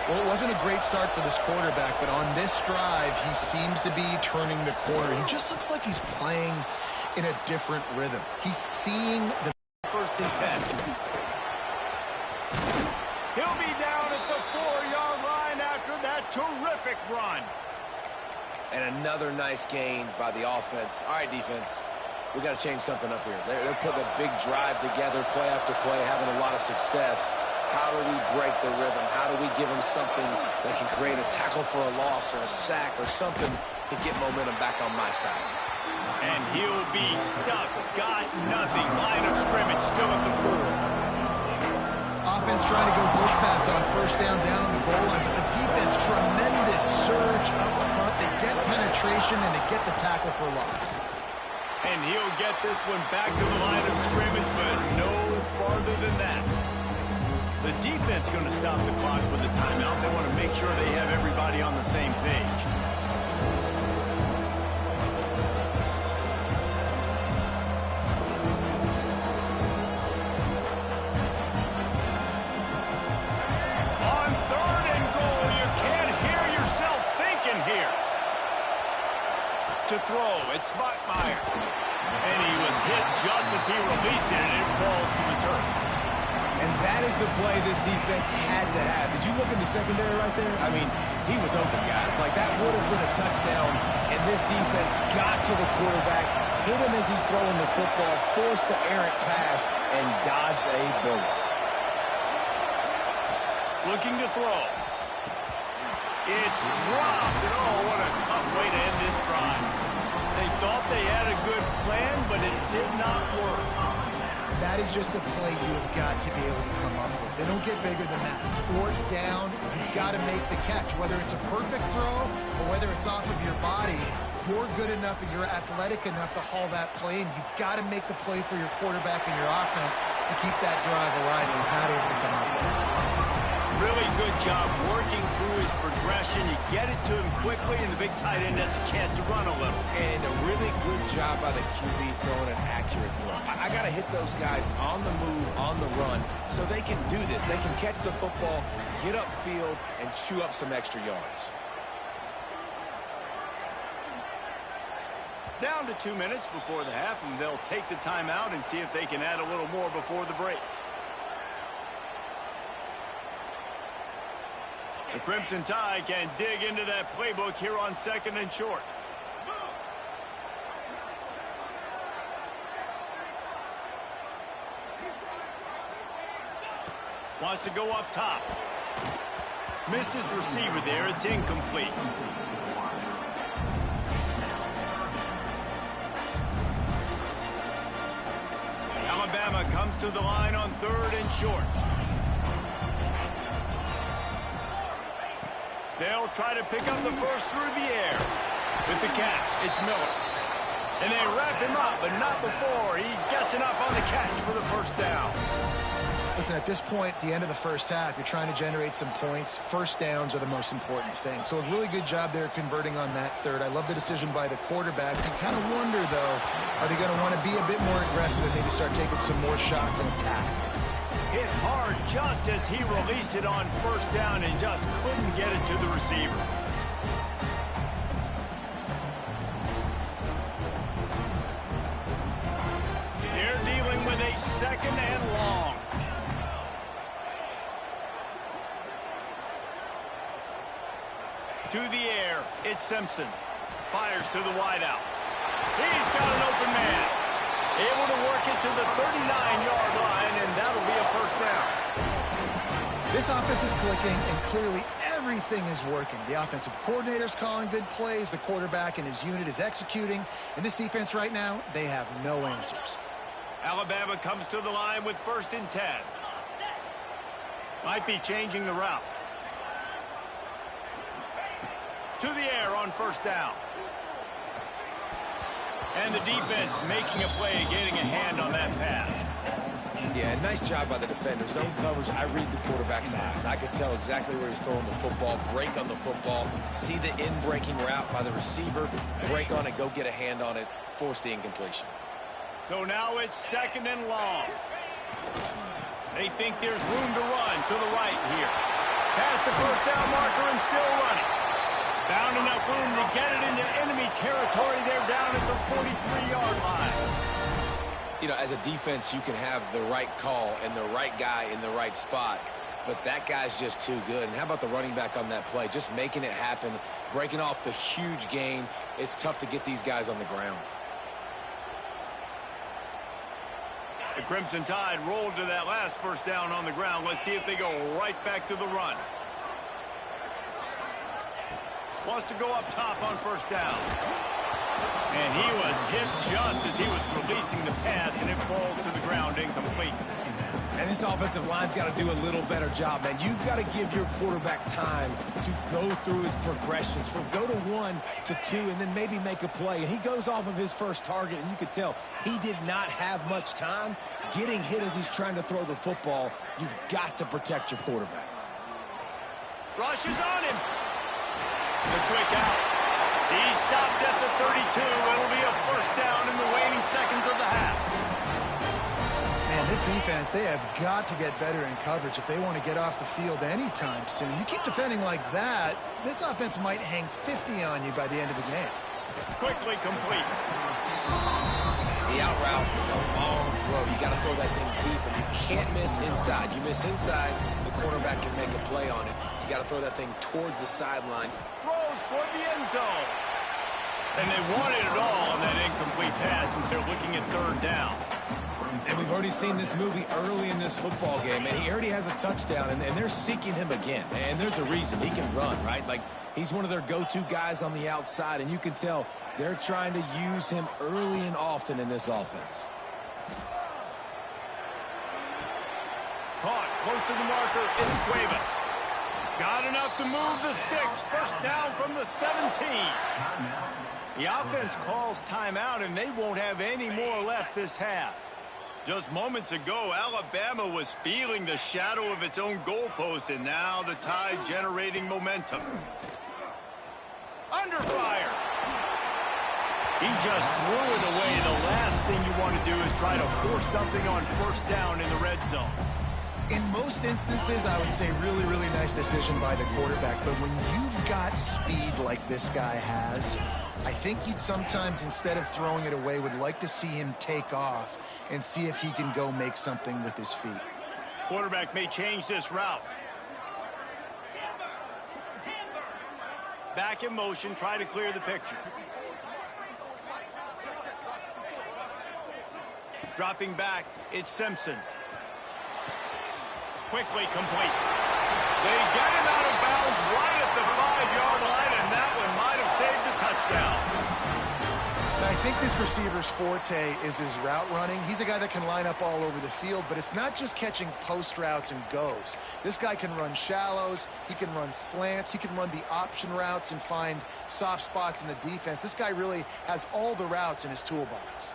Well, it wasn't a great start for this quarterback, but on this drive, he seems to be turning the corner. He just looks like he's playing in a different rhythm. He's seeing the first and 10. He'll be down at the 4-yard line after that terrific run. And another nice gain by the offense. All right, defense, we got to change something up here. They're putting a big drive together, play after play, having a lot of success. How do we break the rhythm? How do we give them something that can create a tackle for a loss or a sack or something to get momentum back on my side? And he'll be stuck. Got nothing. Line of scrimmage still at the 4. Offense trying to go push pass on first down on the goal line, but the defense, tremendous surge up front. They get penetration and they get the tackle for loss. And he'll get this one back to the line of scrimmage, but no farther than that. The defense going to stop the clock with a timeout. They want to make sure they have everybody on the same page. On third and goal, you can't hear yourself thinking here. To throw, it's Buckmeyer. And he was hit just as he released it, and it falls to the turf. And that is the play this defense had to have. Did you look in the secondary right there? I mean, he was open, guys. Like, that would have been a touchdown, and this defense got to the quarterback, hit him as he's throwing the football, forced the errant pass, and dodged a bullet. Looking to throw. It's dropped, and oh, what a tough way to end this drive. They thought they had a good plan, but it did not work. That is just a play you have got to be able to come up with. They don't get bigger than that. Fourth down, you've got to make the catch. Whether it's a perfect throw or whether it's off of your body, you're good enough and you're athletic enough to haul that play, and you've got to make the play for your quarterback and your offense to keep that drive alive. And he's not able to come up with it. Really good job working through his progression. You get it to him quickly, and the big tight end has a chance to run a little. And a really good job by the QB throwing an accurate throw. I got to hit those guys on the move, on the run, so they can do this. They can catch the football, get upfield, and chew up some extra yards. Down to 2 minutes before the half, and they'll take the timeout and see if they can add a little more before the break. The Crimson Tide can dig into that playbook here on 2nd and short. Wants to go up top. Missed his receiver there. It's incomplete. Alabama comes to the line on 3rd and short. They'll try to pick up the first through the air. With the catch, it's Miller. And they wrap him up, but not before he gets enough on the catch for the first down. Listen, at this point, the end of the first half, you're trying to generate some points. First downs are the most important thing. So a really good job there converting on that third. I love the decision by the quarterback. You kind of wonder, though, are they going to want to be a bit more aggressive and maybe start taking some more shots and attack? Hit hard just as he released it on first down and just couldn't get it to the receiver. They're dealing with a 2nd and long. To the air, it's Simpson. Fires to the wideout. He's got an open man. Able to work it to the 39-yard line, and that'll be a first down. This offense is clicking, and clearly everything is working. The offensive coordinator's calling good plays. The quarterback and his unit is executing. And this defense right now, they have no answers. Alabama comes to the line with 1st and 10. Might be changing the route. To the air on first down. And the defense making a play, getting a hand on that pass. Yeah, nice job by the defender. Zone coverage, I read the quarterback's eyes. I could tell exactly where he's throwing the football, break on the football, see the in-breaking route by the receiver, break on it, go get a hand on it, force the incompletion. So now it's 2nd and long. They think there's room to run to the right here. Past the first down marker and still running. Found enough room to get it into enemy territory. They're down at the 43-yard line. You know, as a defense, you can have the right call and the right guy in the right spot, but that guy's just too good. And how about the running back on that play? Just making it happen, breaking off the huge gain. It's tough to get these guys on the ground. The Crimson Tide rolled to that last first down on the ground. Let's see if they go right back to the run. Wants to go up top on first down. And he was hit just as he was releasing the pass, and it falls to the ground incomplete. And this offensive line's got to do a little better job, man. You've got to give your quarterback time to go through his progressions, from go to 1 to 2, and then maybe make a play. And he goes off of his first target, and you could tell he did not have much time getting hit as he's trying to throw the football. You've got to protect your quarterback. Rushes on him. The quick out. He stopped at the 32. It'll be a first down in the waning seconds of the half. Man, this defense, they have got to get better in coverage if they want to get off the field anytime soon. You keep defending like that, this offense might hang 50 on you by the end of the game. Quickly complete. The out route is a long throw. You got to throw that thing deep, and you can't miss inside. You miss inside, the quarterback can make a play on it. You got to throw that thing towards the sideline. Throws for the end zone. And they wanted it all on that incomplete pass, and they're looking at 3rd down. And we've already seen this movie early in this football game, and he already has a touchdown, and they're seeking him again. And there's a reason. He can run, right? Like, he's one of their go-to guys on the outside, and you can tell they're trying to use him early and often in this offense. Caught close to the marker. It's Cuevas. Got enough to move the sticks. First down from the 17. The offense calls timeout, and they won't have any more left this half. Just moments ago, Alabama was feeling the shadow of its own goalpost, and now the Tide generating momentum. Under fire. He just threw it away. The last thing you want to do is try to force something on first down in the red zone. In most instances, I would say really, really nice decision by the quarterback. But when you've got speed like this guy has, I think you'd sometimes, instead of throwing it away, would like to see him take off and see if he can go make something with his feet. Quarterback may change this route. Back in motion, try to clear the picture. Dropping back, it's Simpson. Quickly complete. They get him out of bounds right at the 5-yard line, and that one might have saved the touchdown. And I think this receiver's forte is his route running. He's a guy that can line up all over the field, but it's not just catching post routes and goes. This guy can run shallows, he can run slants, he can run the option routes and find soft spots in the defense. This guy really has all the routes in his toolbox.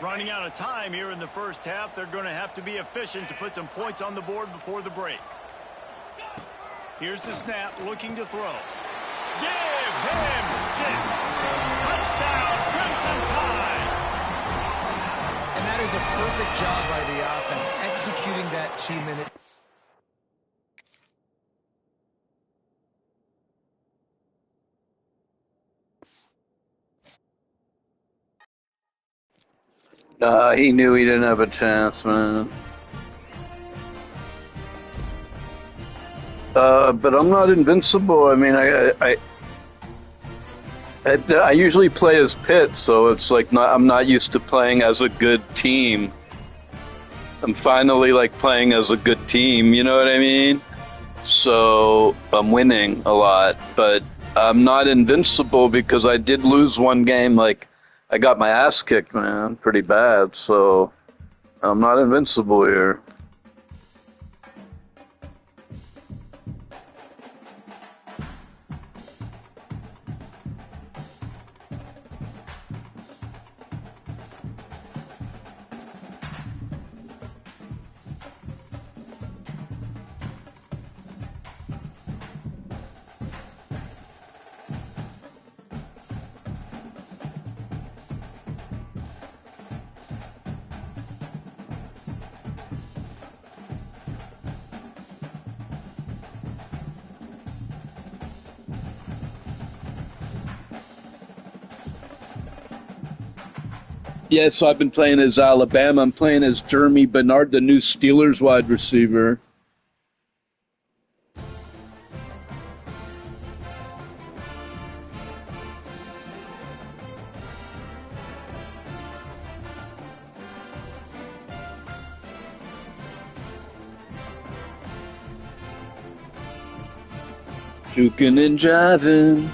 Running out of time here in the first half. They're going to have to be efficient to put some points on the board before the break. Here's the snap, looking to throw. Give him 6. Touchdown, Crimson Tide. And that is a perfect job by the offense, executing that 2-minute. Nah, he knew he didn't have a chance, man. But I'm not invincible. I mean, I usually play as Pitt, so it's like I'm not used to playing as a good team. I'm finally like playing as a good team, you know what I mean? So I'm winning a lot, but I'm not invincible because I did lose one game. Like I got my ass kicked, man, pretty bad. So I'm not invincible here. Yeah, so I've been playing as Alabama. I'm playing as GERMIE BERNARD, the new Steelers wide receiver. Juking and jiving.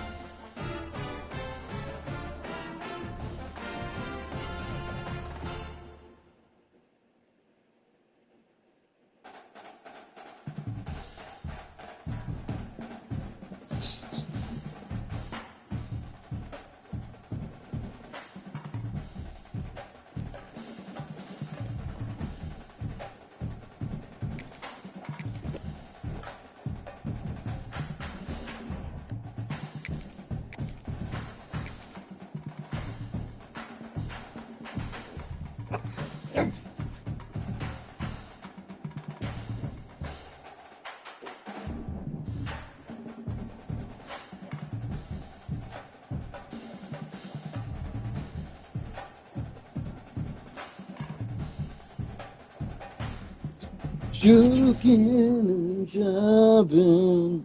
Juking and jiving.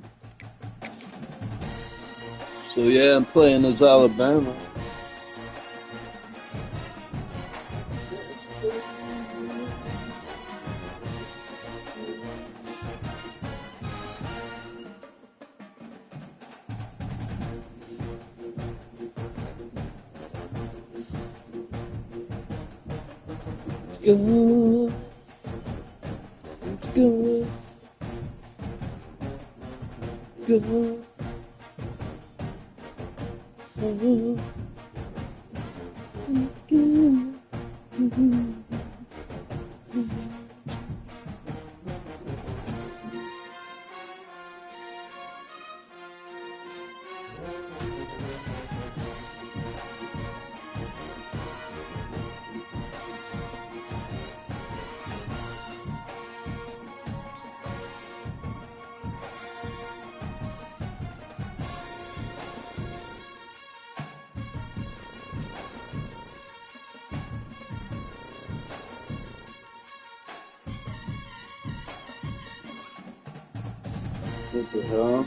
So yeah, I'm playing as Alabama. Let's go. Go. Go. Go. What the hell?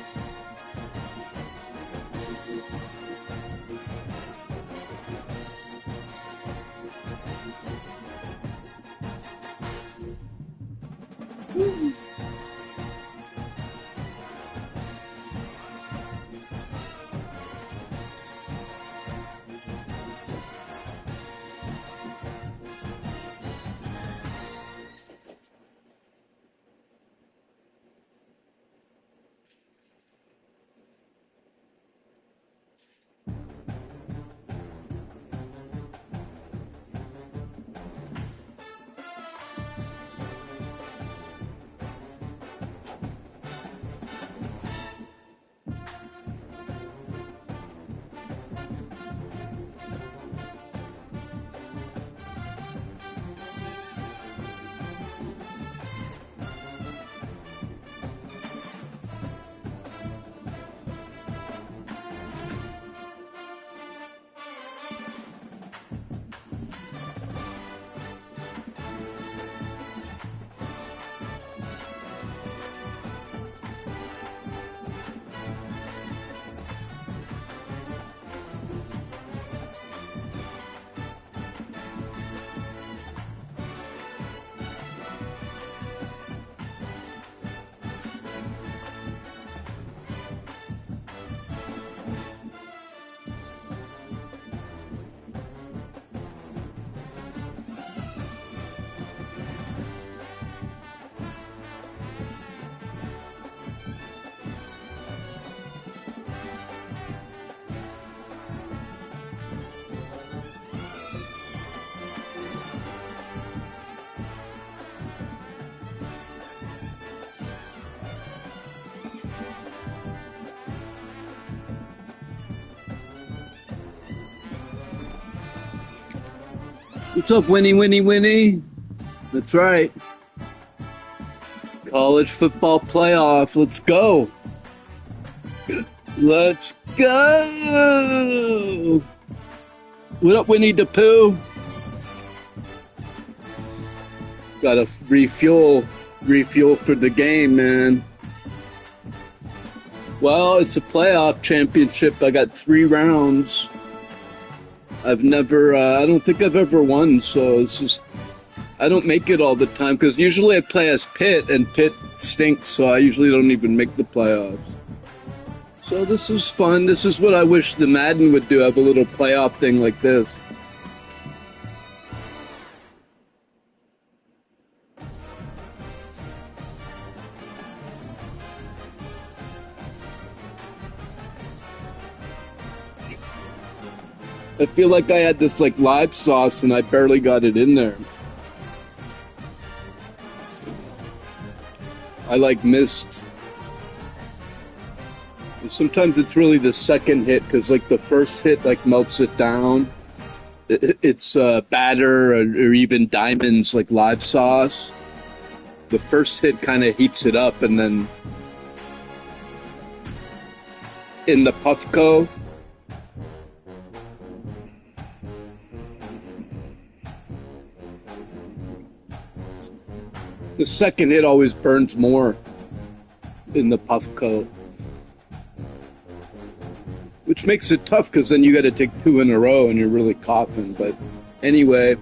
What's up, Winnie, Winnie, Winnie? That's right. College football playoff. Let's go. Let's go. What up, Winnie the Pooh? Gotta refuel for the game, man. Well, it's a playoff championship. I got 3 rounds. I've never, I don't think I've ever won, so it's just, I don't make it all the time, because usually I play as Pitt, and Pitt stinks, so I usually don't even make the playoffs. So this is fun. This is what I wish the Madden would do, have a little playoff thing like this. I feel like I had this like live sauce and I barely got it in there. I like missed. Sometimes it's really the second hit, because like the first hit like melts it down. It's batter or even diamonds like live sauce. The first hit kind of heats it up, and then in the Puffco, the second hit always burns more in the Puffco, which makes it tough, because then you got to take 2 in a row and you're really coughing. But anyway,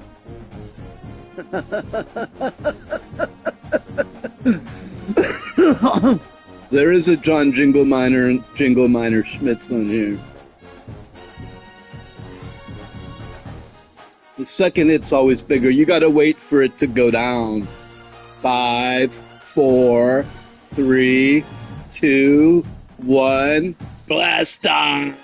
there is a John Jingle Miner Schmitz on here. The second hit's always bigger. You got to wait for it to go down. 5, 4, 3, 2, 1, blast off!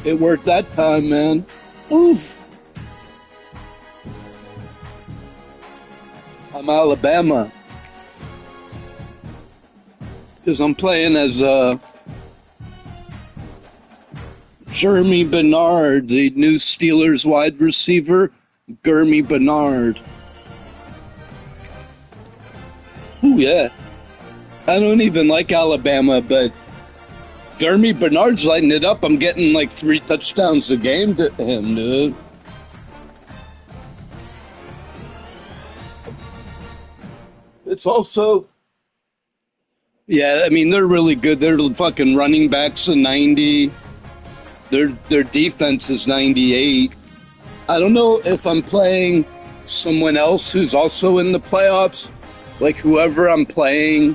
It worked that time, man. Oof. I'm Alabama. Because I'm playing as GERMIE Bernard, the new Steelers wide receiver. GERMIE Bernard. Ooh, yeah. I don't even like Alabama, but GERMIE Bernard's lighting it up. I'm getting like 3 touchdowns a game to him, dude. It's also... Yeah, I mean, they're really good. Their fucking running backs are 90. Their defense is 98. I don't know if I'm playing someone else who's also in the playoffs. Like, whoever I'm playing,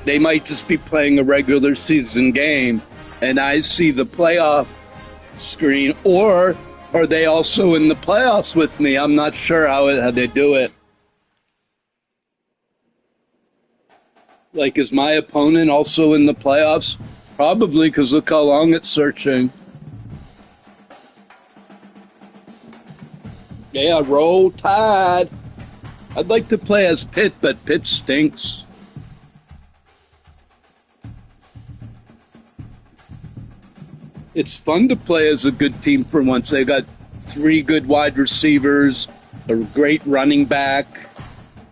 they might just be playing a regular season game, and I see the playoff screen. Or are they also in the playoffs with me? I'm not sure how they do it. Like, is my opponent also in the playoffs? Probably, because look how long it's searching. Yeah, roll tide. I'd like to play as Pitt, but Pitt stinks. It's fun to play as a good team for once. They got 3 good wide receivers, a great running back,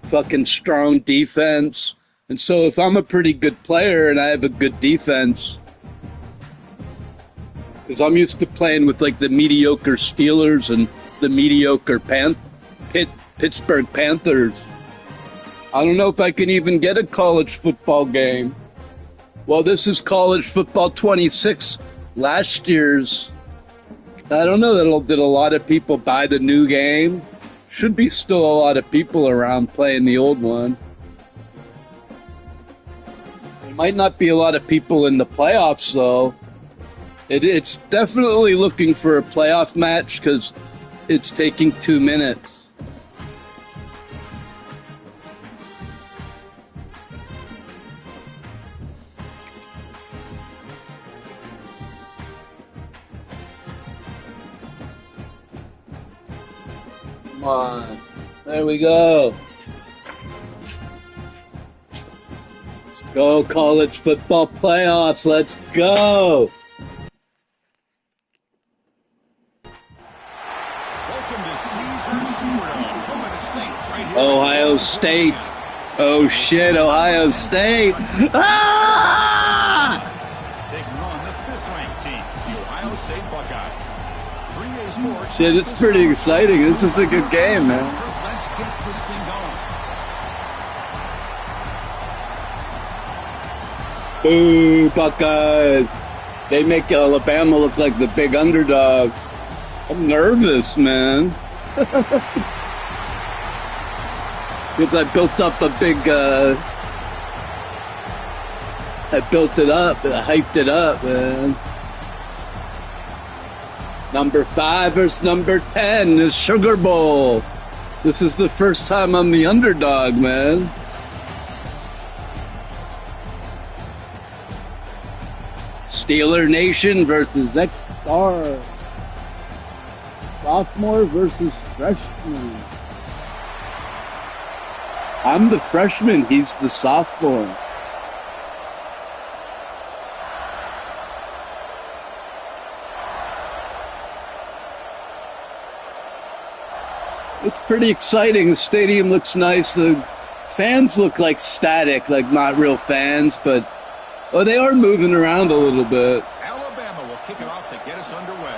fucking strong defense. And so if I'm a pretty good player and I have a good defense, because I'm used to playing with like the mediocre Steelers and the mediocre Pittsburgh Panthers. I don't know if I can even get a college football game. Well, this is college football 26. Last year's, I don't know, did a lot of people buy the new game? Should be still a lot of people around playing the old one. There might not be a lot of people in the playoffs, though. It's definitely looking for a playoff match because it's taking 2 minutes. Come on. There we go. Let's go, college football playoffs. Let's go. Ohio State. Oh shit, Ohio State. Ah! Taking on the 5th-ranked team, the Ohio State Buckeyes. 3A Sports. Shit, it's pretty exciting. This is a good game, man. Let's get this thing going. Boo, Buckeyes. They make Alabama look like the big underdog. I'm nervous, man. Because I built up a big, I built it up, I hyped it up, man. Number 5 versus number 10 is Sugar Bowl. This is the first time I'm the underdog, man. Steeler Nation versus X-Star. Sophomore versus freshman. I'm the freshman, he's the sophomore. It's pretty exciting. The stadium looks nice. The fans look like static, like not real fans, but they are moving around a little bit. Alabama will kick it off to get us underway.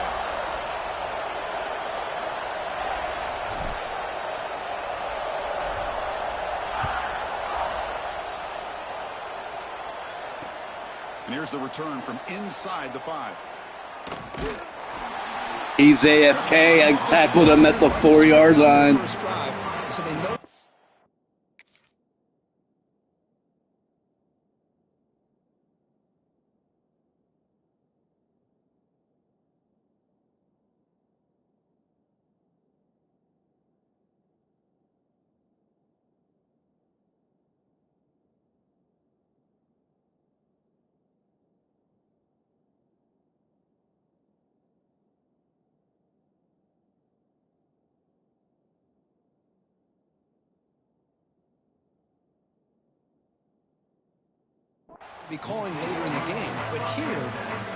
And here's the return from inside the 5. He's AFK. I tackled him at the 4-yard line. Be calling later in the game, but here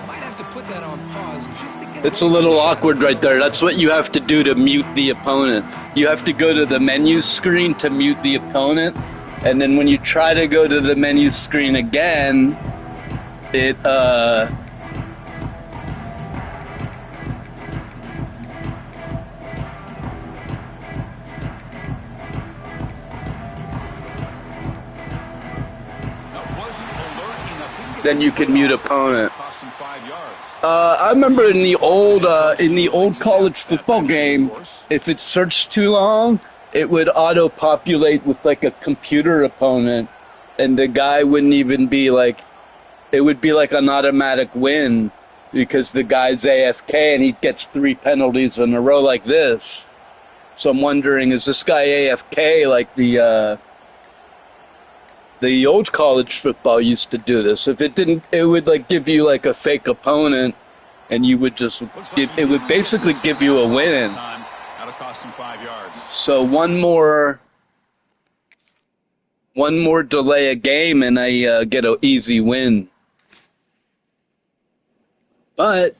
might have to put that on pause just to get. It's a little awkward right there. That's what you have to do to mute the opponent. You have to go to the menu screen to mute the opponent, and then when you try to go to the menu screen again, it then you can mute opponent. I remember in the old college football game, if it searched too long, it would auto-populate with like a computer opponent, and the guy wouldn't even be like, it would be like an automatic win because the guy's AFK and he gets 3 penalties in a row like this. So I'm wondering, is this guy AFK like the old college football used to do this? If it didn't, it would like give you like a fake opponent, and you would just give, it would basically give you a win. That'll cost him 5 yards. So one more delay a game, and I get an easy win. But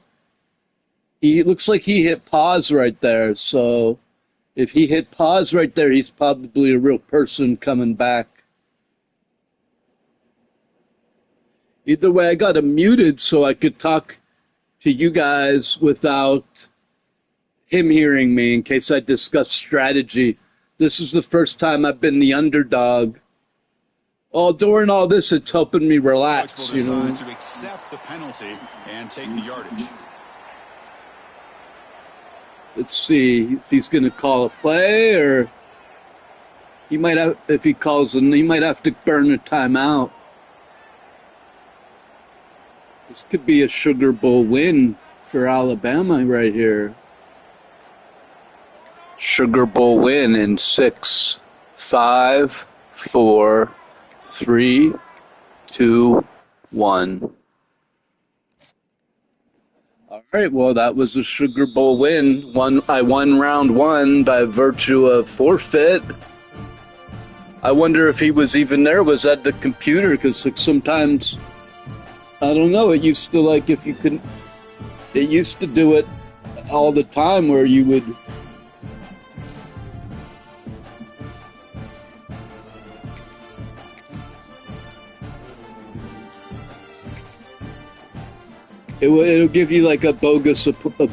he looks like he hit pause right there. So if he hit pause right there, he's probably a real person coming back. Either way, I got him muted so I could talk to you guys without him hearing me in case I discuss strategy. This is the first time I've been the underdog. Well, during all this, it's helping me relax, you know. To accept the penalty and take the yardage. Let's see if he's going to call a play, or he might have. If he calls him, he might have to burn a timeout. This could be a Sugar Bowl win for Alabama right here. Sugar Bowl win in 6, 5, 4, 3, 2, 1. All right, well, that was a Sugar Bowl win. I won round 1 by virtue of forfeit. I wonder if he was even there. Was that the computer? Because like, sometimes, I don't know, it used to, like, if you couldn't, it used to do it all the time where you would, it'll give you like a bogus opponent.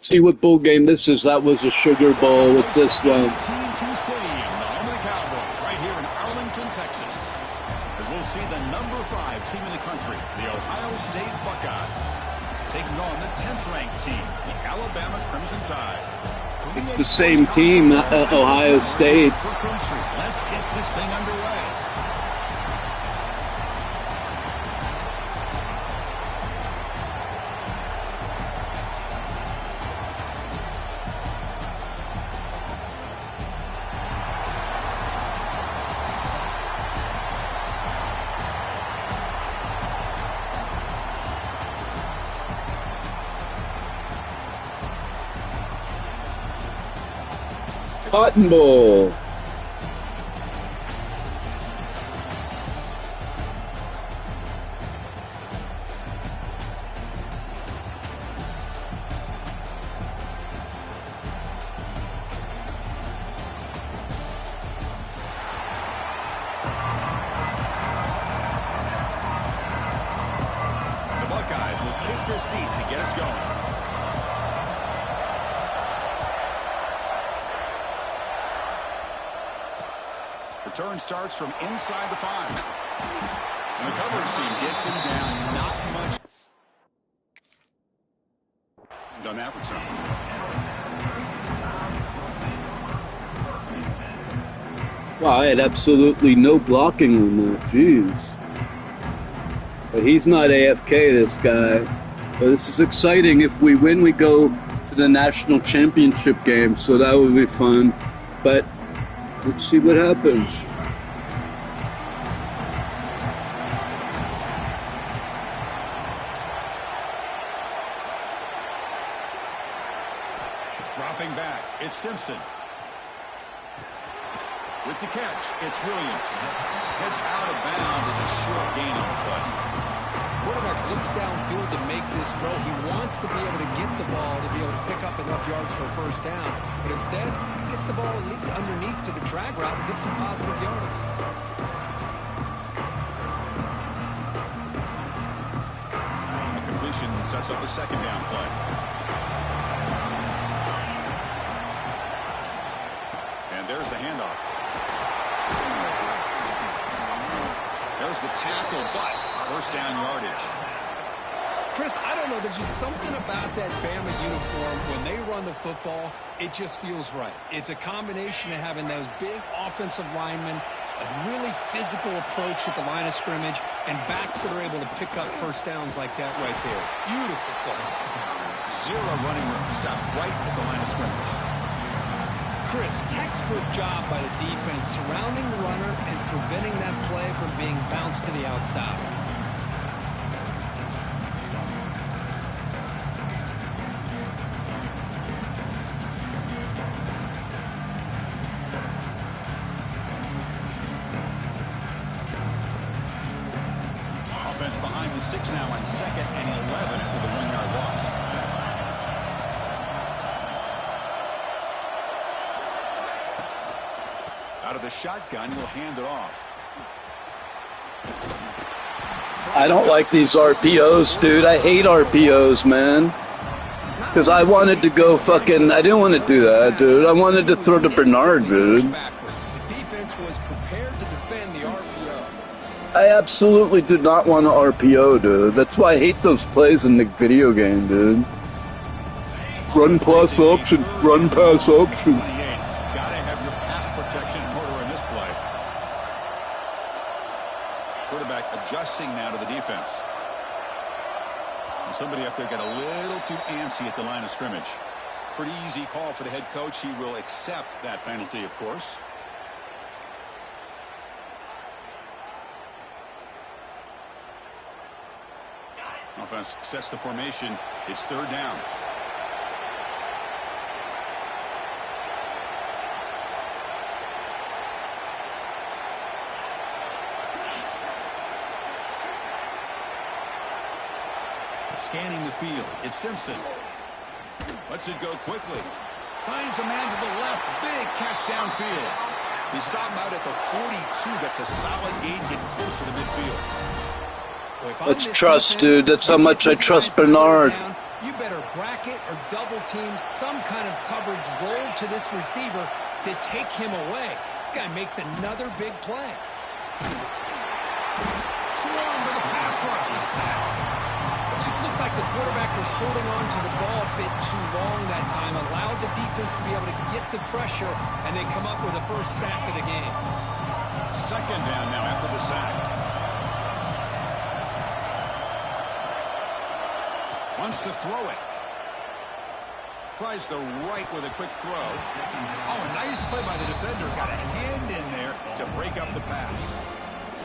See what bowl game this is. That was a Sugar Bowl. What's this one? TNT Stadium, the home of the Cowboys, right here in Arlington, Texas. As we'll see the number 5 team in the country, the Ohio State Buckeyes, taking on the 10th-ranked team, the Alabama Crimson Tide. It's the same team, Ohio State. Let's get this thing underway. Cotton Bowl. The Buckeyes will kick this deep to get us going. Return starts from inside the 5. And the coverage team gets him down. Not much on that return. Wow, I had absolutely no blocking on that. Jeez. But he's not AFK, this guy. But this is exciting. If we win, we go to the national championship game, so that would be fun. But let's see what happens. Dropping back, it's Simpson. With the catch, it's Williams. Heads out of bounds as a short gain on the play. Quarterback looks downfield to make this throw. He wants to be able to get the ball to be able to pick up enough yards for a first down. But instead, he gets the ball at least underneath to the drag route and gets some positive yards. A completion sets up a second down play. And there's the handoff. There's the tackle, but first down yardage. Chris, I don't know. There's just something about that Bama uniform. When they run the football, it just feels right. It's a combination of having those big offensive linemen, a really physical approach at the line of scrimmage, and backs that are able to pick up first downs like that right there. Beautiful play. Zero running room. Stop right at the line of scrimmage. Chris, textbook job by the defense surrounding the runner and preventing that play from being bounced to the outside. Offense behind the 6 now on 2nd and 11 after the 1-yard loss. Out of the shotgun, he'll hand it off. I don't like these RPOs, dude. I hate RPOs, man. Because I wanted to go fucking... I didn't want to do that, dude. I wanted to throw to Bernard, dude. The defense was prepared to defend the RPO. I absolutely did not want an RPO, dude. That's why I hate those plays in the video game, dude. Run plus option. Run pass option. Adjusting now to the defense. And somebody up there got a little too antsy at the line of scrimmage. Pretty easy call for the head coach. He will accept that penalty, of course. Offense sets the formation. It's 3rd down. Scanning the field, it's Simpson. Lets it go quickly. Finds a man to the left. Big catch downfield. He stopped out at the 42. That's a solid gain, getting closer to midfield. Let's trust, dude. That's how much I trust Bernard. You better bracket or double team some kind of coverage roll to this receiver to take him away. This guy makes another big play. Swarm to the pass rush. He's sacked. It just looked like the quarterback was holding on to the ball a bit too long that time, allowed the defense to be able to get the pressure, and they come up with the first sack of the game. 2nd down now after the sack. Wants to throw it. Tries the right with a quick throw. Oh, nice play by the defender. Got a hand in there to break up the pass.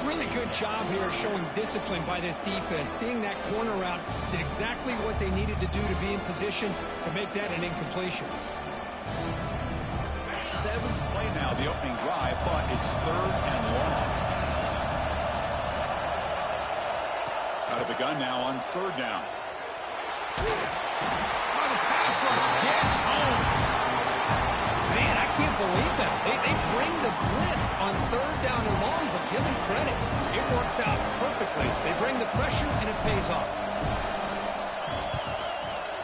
Really good job here showing discipline by this defense. Seeing that corner route, did exactly what they needed to do to be in position to make that an incompletion. 7th play now, the opening drive, but it's 3rd and long. Out of the gun now on 3rd down. Oh, the pass rush gets home. Man, I can't believe that. They bring the blitz on 3rd down and long, but give them credit. It works out perfectly. They bring the pressure, and it pays off.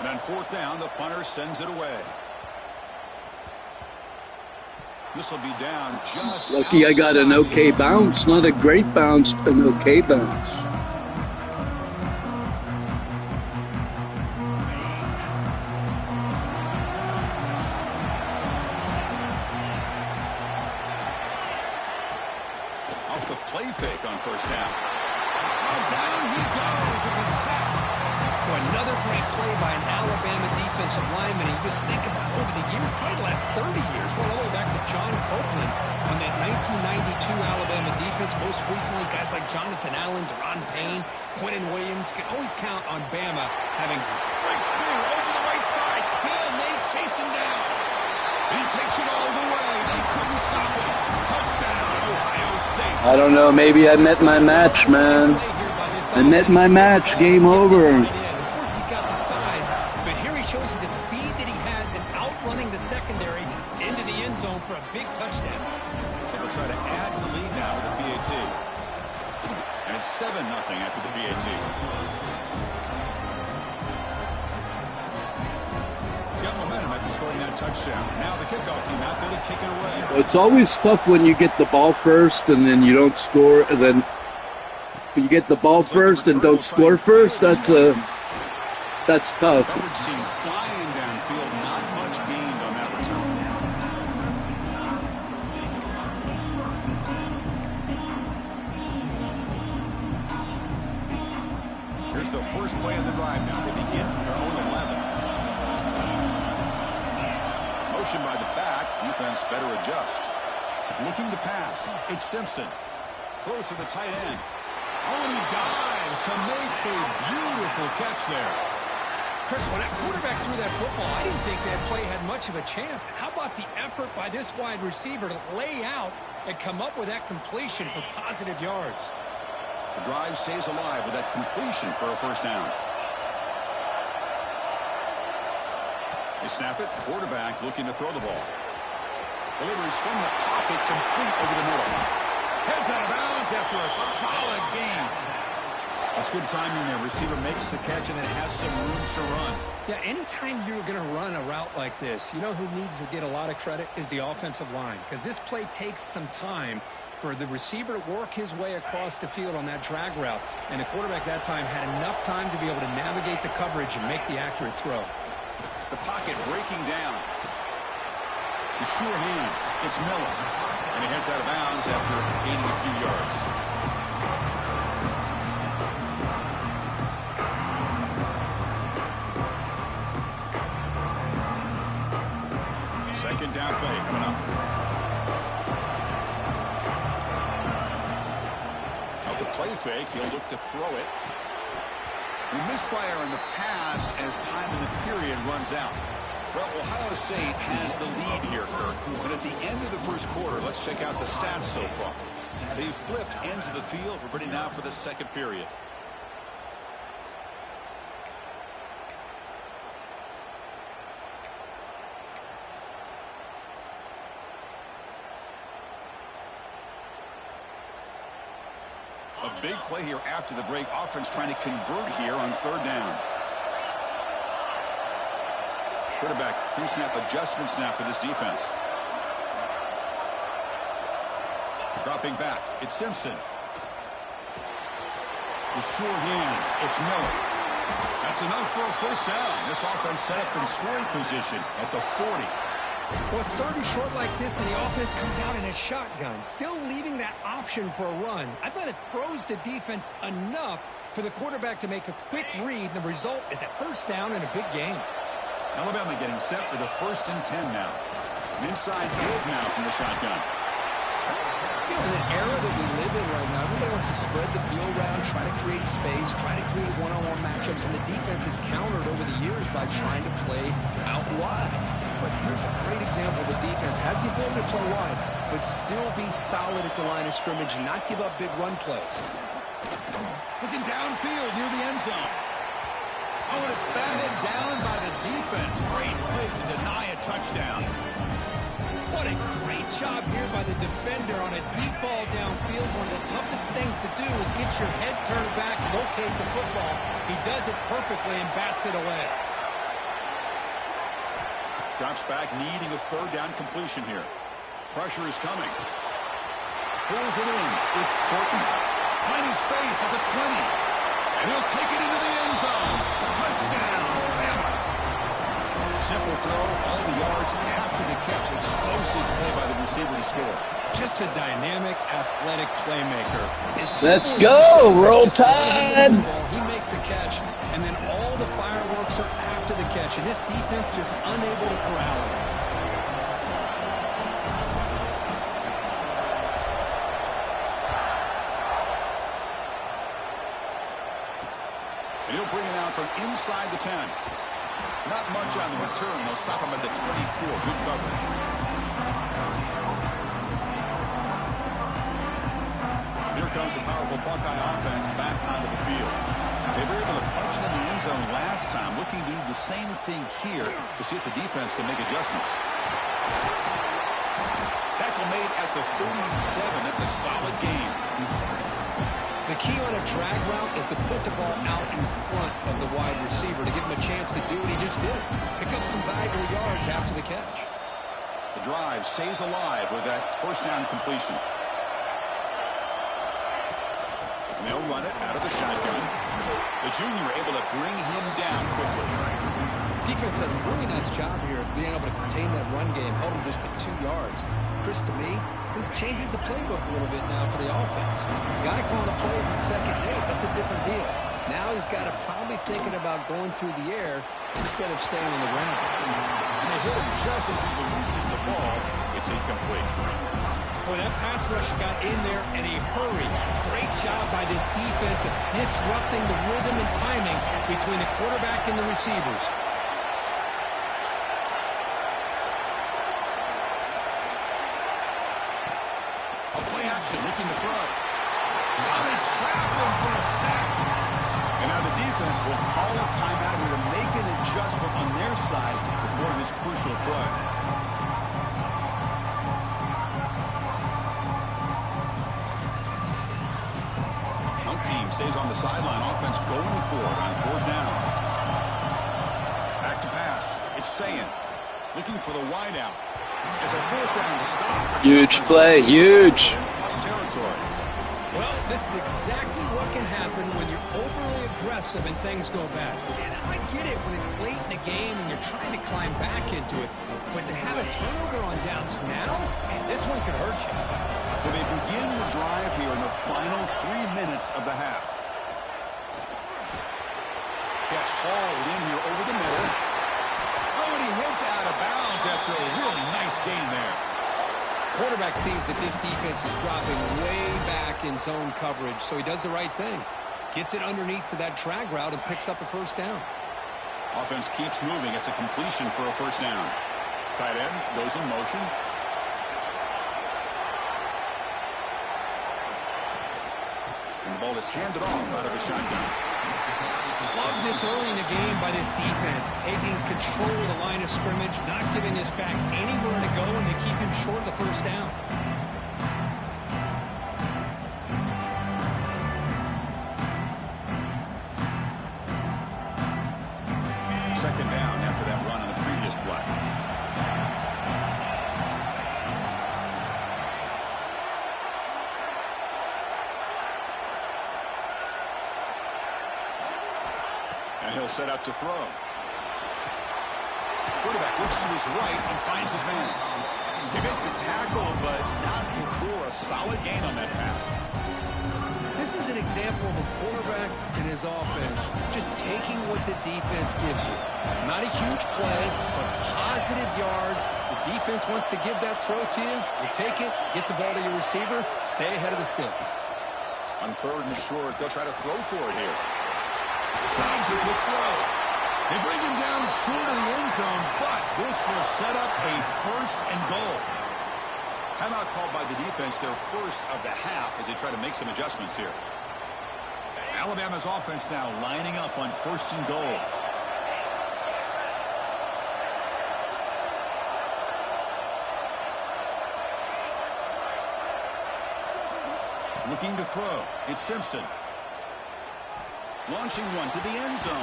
And on 4th down, the punter sends it away. This will be down just Lucky I got an okay bounce. Not a great bounce, an okay bounce. Play fake on 1st down. Oh, down he goes. It's a sack. Another great play by an Alabama defensive lineman. You just think about over the years, probably the last 30 years, going all the way back to John Copeland on that 1992 Alabama defense. Most recently, guys like Jonathan Allen, Deron Payne, Quentin Williams. You can always count on Bama having great spear over the right side. Hill may chase him down. He takes it all the way. They couldn't stop it. Touchdown, Ohio State. I don't know. Maybe I met my match, man. I met my match. Game over. Of course, he's got the size, but here he shows you the speed that he has in outrunning the secondary into the end zone for a big touchdown. They'll try to add to the lead now with the PAT. And it's 7-0 after the PAT. Got momentum after scoring that touchdown. Now the kickoff team out there to kick it away. It's always tough when you get the ball first and then you don't score, and then you get the ball first and don't score first. That's tough. Coverage team flying downfield. Not much gained on that return. Here's the first play of the drive now. They begin from their own 11. Motion by the back. Defense better adjust. Looking to pass. It's Simpson. Close to the tight end. Oh, and he dives to make a beautiful catch there. Chris, when that quarterback threw that football, I didn't think that play had much of a chance. How about the effort by this wide receiver to lay out and come up with that completion for positive yards? The drive stays alive with that completion for a first down. They snap it. Quarterback looking to throw the ball. Delivers from the pocket, complete over the middle. Heads out of bounds after a solid gain. That's good timing there. Receiver makes the catch and then has some room to run. Yeah, anytime you're going to run a route like this, you know who needs to get a lot of credit is the offensive line, because this play takes some time for the receiver to work his way across the field on that drag route, and the quarterback that time had enough time to be able to navigate the coverage and make the accurate throw. The pocket breaking down. The sure hands. It's Miller. And he heads out of bounds after gaining a few yards. Second down play coming up. Off the play fake, he'll look to throw it. The misfire on the pass as time in the period runs out. Well, Ohio State has the lead here, Kirk. But at the end of the first quarter, let's check out the stats so far. They've flipped ends of the field. We're ready now for the second period. A big play here after the break. Offense trying to convert here on third down. Quarterback, pre-snap adjustments now for this defense. Dropping back, it's Simpson. The sure hands, it's Miller. That's enough for a first down. This offense set up in scoring position at the 40. Well, it's third and short like this, and the offense comes out in a shotgun, still leaving that option for a run. I thought it throws the defense enough for the quarterback to make a quick read, and the result is a first down and a big gain. Alabama getting set for the 1st and 10 now. An inside move now from the shotgun. You know, in the era that we live in right now, everybody wants to spread the field around, try to create space, try to create one-on-one matchups, and the defense is countered over the years by trying to play out wide. But here's a great example. The defense has the ability to play wide, but still be solid at the line of scrimmage and not give up big run plays. Looking downfield near the end zone. Oh, and it's batted down by the defense. Great play to deny a touchdown. What a great job here by the defender on a deep ball downfield. One of the toughest things to do is get your head turned back, locate the football. He does it perfectly and bats it away. Drops back, needing a third down completion here. Pressure is coming. Pulls it in. It's Corton. Finding space at the 20. And he'll take it into the end zone. Touchdown, Alabama. Simple throw, all the yards after the catch. Explosive play by the receiver to score. Just a dynamic, athletic playmaker. Let's go, Roll Tide! He makes the catch, and then all the fireworks are after the catch, and this defense just unable to corral him. And he'll bring it out from inside the 10. Not much on the return. They'll stop him at the 24. Good coverage. Here comes the powerful Buckeye offense back onto the field. They were able to punch it in the end zone last time. Looking to do the same thing here to see if the defense can make adjustments. Tackle made at the 37. That's a solid game. The key on a drag route is to put the ball out in front of the wide receiver to give him a chance to do what he just did. Pick up some valuable yards after the catch. The drive stays alive with that first down completion. And they'll run it out of the shotgun. The junior able to bring him down quickly. Defense does a really nice job here of being able to contain that run game, hold him just to 2 yards. Chris, to me, this changes the playbook a little bit now for the offense. The guy calling the plays at second and 8, that's a different deal. Now he's got to probably thinking about going through the air instead of staying on the ground. And they hit him just as he releases the ball. It's incomplete. Boy, that pass rush got in there in a hurry. Great job by this defense of disrupting the rhythm and timing between the quarterback and the receivers. Looking to throw. Now they trap him for a sack. And now the defense will call a timeout here to make an adjustment on their side before this crucial play. One team stays on the sideline. Offense going for it on 4th down. Back to pass. It's Sayin. Looking for the wideout. It's a 4th down stop. Huge play, huge. Territory. Well, this is exactly what can happen when you're overly aggressive and things go bad. And I get it when it's late in the game and you're trying to climb back into it. But to have a turnover on downs now, man, this one could hurt you. So they begin the drive here in the final 3 minutes of the half. Catch hauled in here over the middle. Oh, and he hits out of bounds after a really nice gain there. Quarterback sees that this defense is dropping way back in zone coverage, so he does the right thing. Gets it underneath to that drag route and picks up a first down. Offense keeps moving. It's a completion for a first down. Tight end goes in motion. And the ball is handed off out of the shotgun. Love this early in the game by this defense, taking control of the line of scrimmage, not giving this back anywhere to go, and they keep him short of the first down. Second down after that run on the previous play. And he'll set up to throw. Quarterback looks to his right and finds his man. He made the tackle, but not before a solid gain on that pass. This is an example of a quarterback and his offense just taking what the defense gives you. Not a huge play, but positive yards. The defense wants to give that throw to you. You take it, get the ball to your receiver, stay ahead of the sticks. On 3rd and short, they'll try to throw for it here. Slides a good throw. They bring him down short of the end zone, but this will set up a 1st and goal. Timeout called by the defense, their first of the half as they try to make some adjustments here. Alabama's offense now lining up on 1st and goal. Looking to throw. It's Simpson. Launching one to the end zone.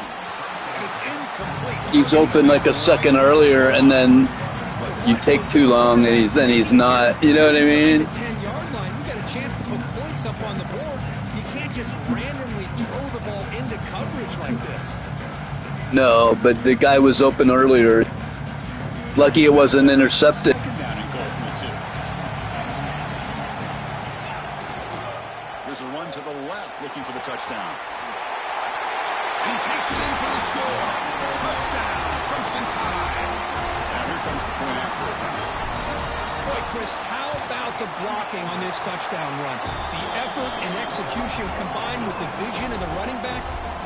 And it's incomplete. He's open like a second earlier, and then you take too long, and he's not. You know what I mean? At the 10-yard line, you got a chance to put points up on the board. You can't just randomly throw the ball into coverage like this. No, but the guy was open earlier. Lucky it wasn't intercepted. Second down and goal from the 2. There's a run to the left looking for the touchdown. And he takes it in for the score. Touchdown, Crimson Tide. Now here comes the point after attempt. Boy, Chris, how about the blocking on this touchdown run? The effort and execution combined with the vision of the running back,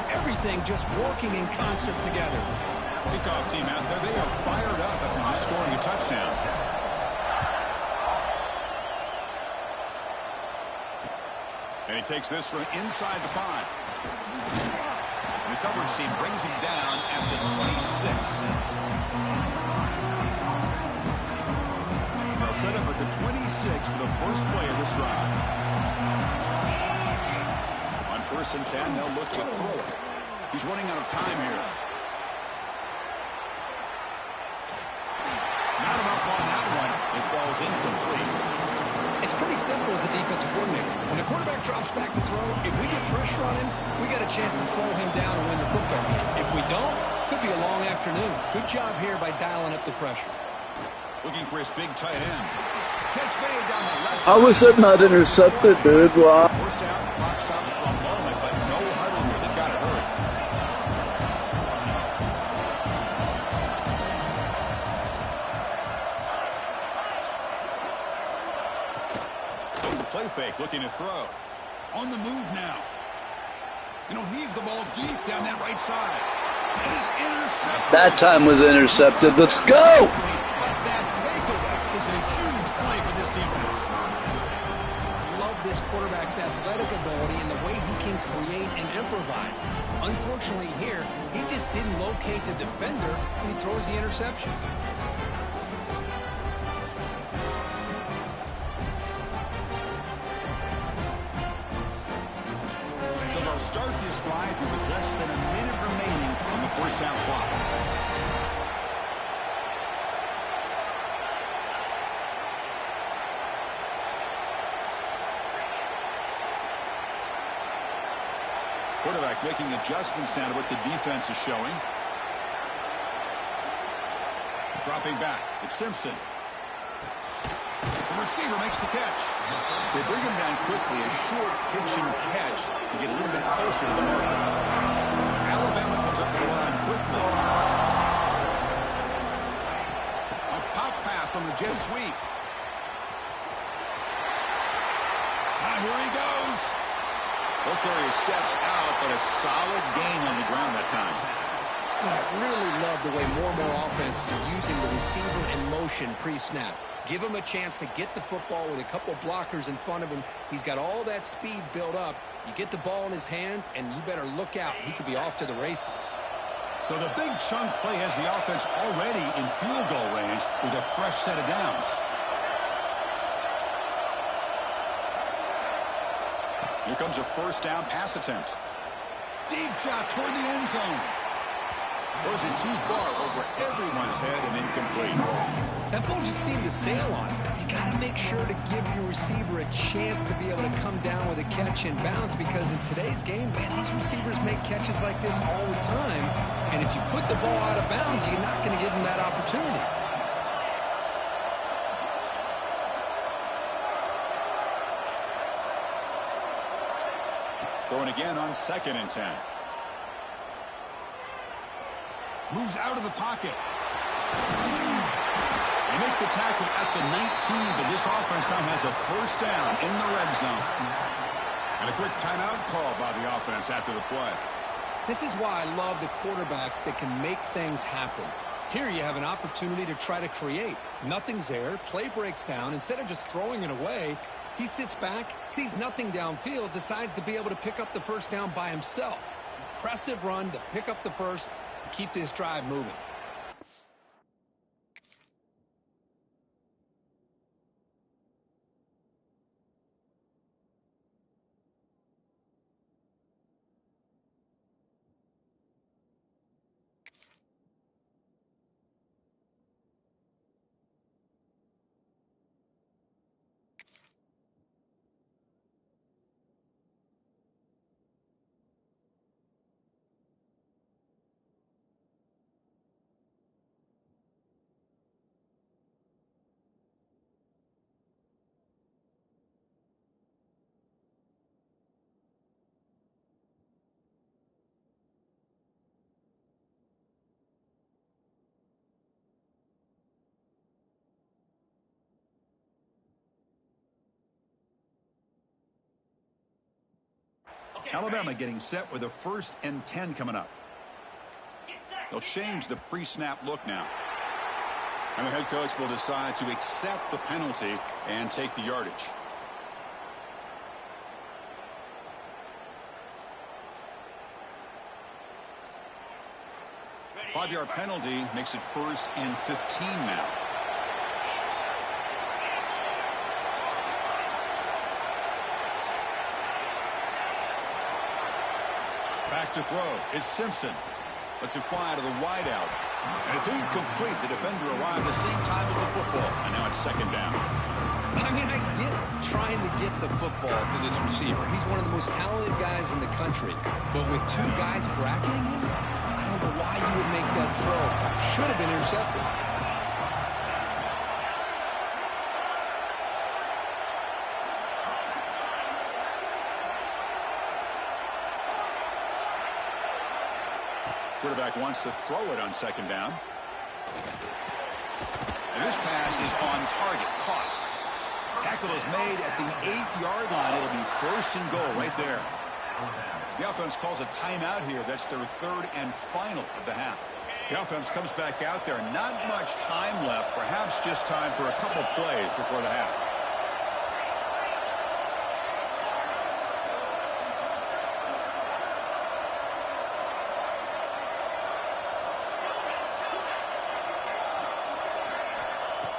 everything just working in concert together. Kickoff team out there, they are fired up after just scoring a touchdown. And he takes this from inside the 5. And the coverage team brings him down at the 26. They'll set up at the 26 for the first play of this drive. On 1st and 10, they'll look to throw it. He's running out of time here. Not enough on that one. It falls incomplete. It's pretty simple as a defensive coordinator. When the quarterback drops back to throw, if we get pressure on him, we got a chance to slow him down and win the football game. If we don't, could be a long afternoon. Good job here by dialing up the pressure. Looking for his big tight end. Catch made down the left How was it not intercepted, dude? Wow. First down, clock stops for a moment, but no huddle here. They've got to hurry. Play fake, looking to throw. On the move now. And he'll heave the ball deep down that right side. It is intercepted. That time was intercepted. Let's go! But that takeaway is a huge play for this defense. Love this quarterback's athletic ability and the way he can create and improvise. Unfortunately here, he just didn't locate the defender when he throws the interception. So they'll start this drive here with less than a minute remaining on the first half clock. Quarterback making adjustments now to what the defense is showing. Dropping back. It's Simpson. The receiver makes the catch. They bring him down quickly. A short pitch and catch to get a little bit closer to the mark. Alabama comes up the line quickly. A pop pass on the jet sweep. Here he goes. Ball carrier steps out, but a solid gain on the ground that time. I really love the way more and more offenses are using the receiver in motion pre-snap. Give him a chance to get the football with a couple blockers in front of him. He's got all that speed built up. You get the ball in his hands, and you better look out. He could be off to the races. So the big chunk play has the offense already in field goal range with a fresh set of downs. Here comes a first down pass attempt. Deep shot toward the end zone. Goes it too far over everyone's head and incomplete. That ball just seemed to sail on him. You got to make sure to give your receiver a chance to be able to come down with a catch and bounce, because in today's game, man, these receivers make catches like this all the time. And if you put the ball out of bounds, you're not going to give them that opportunity. Going again on 2nd and 10. Moves out of the pocket. They make the tackle at the 19, but this offense now has a first down in the red zone. And a quick timeout call by the offense after the play. This is why I love the quarterbacks that can make things happen. Here you have an opportunity to try to create. Nothing's there. Play breaks down. Instead of just throwing it away, he sits back, sees nothing downfield, decides to be able to pick up the first down by himself. Impressive run to pick up the first, keep this drive moving. Alabama getting set with a 1st and 10 coming up. They'll change the pre-snap look now. And the head coach will decide to accept the penalty and take the yardage. 5-yard penalty makes it 1st and 15 now. Back to throw. It's Simpson. Lets it fly to the wide out. And it's incomplete. The defender arrived the same time as the football. And now it's 2nd down. I mean, I get trying to get the football to this receiver. He's one of the most talented guys in the country. But with 2 guys bracketing him, I don't know why you would make that throw. Should have been intercepted. Quarterback wants to throw it on 2nd down. And this pass is on target. Caught. Tackle is made at the 8-yard line. It'll be 1st and goal right there. The offense calls a timeout here. That's their 3rd and final of the half. The offense comes back out there. Not much time left. Perhaps just time for a couple plays before the half.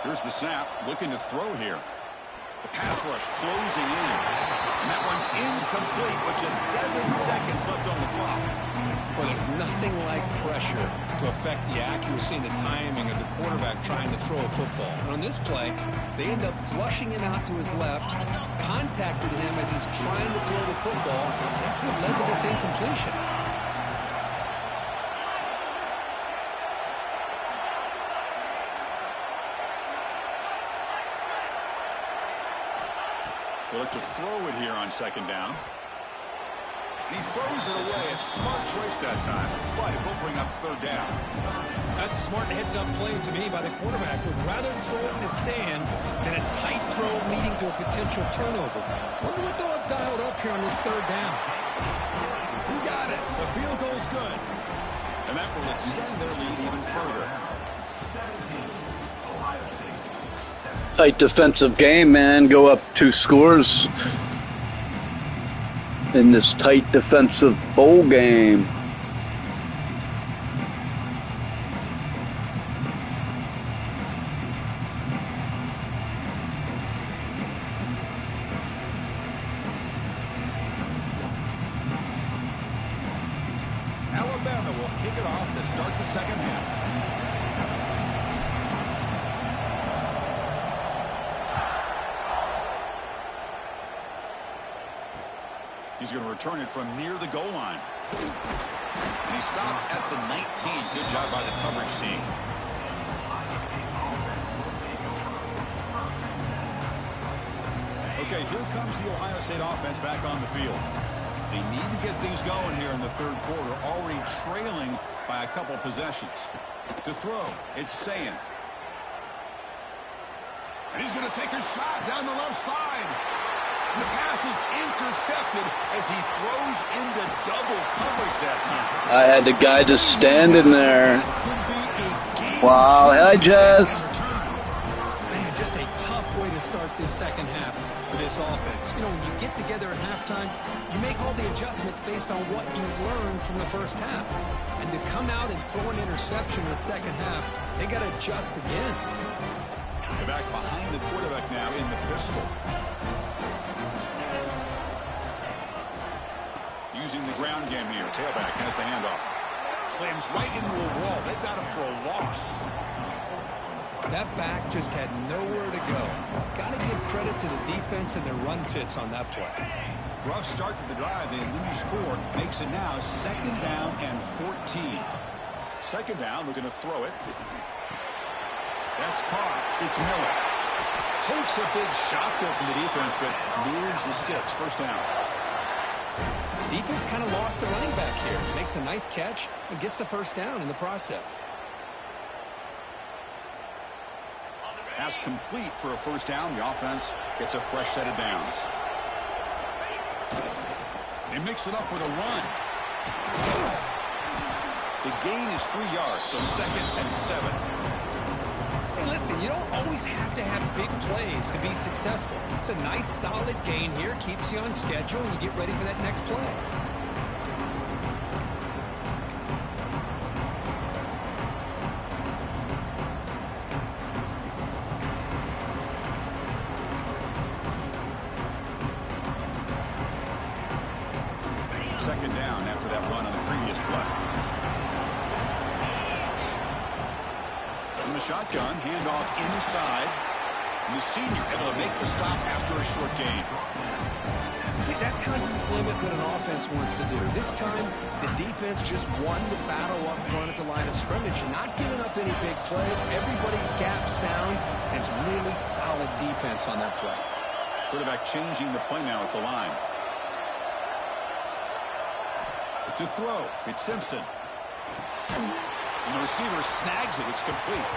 Here's the snap, looking to throw here. The pass rush closing in. And that one's incomplete with just 7 seconds left on the clock. Well, there's nothing like pressure to affect the accuracy and the timing of the quarterback trying to throw a football. And on this play, they end up flushing him out to his left, contacted him as he's trying to throw the football. That's what led to this incompletion. They look to throw it here on 2nd down. He throws it away. A smart choice that time. But it will bring up 3rd down. That's a smart heads-up play to me by the quarterback. Would rather throw it in the stands than a tight throw leading to a potential turnover. Wonder what they'll have dialed up here on this 3rd down. He got it. The field goal's good. And that will extend their lead even further. Tight defensive game, man. Go up 2 scores in this tight defensive bowl game. Alabama will kick it off to start the 2nd half. He's going to return it from near the goal line. And he stopped at the 19. Good job by the coverage team. Okay, here comes the Ohio State offense back on the field. They need to get things going here in the 3rd quarter, already trailing by a couple possessions. To throw, it's Sayin. And he's going to take a shot down the left side. And the pass is intercepted as he throws into double coverage that time. I had the guy just standing there. Wow, hi Jess. Man, just a tough way to start this 2nd half for this offense. You know, when you get together at halftime, you make all the adjustments based on what you learned from the 1st half. And to come out and throw an interception in the 2nd half, they got to adjust again. They're back behind the quarterback now in the pistol. Using the ground game here. Tailback has the handoff. Slams right into a wall. They've got him for a loss. That back just had nowhere to go. Got to give credit to the defense and their run fits on that play. Rough start to the drive. They lose 4. Makes it now 2nd down and 14. 2nd down. We're going to throw it. That's caught. It's Miller. Takes a big shot there from the defense, but moves the sticks. 1st down. Defense kind of lost a running back here. Makes a nice catch and gets the 1st down in the process. Pass complete for a 1st down. The offense gets a fresh set of downs. They mix it up with a run. The gain is 3 yards, so 2nd and 7. Hey, listen, you don't always have to have big plays to be successful. It's a nice, solid gain here. Keeps you on schedule, and you get ready for that next play. Second down after that run on the previous play. From the shotgun, handoff inside. And the senior able to make the stop after a short gain. See, that's how you limit what an offense wants to do. This time, the defense just won the battle up front at the line of scrimmage. Not giving up any big plays. Everybody's gap sound. And it's really solid defense on that play. Quarterback changing the play now at the line. To throw, it's Simpson. And the receiver snags it. It's complete.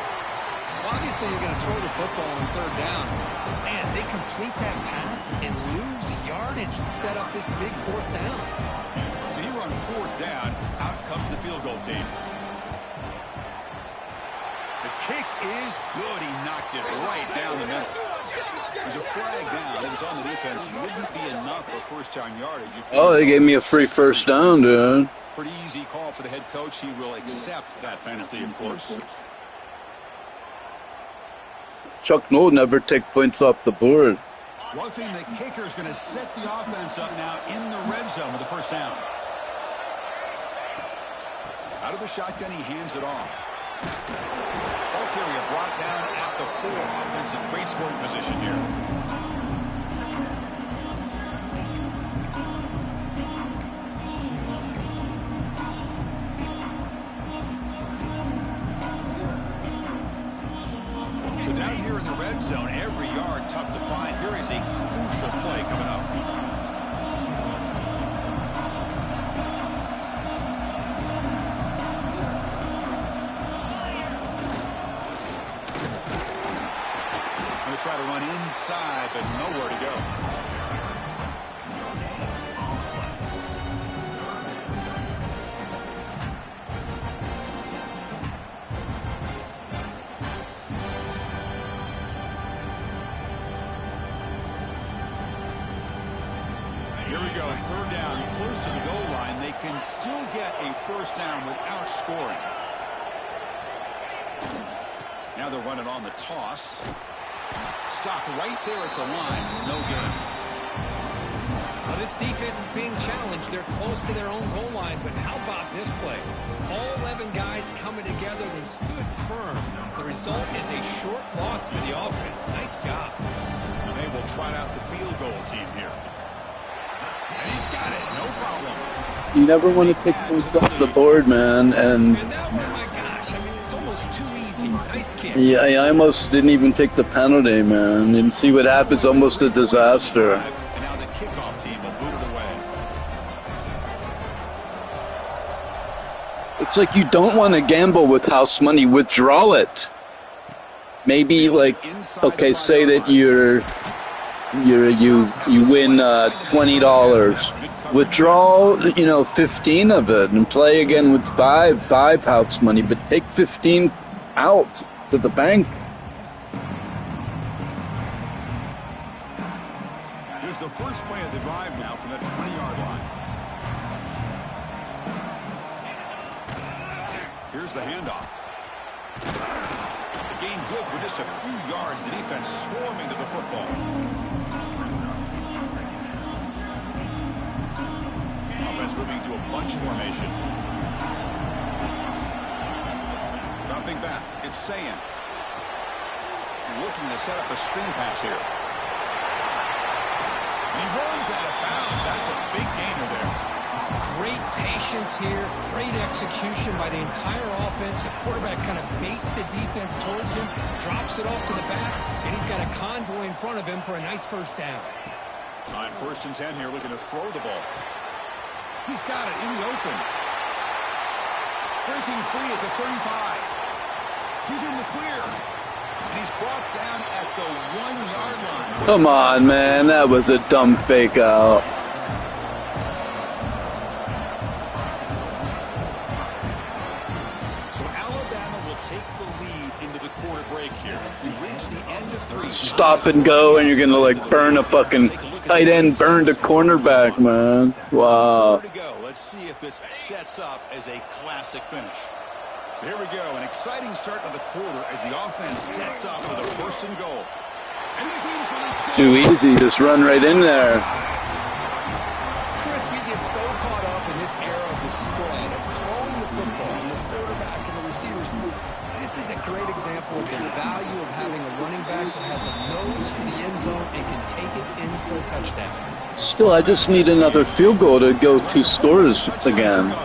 Well, obviously, you're going to throw the football on third down. Man, they complete that pass and lose yardage to set up this big fourth down. So here on fourth down, out comes the field goal team. The kick is good. He knocked it right down the middle. There's a flag down. It was on the defense. Wouldn't be enough for first-down yardage. Oh, they gave me a free first down, dude. Pretty easy call for the head coach. He will accept that penalty, of course. Chuck Noll never take points off the board. One thing, the kicker is going to set the offense up now in the red zone with the first down. Out of the shotgun, he hands it off. Ball carrier brought down at the 4. Offensive great scoring position here. So down here in the red zone, every yard tough to find. Here is a crucial play coming up. Going to try to run inside, but nowhere to go. Here we go, third down, close to the goal line. They can still get a first down without scoring. Now they're running on the toss. Stop right there at the line. No gain. Well, this defense is being challenged. They're close to their own goal line, but how about this play? All 11 guys coming together. They stood firm. The result is a short loss for the offense. Nice job. And they will try out the field goal team here. And he's got it. No problem. You never want to take points off the board, man. And that one, my gosh, I mean, it's almost too easy. Nice kick. yeah, I almost didn't even take the penalty, man. And see what happens, almost a disaster. And now the kickoff team will boot it away. It's like you don't want to gamble with house money. Withdraw it. Maybe like, okay, say that you win $20. Withdraw, 15 of it and play again with five house money, but take 15 out to the bank. Here's the first play of the drive now from the 20-yard line. Here's the handoff. The gain good for just a few yards. The defense swarming to the football. Offense moving to a bunch formation. Dropping back. It's Sayan. Looking to set up a screen pass here. And he runs out of bounds. That's a big gainer there. Great patience here. Great execution by the entire offense. The quarterback kind of baits the defense towards him, drops it off to the back, and he's got a convoy in front of him for a nice first down. On 1st and 10 here, looking to throw the ball. He's got it in the open. Breaking free at the 35. He's in the clear. And he's brought down at the 1-yard line. Come on, man. That was a dumb fake out. lead into the quarter break here. We've reached the end of 3. Stop and go, and you're gonna like burn a fucking tight end, burned a cornerback, man. Wow. To go. Let's see if this sets up as a classic finish. So here we go, an exciting start of the quarter as the offense sets up for the 1st and goal. And he's in for the score. Too easy, just run right in there. Chris, we get so caught up in this era of the spread, of throwing the football, and the quarterback and the receivers move. This is a great example of the value of having a running back that has a nose for the end zone and can take it in for a touchdown. Still, I just need another field goal to go 2 scores again.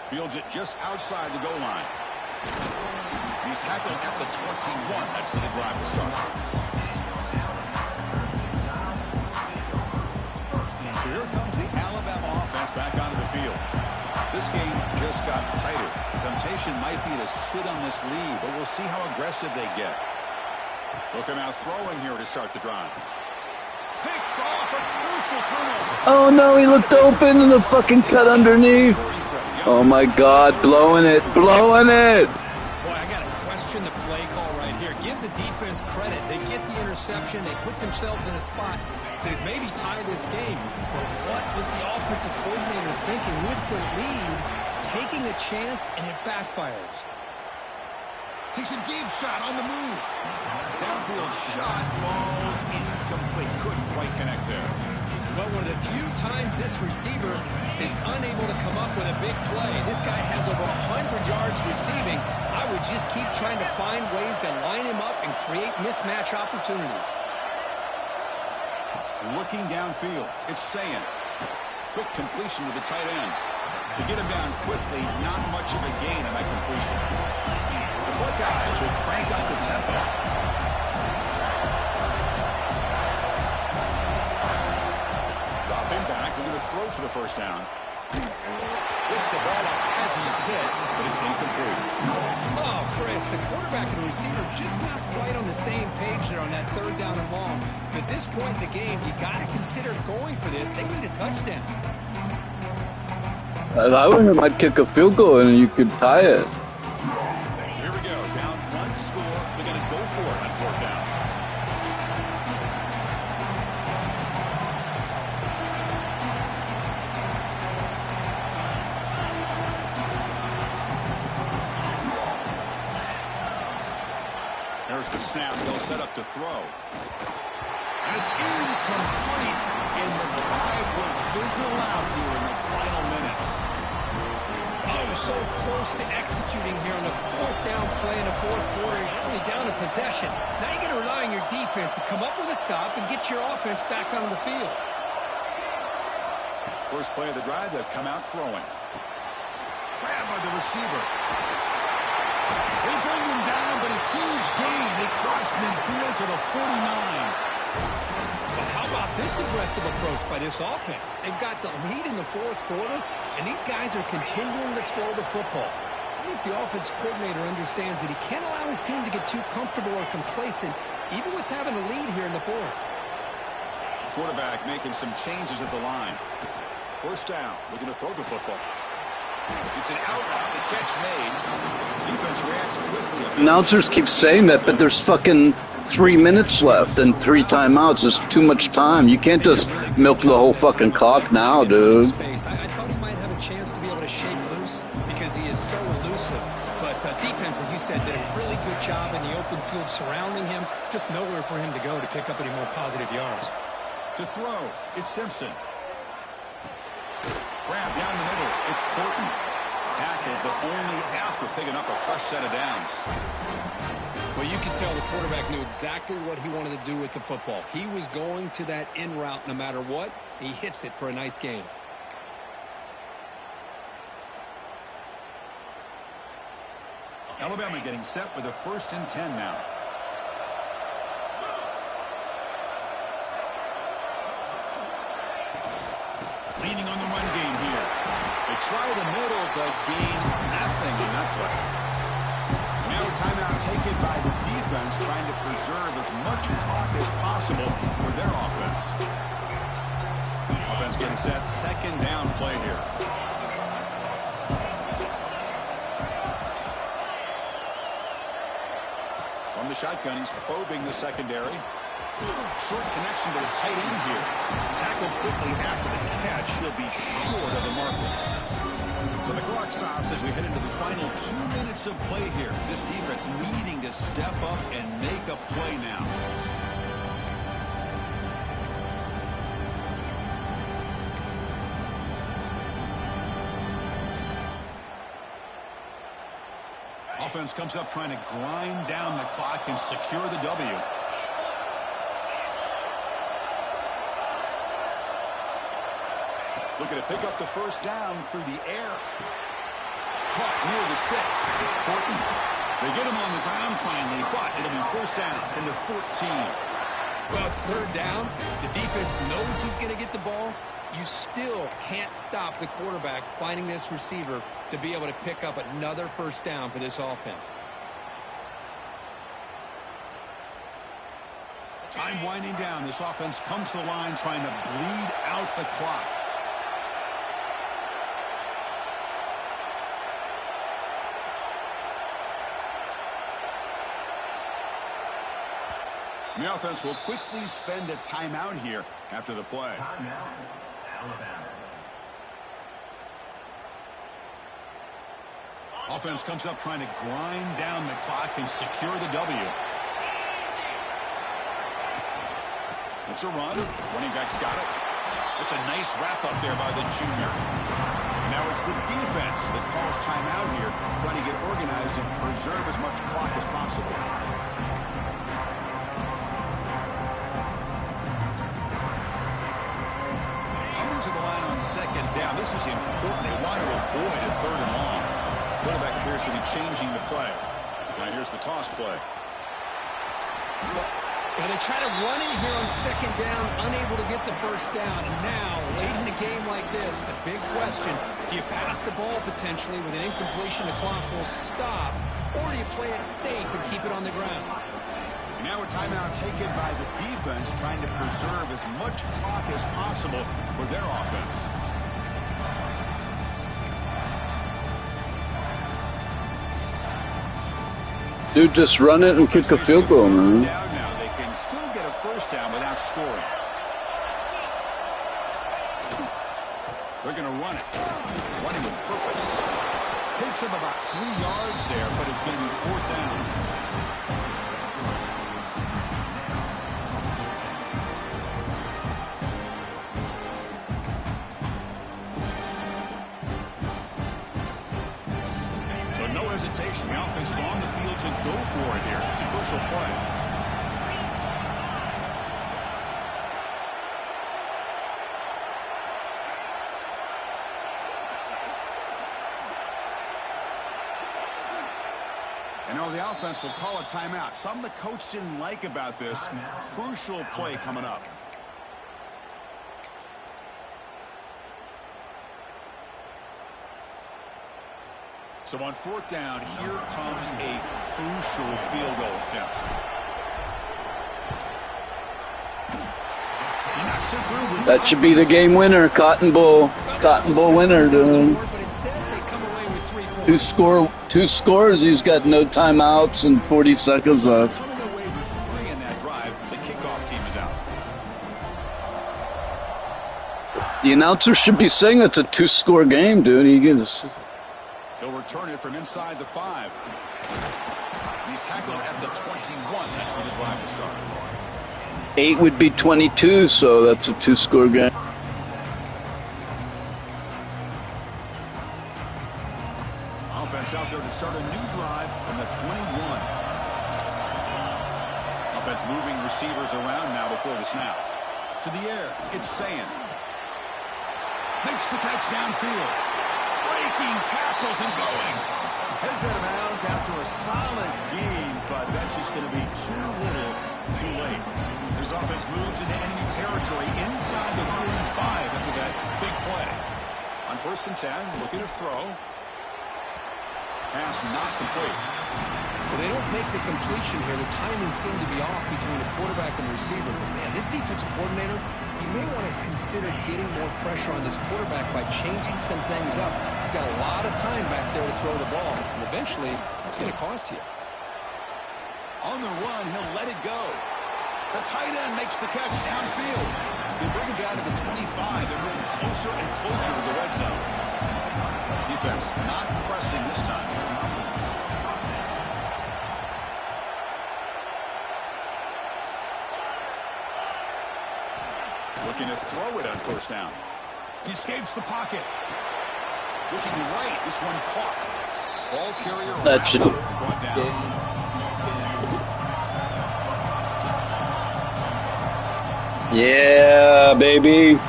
Fields it just outside the goal line. He's tackled at the 21. That's where the drive will start. So here comes the Alabama offense back onto the field. This game just got tighter. Temptation might be to sit on this lead, but we'll see how aggressive they get. They'll come out throwing here to start the drive. Picked off, a crucial turnover. Oh no, he looked open and the fucking cut underneath. Oh my God, blowing it, blowing it. Boy, I got to question the play call right here. Give the defense credit. They get the interception. They put themselves in a spot to maybe tie this game. But what was the offensive coordinator thinking with the lead, taking a chance, and it backfires? Takes a deep shot on the move. Downfield shot falls incomplete. Couldn't quite connect there. Well, one of the few times this receiver is unable to come up with a big play. This guy has over 100 yards receiving. I would just keep trying to find ways to line him up and create mismatch opportunities. Looking downfield, it's Sayan. Quick completion to the tight end. To get him down quickly, not much of a gain on that completion. The Buckeyes will crank up the tempo. Dropping back, they're going to throw for the 1st down. Picks the ball up as he's hit, but it's incomplete. Oh, Chris, the quarterback and the receiver just not quite on the same page there on that 3rd down and long. But at this point in the game, you got to consider going for this. They need a touchdown. I might kick a field goal and you could tie it. So here we go, down 1 score. They're going to go for it on 4th down. There's the snap. They'll set up to throw. And it's incomplete. And the drive will fizzle out here in the final minutes. Oh, so close to executing here on the 4th down play in the 4th quarter. You're only down a possession. Now you got to rely on your defense to come up with a stop and get your offense back on the field. First play of the drive, they'll come out throwing. Grabbed by the receiver. They bring him down, but a huge gain. They cross midfield to the 49. Well, how about this aggressive approach by this offense? They've got the lead in the 4th quarter, and these guys are continuing to throw the football. I think the offense coordinator understands that he can't allow his team to get too comfortable or complacent, even with having a lead here in the 4th. Quarterback making some changes at the line. 1st down, looking to throw the football. It's an out route, the catch made. Defense reacts quickly. Announcers keep saying that, but there's fucking 3 minutes left and 3 timeouts. There's too much time. You can't just milk the whole fucking clock now, dude. I thought he might have a chance to be able to shake loose because he is so elusive. But defense, as you said, did a really good job in the open field surrounding him. Just nowhere for him to go to pick up any more positive yards. To throw, it's Simpson. Grab down the middle, it's Porton. Tackled, but only after picking up a fresh set of downs. Well, you can tell the quarterback knew exactly what he wanted to do with the football. He was going to that in route no matter what. He hits it for a nice gain. Alabama getting set with a 1st and 10 now. Leaning on the run game here. They try the middle, but gain nothing in that play. Now a timeout taken by the defense, trying to preserve as much clock as possible for their offense. Offense getting set, 2nd down play here. shotgun. He's probing the secondary. Short connection to the tight end here. Tackled quickly after the catch. He'll be short of the marker. So the clock stops as we head into the final 2 minutes of play here. This defense needing to step up and make a play now. Offense comes up trying to grind down the clock and secure the W. Looking to pick up the first down through the air. Caught near the sticks. It's Porton. They get him on the ground finally, but it'll be first down from the 14. Well, it's third down. The defense knows he's going to get the ball. You still can't stop the quarterback finding this receiver to be able to pick up another first down for this offense. Time winding down. This offense comes to the line trying to bleed out the clock. The offense will quickly spend a timeout here after the play. Timeout, Alabama. Offense comes up trying to grind down the clock and secure the W. It's a run. Running back's got it. It's a nice wrap up there by the junior. Now it's the defense that calls timeout here, trying to get organized and preserve as much clock as possible. Coming to the line on second down. This is important. They want to avoid a third and long. Quarterback appears to be changing the play. Now here's the toss play. And they try to run it here on second down, unable to get the first down. And now, late in a game like this, the big question, do you pass the ball potentially with an incompletion, the clock will stop, or do you play it safe and keep it on the ground? And now a timeout taken by the defense, trying to preserve as much clock as possible for their offense. Dude, just run it and kick a field goal, man. Still get a first down without scoring. They're going to run it. Running with purpose. Picks up about 3 yards there, but it's going to be fourth down. So no hesitation. The offense is on the field to go for it here. It's a crucial play. The offense will call a timeout. Something the coach didn't like about this. Crucial play coming up. So on fourth down, here comes a crucial field goal attempt. That should be the game winner, Cotton Bowl. Cotton Bowl winner, dude. Two scores, he's got no timeouts and 40 seconds left. Coming away with 3 in that drive, the kickoff team is out. The announcer should be saying it's a 2-score game, dude. He'll return it from inside the 5. He's tackled at the 21. That's where the drive will start. 8 would be 22, so that's a 2-score game. Offense out there to start a new drive from the 21. Offense moving receivers around now before the snap. To the air, it's Sayan. Makes the catch downfield. Breaking tackles and going. Heads out of bounds after a solid gain, but that's just going to be too little, too late. This offense moves into enemy territory inside the 45 after that big play. On 1st and 10, looking to throw. Pass not complete. Well, they don't make the completion here. The timing seemed to be off between the quarterback and the receiver. But, man, this defensive coordinator, he may want to consider getting more pressure on this quarterback by changing some things up. He's got a lot of time back there to throw the ball. And eventually, that's going to cost you. On the run, he'll let it go. The tight end makes the catch downfield. They bring him down to the 25. They're moving closer and closer to the red zone. Defense not pressing this time. Looking to throw it on first down. He escapes the pocket. Looking right, this one caught. Ball carrier That should brought down. Yeah, baby.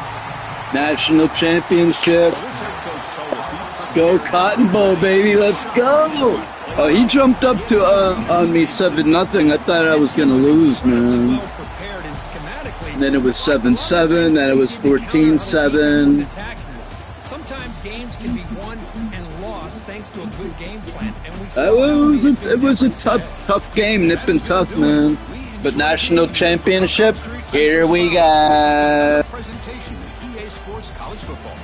National championship. Let's go Cotton Bowl, baby. Let's go. Oh, he jumped up to on me 7-0. I thought I was gonna lose, man. And then it was 7-7. Then it was 14-7. Sometimes games can be won and lost thanks to a good game plan. And It was a tough game, nip and tuck, man. But national championship, here we go. Presentation of EA Sports College Football.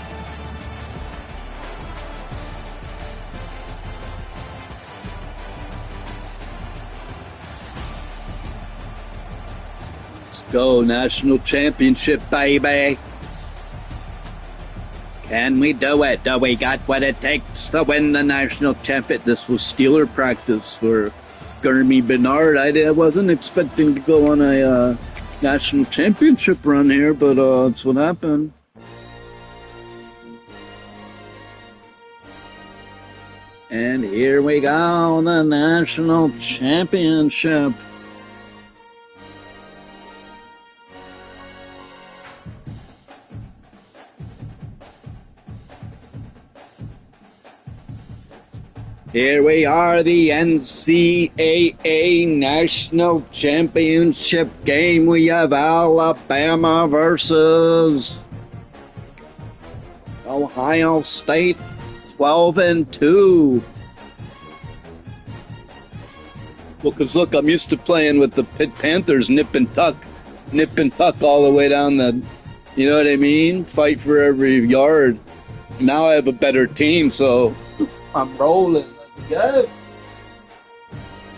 Let's go, national championship, baby. Can we do it? Do we got what it takes to win the national championship? This was Steeler practice for GERMIE BERNARD. I wasn't expecting to go on a national championship run here, but that's what happened. And here we go, the national championship. Here we are, the NCAA National Championship game. We have Alabama versus Ohio State, 12-2. Well, because look, I'm used to playing with the Pitt Panthers, nip and tuck all the way down the, you know what I mean? Fight for every yard. Now I have a better team, so I'm rolling. Go.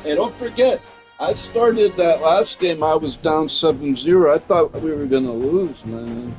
Hey, don't forget, I started that last game. I was down 7-0. I thought we were going to lose, man.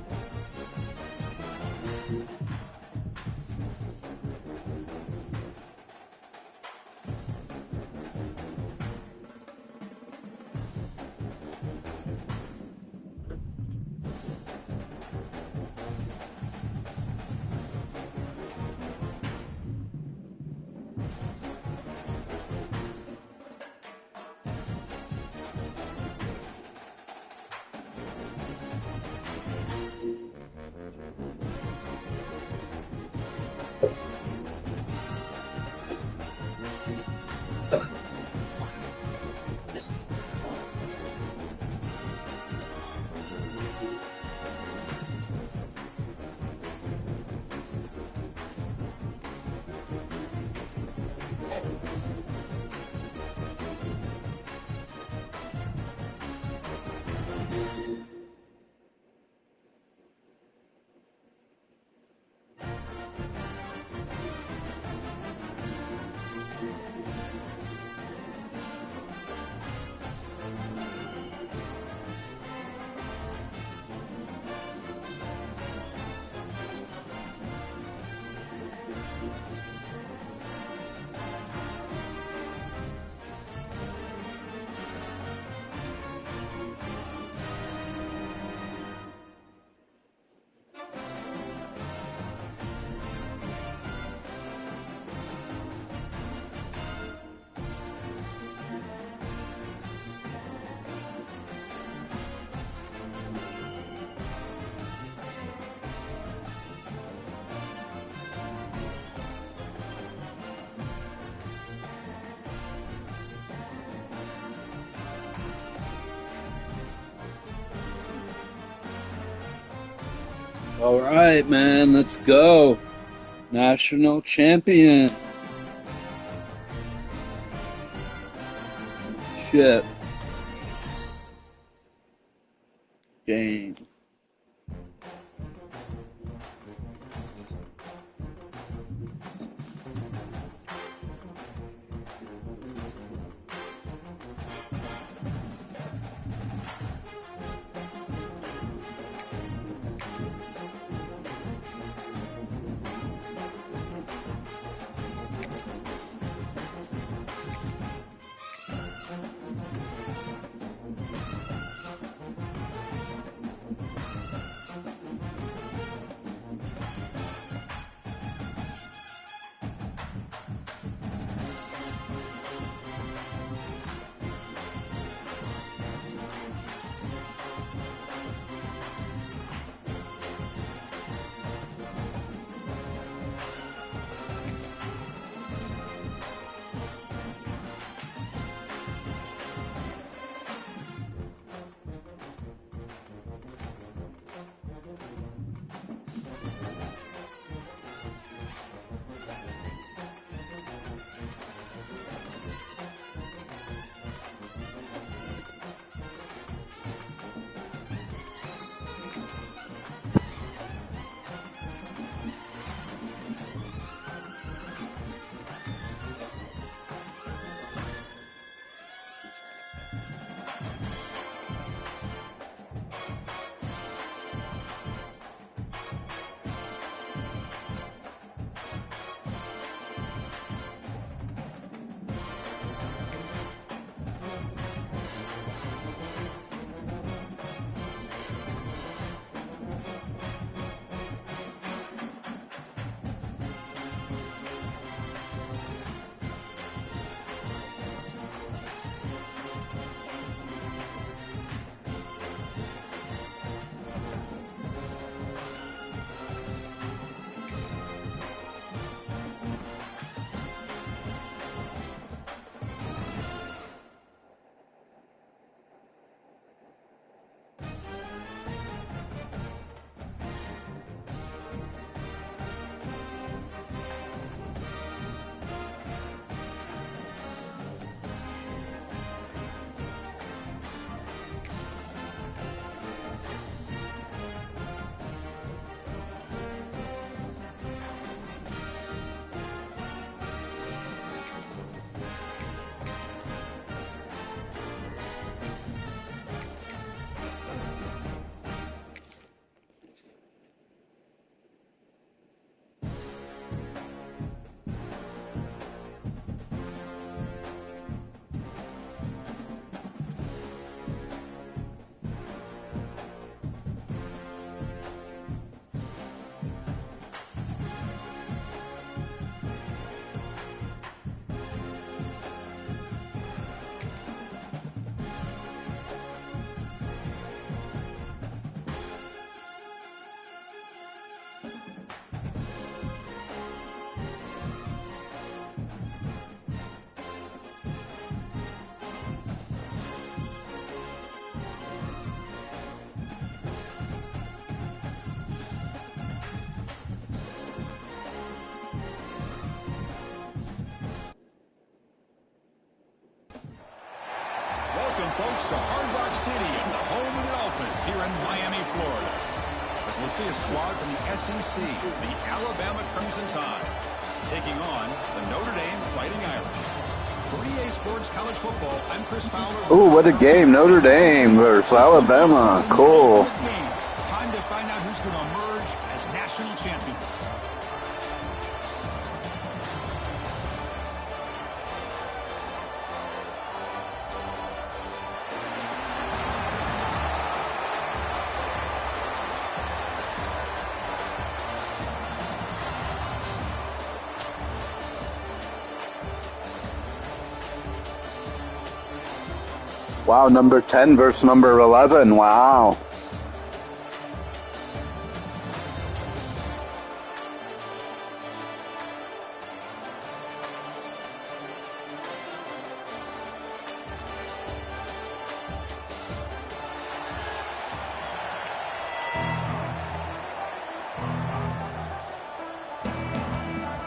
All right, man, let's go. National champion. Shit. Game. folks, to Hard Rock City and the home of the Dolphins here in Miami, Florida. As we'll see a squad from the SEC, the Alabama Crimson Tide, taking on the Notre Dame Fighting Irish. For EA Sports College Football, I'm Chris Fowler. Ooh, what a game. Notre Dame versus Alabama. Cool. Time to find out who's going to emerge as national champion. Wow, number 10 versus number 11. Wow.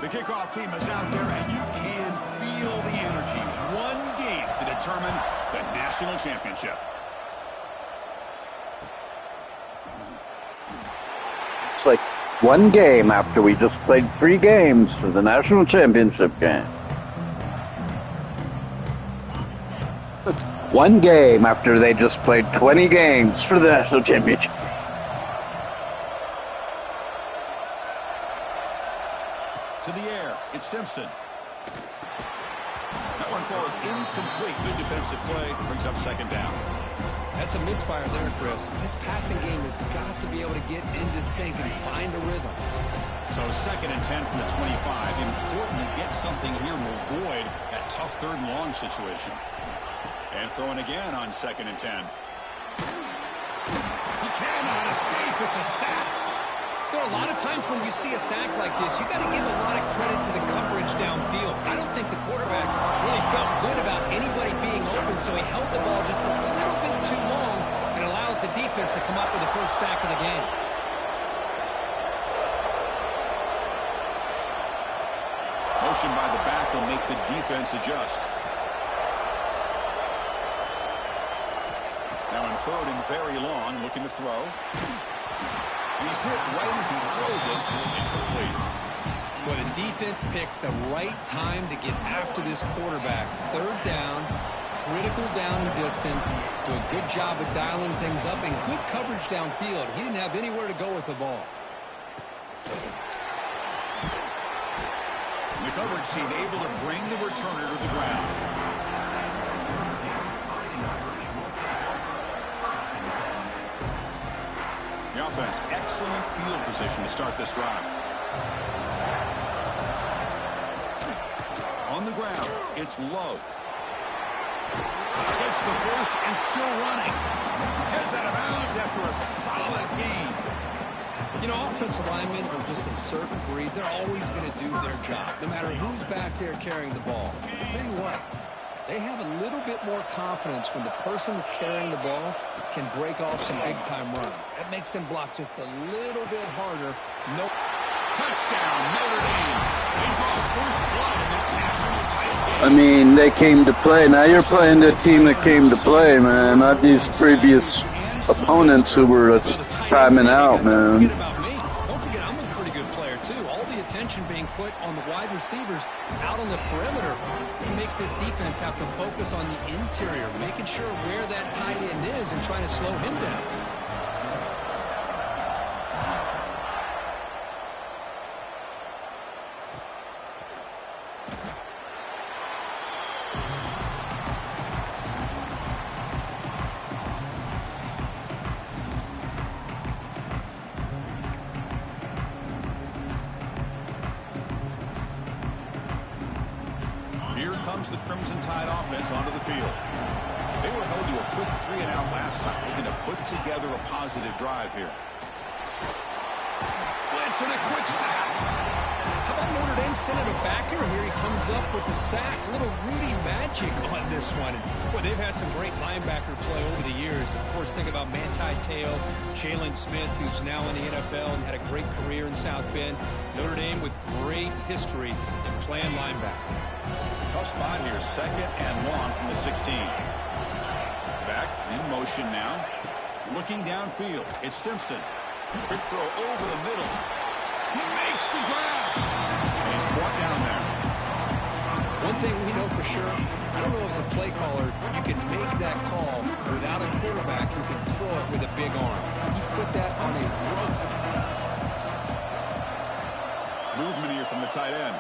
The kickoff team is out there, and you can feel the energy. One game to determine the national championship. It's like one game after we just played 3 games for the national championship game. One game after they just played 20 games for the national championship. To the air, it's Simpson. That one falls incomplete. Good defensive play. Brings up second down. That's a misfire there, Chris. This passing game has got to be able to get into sync and find a rhythm. So 2nd and 10 from the 25. Important to get something here to avoid that tough 3rd and long situation. And throwing again on 2nd and 10. He cannot escape. It's a sack. There are a lot of times when you see a sack like this, you got to give a lot of credit to the coverage downfield. I don't think the quarterback really felt good about anybody being open, so he held the ball just a little bit too long and allows the defense to come up with the first sack of the game. Motion by the back will make the defense adjust. Now in 3rd and very long, looking to throw. He's hit right as he throws it. Incomplete. Well, the defense picks the right time to get after this quarterback. 3rd down, critical down and distance. Do a good job of dialing things up and good coverage downfield. He didn't have anywhere to go with the ball. The coverage team able to bring the returner to the ground. The offense, excellent field position to start this drive. On the ground, it's Love. Gets the first and still running. Heads out of bounds after a solid gain. You know, offensive linemen are just a certain breed. They're always going to do their job, no matter who's back there carrying the ball. I'll tell you what, they have a little bit more confidence when the person that's carrying the ball can break off some big-time runs. That makes them block just a little bit harder. No. Touchdown, Notre Dame. They draw first blood in this national title game. I mean, they came to play. Now you're playing the team that came to play, man. Not these previous opponents who were timing out, man. Don't forget, I'm a pretty good player, too. All the attention being put on the wide receivers out on the perimeter. It makes this defense have to focus on the interior, making sure where that tight end is and trying to slow him down. Here comes the Crimson Tide offense onto the field. They were held to a quick 3-and-out last time, looking to put together a positive drive here. Blitz and a quick sack. How about Notre Dame sending a backer here? He comes up with the sack. A little Rudy magic on this one. Boy, they've had some great linebacker play over the years. Of course, think about Manti Te'o, Jalen Smith, who's now in the NFL and had a great career in South Bend. Notre Dame with great history in playing linebacker. Tough spot here, 2nd and long from the 16. In motion now. Looking downfield. It's Simpson. Quick throw over the middle. He makes the grab. And he's brought down there. One thing we know for sure, I don't know as a play caller, you can make that call without a quarterback who can throw it with a big arm. He put that on a rope. Movement here from the tight end.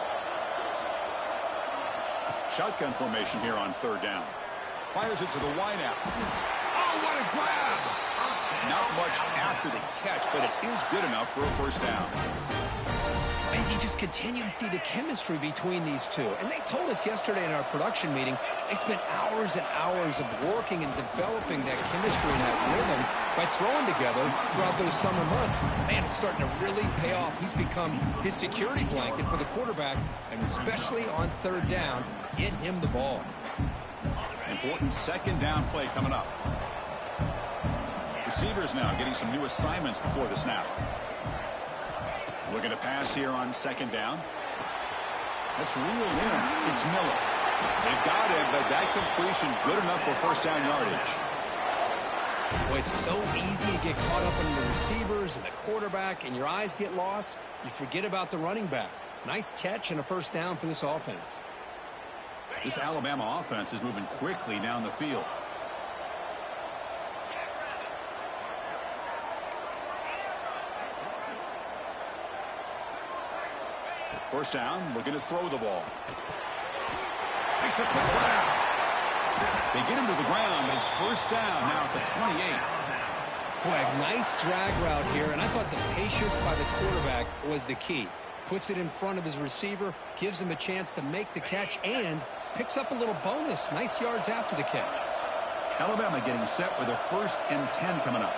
Shotgun formation here on third down. Fires it to the wideout. Oh, what a grab! Not much after the catch, but it is good enough for a first down. And you just continue to see the chemistry between these two. And they told us yesterday in our production meeting, they spent hours and hours of working and developing that chemistry and that rhythm by throwing together throughout those summer months. And man, it's starting to really pay off. He's become his security blanket for the quarterback, and especially on third down, get him the ball. Important second down play coming up. Receivers now getting some new assignments before the snap. Looking to pass here on second down. That's reeled in. It's Miller. They've got it, but that completion good enough for first down yardage. Well, it's so easy to get caught up in the receivers and the quarterback, and your eyes get lost. You forget about the running back. Nice catch and a first down for this offense. This Alabama offense is moving quickly down the field. First down, looking to throw the ball. Makes a quick grab. They get him to the ground, but it's first down now at the 28. Boy, a nice drag route here, and I thought the patience by the quarterback was the key. Puts it in front of his receiver, gives him a chance to make the catch, and picks up a little bonus. Nice yards after the catch. Alabama getting set with a 1st and 10 coming up.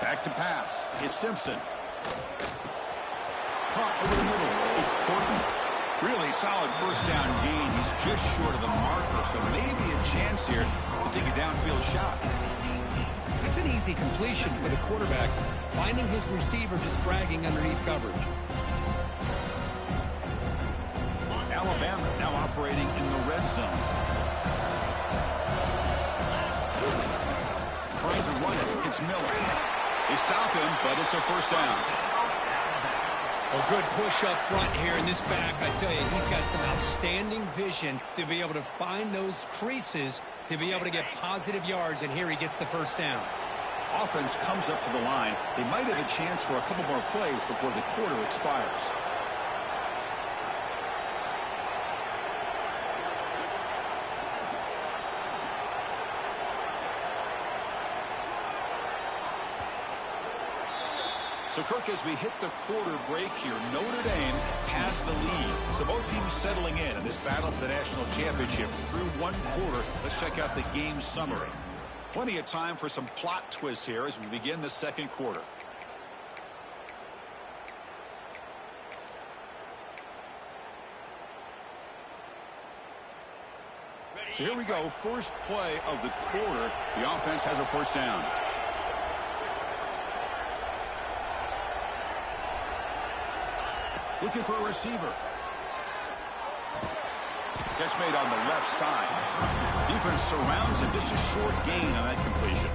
Back to pass. It's Simpson. Caught over the middle. It's Portman. Really solid first down gain. He's just short of the marker, so maybe a chance here to take a downfield shot. It's an easy completion for the quarterback, finding his receiver just dragging underneath coverage. Alabama now operating in the red zone. Trying to run it. It's Miller. They stop him, but it's a first down. A good push up front here in this back. I tell you, he's got some outstanding vision to be able to find those creases, to be able to get positive yards, and here he gets the first down. Offense comes up to the line. They might have a chance for a couple more plays before the quarter expires. So, Kirk, as we hit the quarter break here, Notre Dame has the lead. So both teams settling in this battle for the national championship through one quarter. Let's check out the game summary. Plenty of time for some plot twists here as we begin the second quarter. So here we go. First play of the quarter. The offense has a first down. Looking for a receiver. Catch made on the left side. Defense surrounds him. Just a short gain on that completion.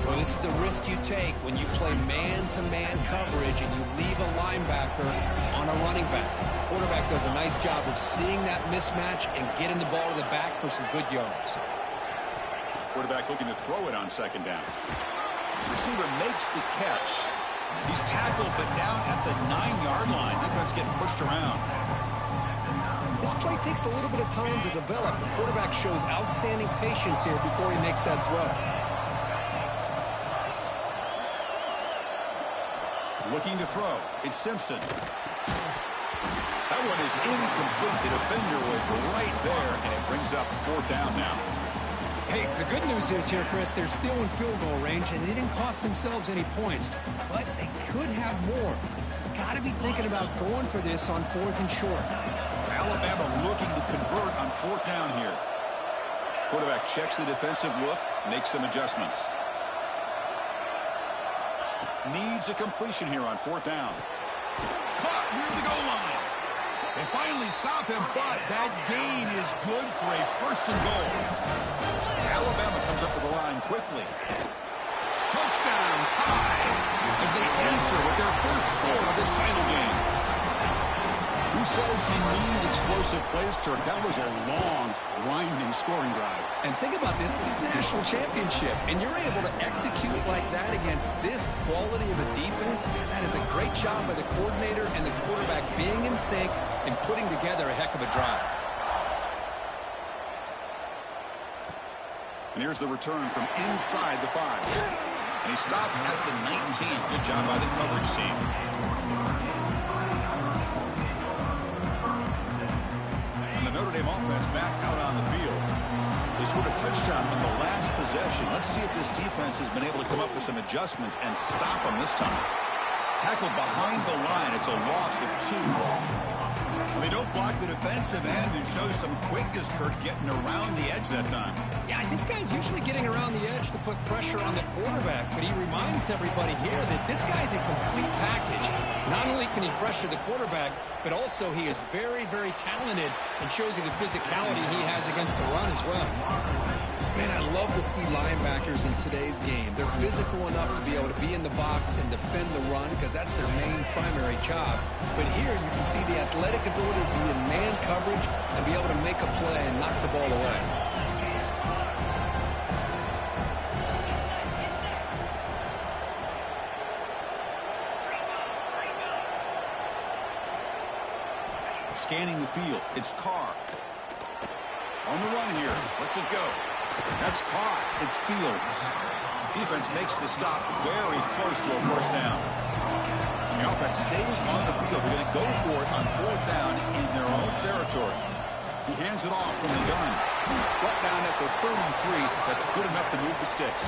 Well, this is the risk you take when you play man-to-man coverage and you leave a linebacker on a running back. Quarterback does a nice job of seeing that mismatch and getting the ball to the back for some good yards. Quarterback looking to throw it on second down. Receiver makes the catch. He's tackled, but down at the 9-yard line. Defense getting pushed around. This play takes a little bit of time to develop. The quarterback shows outstanding patience here before he makes that throw. Looking to throw. It's Simpson. That one is incomplete. The defender was right there, and it brings up fourth down now. Hey, the good news is here, Chris, they're still in field goal range, and they didn't cost themselves any points, but they could have more. Got to be thinking about going for this on 4th and short. Alabama looking to convert on 4th down here. Quarterback checks the defensive look, makes some adjustments. Needs a completion here on 4th down. Caught near the goal line. They finally stop him, but that gain is good for a first and goal. Alabama comes up to the line quickly. Touchdown, tie, as they answer with their first score of this title game. Who says he needed explosive plays, Kirk? That was a long, grinding scoring drive. And think about this is national championship, and you're able to execute like that against this quality of a defense. Man, that is a great job by the coordinator and the quarterback being in sync and putting together a heck of a drive. And here's the return from inside the 5. And he stopped at the 19. Good job by the coverage team. And the Notre Dame offense back out on the field. They scored a touchdown on the last possession. Let's see if this defense has been able to come up with some adjustments and stop them this time. Tackled behind the line. It's a loss of 2. They don't block the defensive end and show some quickness, Kirk, getting around the edge that time. Yeah, this guy's usually getting around the edge to put pressure on the quarterback, but he reminds everybody here that this guy's a complete package. Not only can he pressure the quarterback, but also he is very, very talented and shows you the physicality he has against the run as well. Man, I love to see linebackers in today's game. They're physical enough to be able to be in the box and defend the run because that's their main primary job. But here you can see the athletic ability to be in man coverage and be able to make a play and knock the ball away. Scanning the field, it's Carr. On the run here, lets it go. That's caught. It's Fields. Defense makes the stop very close to a first down. The offense stays on the field. They're going to go for it on 4th down in their own territory. He hands it off from the gun. Brought down at the 33. That's good enough to move the sticks.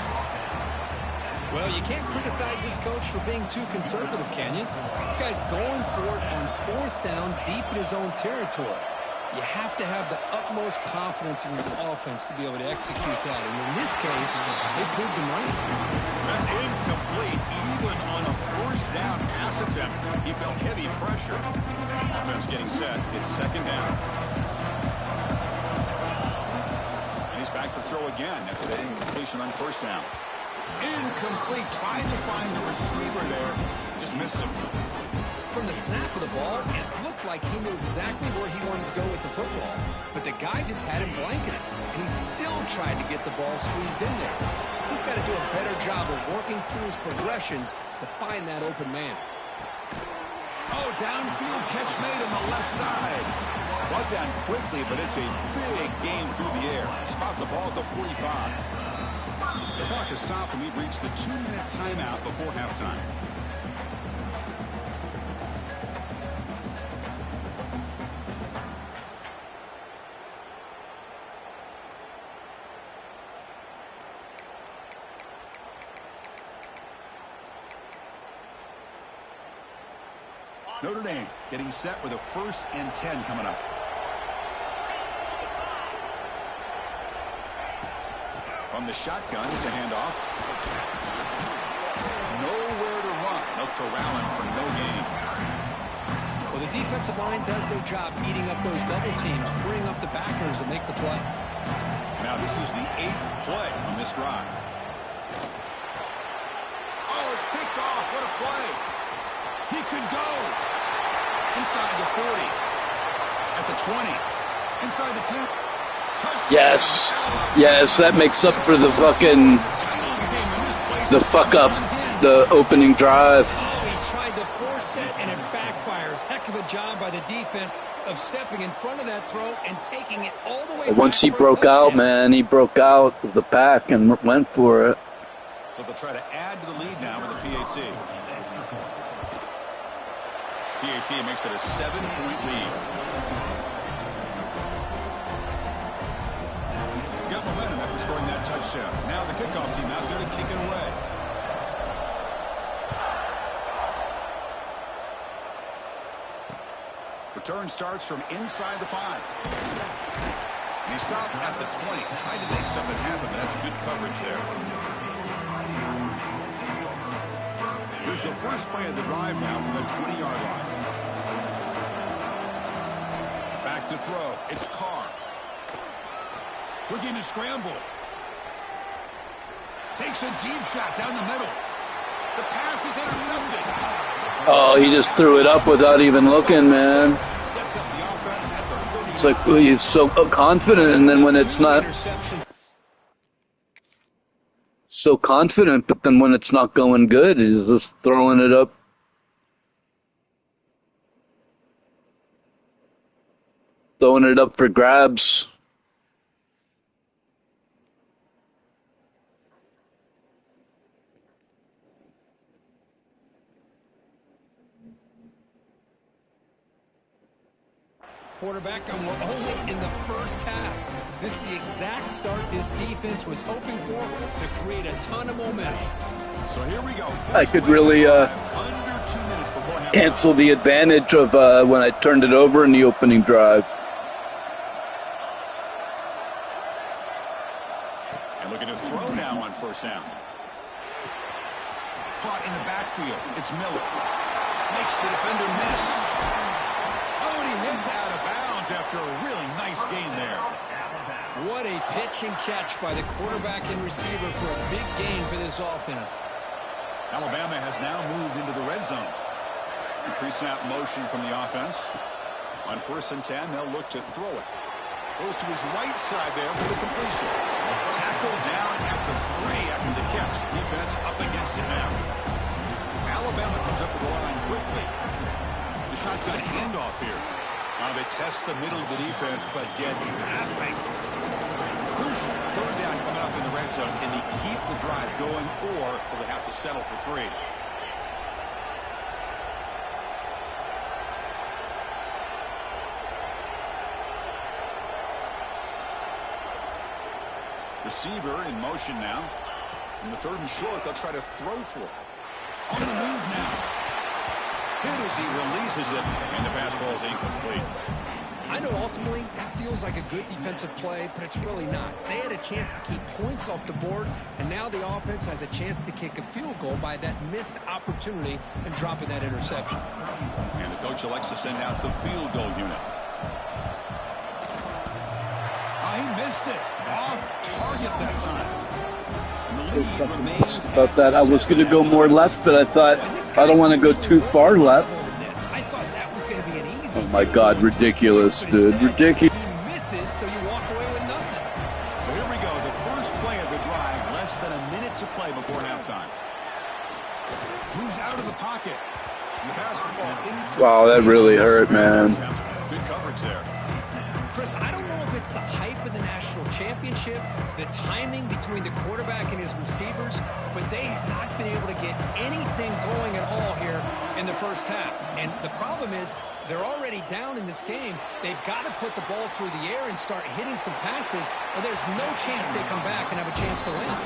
Well, you can't criticize this coach for being too conservative, can you? This guy's going for it on 4th down deep in his own territory. You have to have the utmost confidence in your offense to be able to execute that. And in this case, they proved him right. That's incomplete. Even on a first down pass attempt, he felt heavy pressure. Offense getting set. It's 2nd down. And he's back to throw again after that incompletion on 1st down. Incomplete. Tried to find the receiver there. Just missed him. From the snap of the ball, it looked like he knew exactly where he wanted to go with the football. But the guy just had him blanketed, and he still tried to get the ball squeezed in there. He's got to do a better job of working through his progressions to find that open man. Oh, downfield catch made on the left side. Brought down quickly, but it's a big game through the air. Spot the ball at the 45. The clock has stopped, and we've reached the 2-minute timeout before halftime. Notre Dame getting set with a 1st and 10 coming up. From the shotgun, it's a handoff. Nowhere to run. No corralling for no gain. Well, the defensive line does their job eating up those double teams, freeing up the backers to make the play. Now this is the 8th play on this drive. Oh, it's picked off. What a play. He could go. Inside the 40. At the 20. Inside the 10. Touchdown. Yes. Yes, that makes up for the fucking... the fuck up. The opening drive. Oh, he tried to force it, and it backfires. Heck of a job by the defense of stepping in front of that throw and taking it all the way back. Once he broke out, man, he broke out of the pack and went for it. So they'll try to add to the lead now with a PAT. PAT makes it a 7-point lead. Got momentum after scoring that touchdown. Now the kickoff team out there to kick it away. Return starts from inside the 5. And he stopped at the 20. Tried to make something happen, but that's good coverage there. Here's the first play of the drive now from the 20-yard line. back to throw. It's Carr. Looking to scramble. Takes a deep shot down the middle. The pass is intercepted. Oh, he just threw it up without even looking, man. Sets up the offense at the 30. It's like he's so confident, and then when it's not so confident, but then when it's not going good, he's just throwing it up. Throwing it up for grabs. Quarterback, and we're only in the first half. This is the exact start this defense was hoping for to create a ton of momentum. So here we go. I could really cancel the advantage of when I turned it over in the opening drive. And looking to throw now on first down. Caught in the backfield. It's Miller. Makes the defender miss. Oh, and he hits out of bounds after a really nice gain there. What a pitch and catch by the quarterback and receiver for a big gain for this offense. Alabama has now moved into the red zone. Pre-snap motion from the offense. On 1st and 10, they'll look to throw it. Goes to his right side there for the completion. Tackled down at the 3 after the catch. Defense up against it now. Alabama comes up with the line quickly. The shotgun handoff here. Now they test the middle of the defense, but get nothing. Crucial 3rd down coming up in the red zone. Can they keep the drive going, or will they have to settle for 3? Receiver in motion now. In the 3rd and short, they'll try to throw for it. On the move now. Hit as he releases it, and the pass ball is incomplete. I know ultimately that feels like a good defensive play, but it's really not. They had a chance to keep points off the board, and now the offense has a chance to kick a field goal by that missed opportunity and dropping that interception. And the coach elects to send out the field goal unit. Oh, he missed it. Off target that time. About that, I was going to go more left, but I thought I don't want to go too far left. I thought that was going to be an easy. Oh my God, ridiculous, dude, ridiculous. He misses, so you walk away with nothing. So here we go, the first play of the drive, less than a minute to play before halftime. Moves out of the pocket. And the pass will fall in. Wow, that really hurt, man. Good coverage there. Chris, I don't know if it's the hype of the national championship, the timing between the quarterback and his receivers, but they have not been able to get anything going at all here in the first half. And the problem is they're already down in this game. They've got to put the ball through the air and start hitting some passes, or there's no chance they come back and have a chance to win.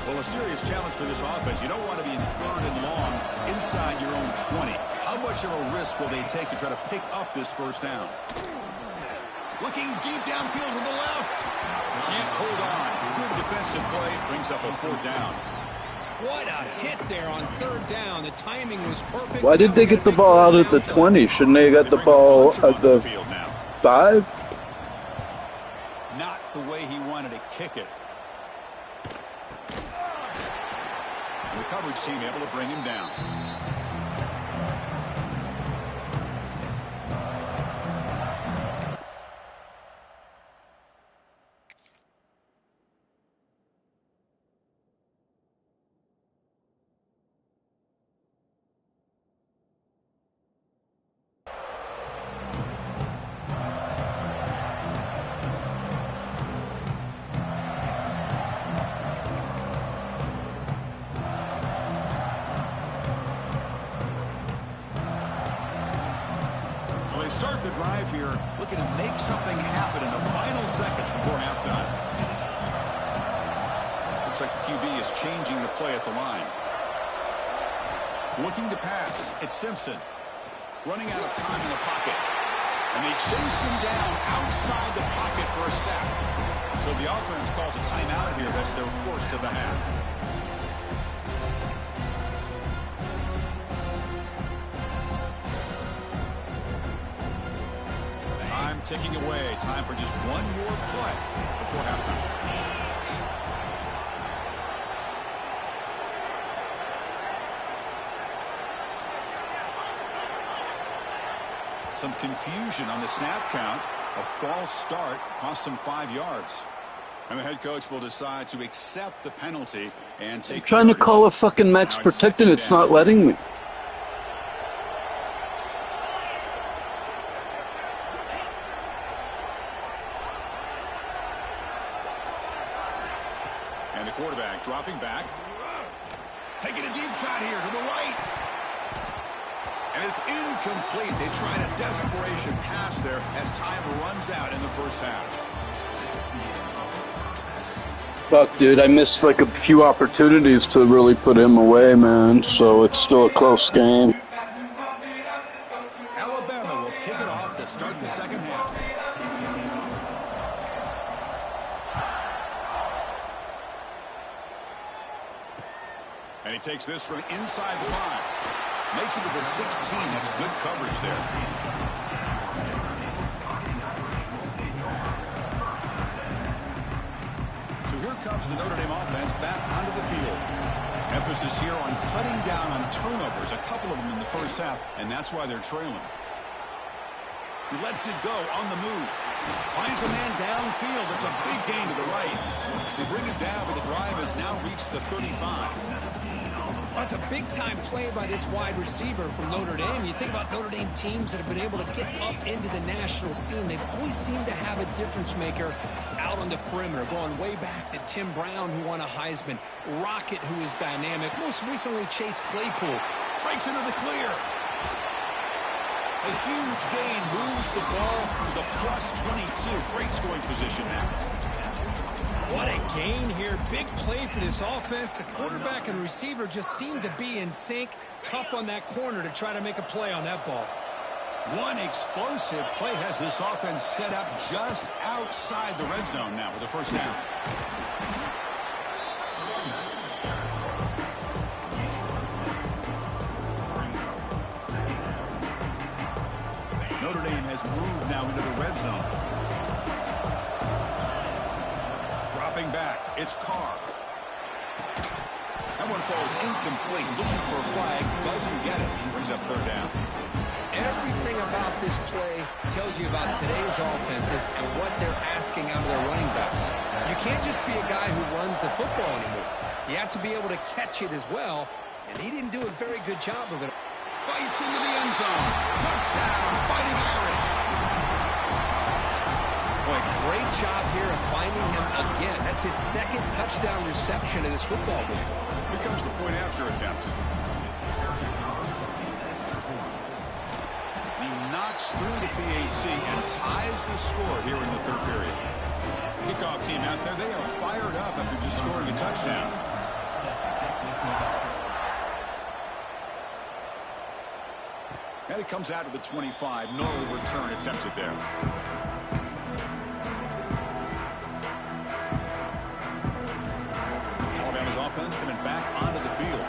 Well, a serious challenge for this offense. You don't want to be in 3rd and long inside your own 20. How much of a risk will they take to try to pick up this first down? Looking deep downfield to the left. Can't hold on. Good defensive play. Brings up a 4th down. What a hit there on 3rd down. The timing was perfect. Why did they get the ball out at the 20? Shouldn't they have got the ball at the 5? Not the way he wanted to kick it. The coverage team able to bring him down. They start the drive here, looking to make something happen in the final seconds before halftime. Looks like the QB is changing the play at the line. Looking to pass. It's Simpson. Running out of time in the pocket. And they chase him down outside the pocket for a sack. So the offense calls a timeout here. That's their first of the half. ticking away. Time for just one more play before halftime. Some confusion on the snap count. A false start cost him 5 yards. And the head coach will decide to accept the penalty and take. I'm trying to call a fucking max protected. It's not letting me. And the quarterback dropping back. Taking a deep shot here to the right. And it's incomplete. They tried a desperation pass there as time runs out in the first half. Fuck, dude, I missed like a few opportunities to really put him away, man. So it's still a close game. Alabama will kick it off to start the second half. And he takes this from inside the 5. Makes it to the 16. That's good coverage there. So here comes the Notre Dame offense back onto the field. Emphasis here on cutting down on turnovers, a couple of them in the first half, and that's why they're trailing. He lets it go on the move. Finds a man downfield. It's a big gain to the right. They bring it down, but the drive has now reached the 35. That's a big-time play by this wide receiver from Notre Dame. You think about Notre Dame teams that have been able to get up into the national scene. They've always seemed to have a difference maker out on the perimeter, going way back to Tim Brown, who won a Heisman, Rocket, who is dynamic, most recently Chase Claypool. Breaks into the clear. A huge gain moves the ball to the plus 22. Great scoring position now. What a gain here. Big play for this offense. The quarterback and receiver just seem to be in sync. Tough on that corner to try to make a play on that ball. One explosive play has this offense set up just outside the red zone now with the first down. Notre Dame has moved now into the red zone. Dropping back, it's Carr. That one falls incomplete. Looking for a flag, doesn't get it. Brings up third down. Everything about this play tells you about today's offenses and what they're asking out of their running backs. You can't just be a guy who runs the football anymore. You have to be able to catch it as well, and he didn't do a very good job of it. Fights into the end zone. Touchdown, Fighting Irish. Boy, great job here of finding him again. That's his second touchdown reception in this football game. Here comes the point after attempt. He knocks through the PAT and ties the score here in the third period. Kickoff team out there, they are fired up after just scoring a touchdown. And it comes out of the 25. No return attempted there. Alabama's offense coming back onto the field.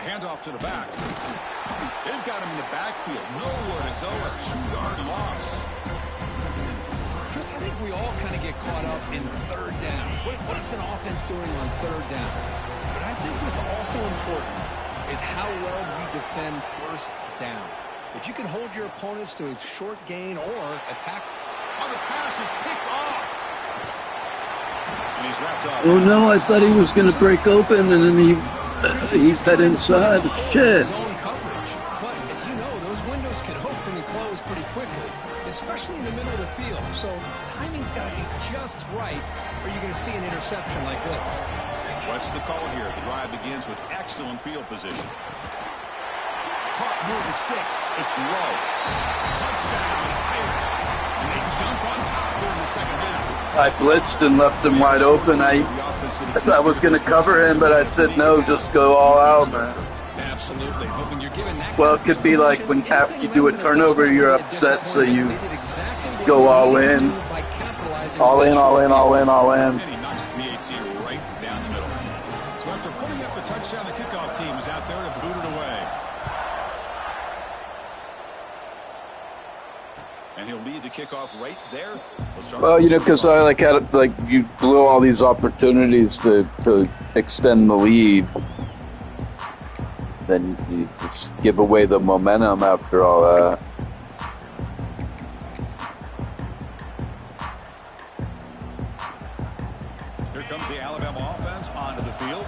Handoff to the back. They've got him in the backfield. Nowhere to go. A 2-yard loss. Chris, I think we all kind of get caught up in third down. What is an offense doing on third down? But I think what's also important is how well we defend first down. If you can hold your opponents to a short gain or attack. Oh, the pass is picked off. And he's wrapped up. Oh no, I thought he was going to break open and then he fed inside. Shit. Zone coverage. But as you know, those windows can open and close pretty quickly, especially in the middle of the field. So timing's got to be just right, or you're going to see an interception like this. What's the call here? The drive begins with excellent field position. Caught near the sticks. It's low. Touchdown, Irish. And they jump on top here in the second half. I blitzed and left him wide open. I was going to cover him, but I said no, just go all out, man. Absolutely. But when you're given that well, it could be like when after you do a turnover, you're upset, so you go all in. All in, all in, all in, all in. And he knocks the PAT right down the middle. So after putting up a touchdown, the kickoff team is out there to boot it away. And he'll lead the kickoff right there. Well, you know, because I you blew all these opportunities to extend the lead. Then you just give away the momentum after all that. Here comes the Alabama offense onto the field.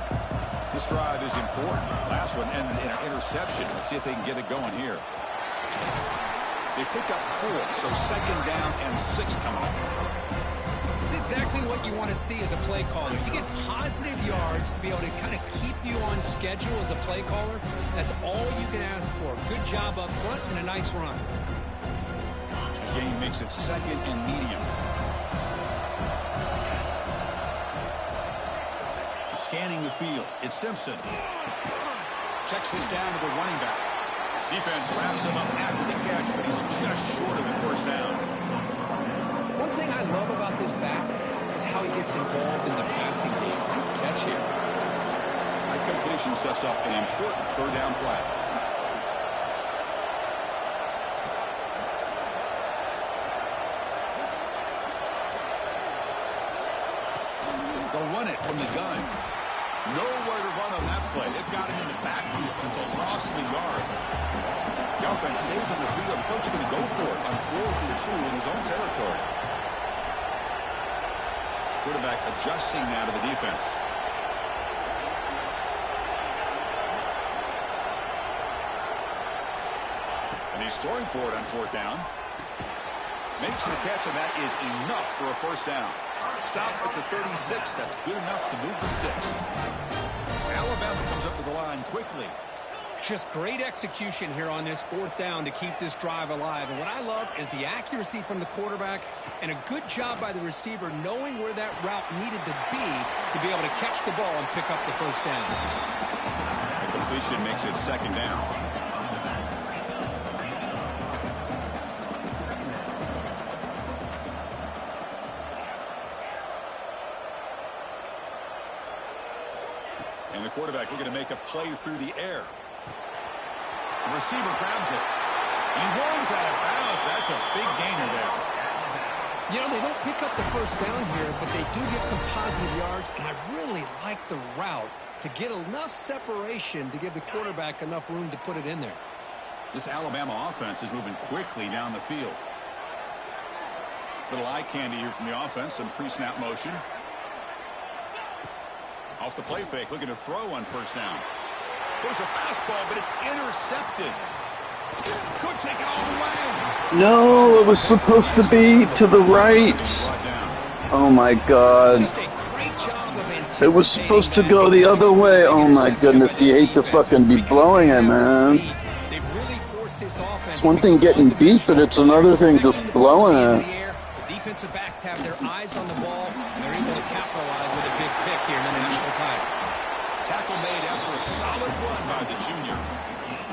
This drive is important. Last one ended in an interception. Let's see if they can get it going here. They pick up 4, so 2nd down and 6 coming up. It's exactly what you want to see as a play caller. You get positive yards to be able to kind of keep you on schedule as a play caller. That's all you can ask for. Good job up front and a nice run. The game makes it 2nd and medium. Scanning the field, it's Simpson. Checks this down to the running back. Defense wraps him up after the catch, but he's just short of the 1st down. One thing I love about this back is how he gets involved in the passing game. Nice catch here. That completion sets up an important 3rd down play. They'll run it from the gun. Nowhere to run on that play. They've got him in the backfield until loss of the yard. The offense stays on the field. The coach is going to go for it on 4th and 2 in his own territory. Quarterback adjusting now to the defense. And he's throwing for it on 4th down. Makes the catch, and that is enough for a 1st down. Stop at the 36. That's good enough to move the sticks. Alabama comes up to the line quickly. Just great execution here on this 4th down to keep this drive alive. And what I love is the accuracy from the quarterback and a good job by the receiver knowing where that route needed to be able to catch the ball and pick up the 1st down. The completion makes it 2nd down. And the quarterback looking to make a play through the air. The receiver grabs it. He runs out of bounds. That's a big gainer there. You know, they don't pick up the 1st down here, but they do get some positive yards, and I really like the route to get enough separation to give the quarterback enough room to put it in there. This Alabama offense is moving quickly down the field. Little eye candy here from the offense, some pre-snap motion. Off the play fake, looking to throw on 1st down. There's a fastball, but it's intercepted. Could take it all the way. No, it was supposed to be to the right. Oh my God. It was supposed to go the other way. Oh my goodness, you hate to fucking be blowing it, man. It's one thing getting beat, but it's another thing just blowing it. The defensive backs have their eyes on the ball, and they're able to capitalize with a big pick here in the national title. Tackle made after a solid run by the junior.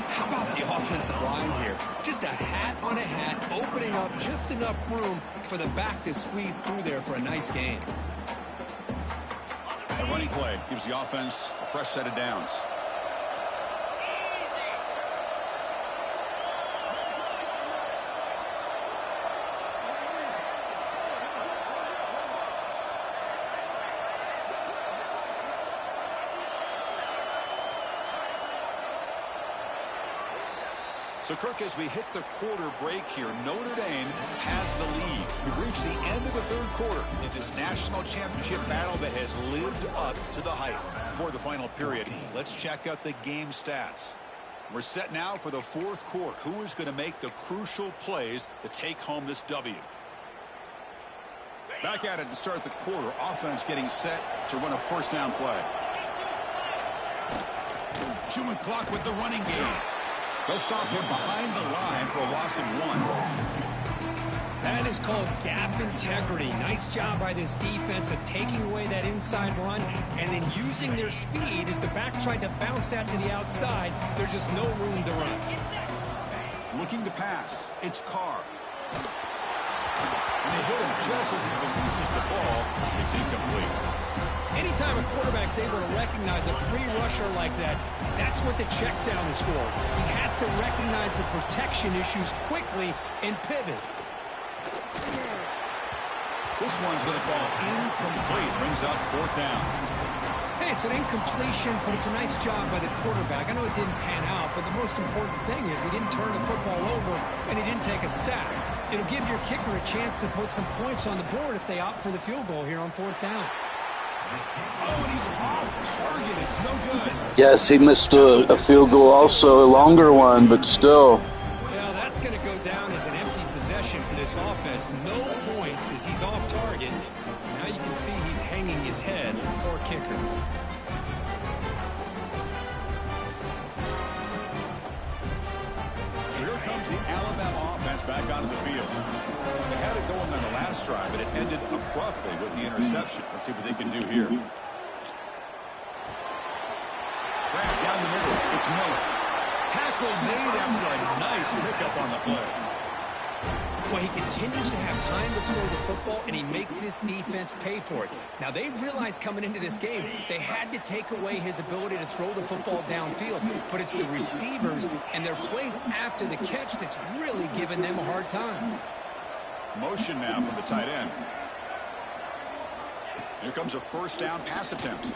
How about the offensive line here? Just a hat on a hat, opening up just enough room for the back to squeeze through there for a nice gain. A running play gives the offense a fresh set of downs. So, Kirk, as we hit the quarter break here, Notre Dame has the lead. We've reached the end of the 3rd quarter in this national championship battle that has lived up to the hype. Before the final period, let's check out the game stats. We're set now for the 4th quarter. Who is going to make the crucial plays to take home this W? Back at it to start the quarter. Offense getting set to run a 1st down play. Chewing clock with the running game. They'll stop him behind the line for a loss of 1. That is called gap integrity. Nice job by this defense of taking away that inside run and then using their speed as the back tried to bounce that to the outside. There's just no room to run. Looking to pass. It's Carr. And they hit him just as he releases the ball. It's incomplete. Anytime a quarterback's able to recognize a free rusher like that, that's what the check down is for. He has to recognize the protection issues quickly and pivot. This one's going to fall incomplete. Brings up 4th down. Hey, it's an incompletion, but it's a nice job by the quarterback. I know it didn't pan out, but the most important thing is he didn't turn the football over and he didn't take a sack. It'll give your kicker a chance to put some points on the board if they opt for the field goal here on 4th down. Oh, and he's off target. It's no good. Yes, he missed a field goal also, a longer one, but still. Well, that's going to go down as an empty possession for this offense. No points as he's off target. Now you can see he's hanging his head. Poor kicker. So here comes the Alabama offense back onto the field. They had it going on the last drive, but it ended abruptly with the interception. Let's see what they can do here. Grab down the middle. It's Miller. Tackle made after a nice pickup on the play. Well, he continues to have time to throw the football, and he makes this defense pay for it. Now, they realized coming into this game, they had to take away his ability to throw the football downfield, but it's the receivers and their plays after the catch that's really giving them a hard time. Motion now from the tight end. Here comes a 1st down pass attempt.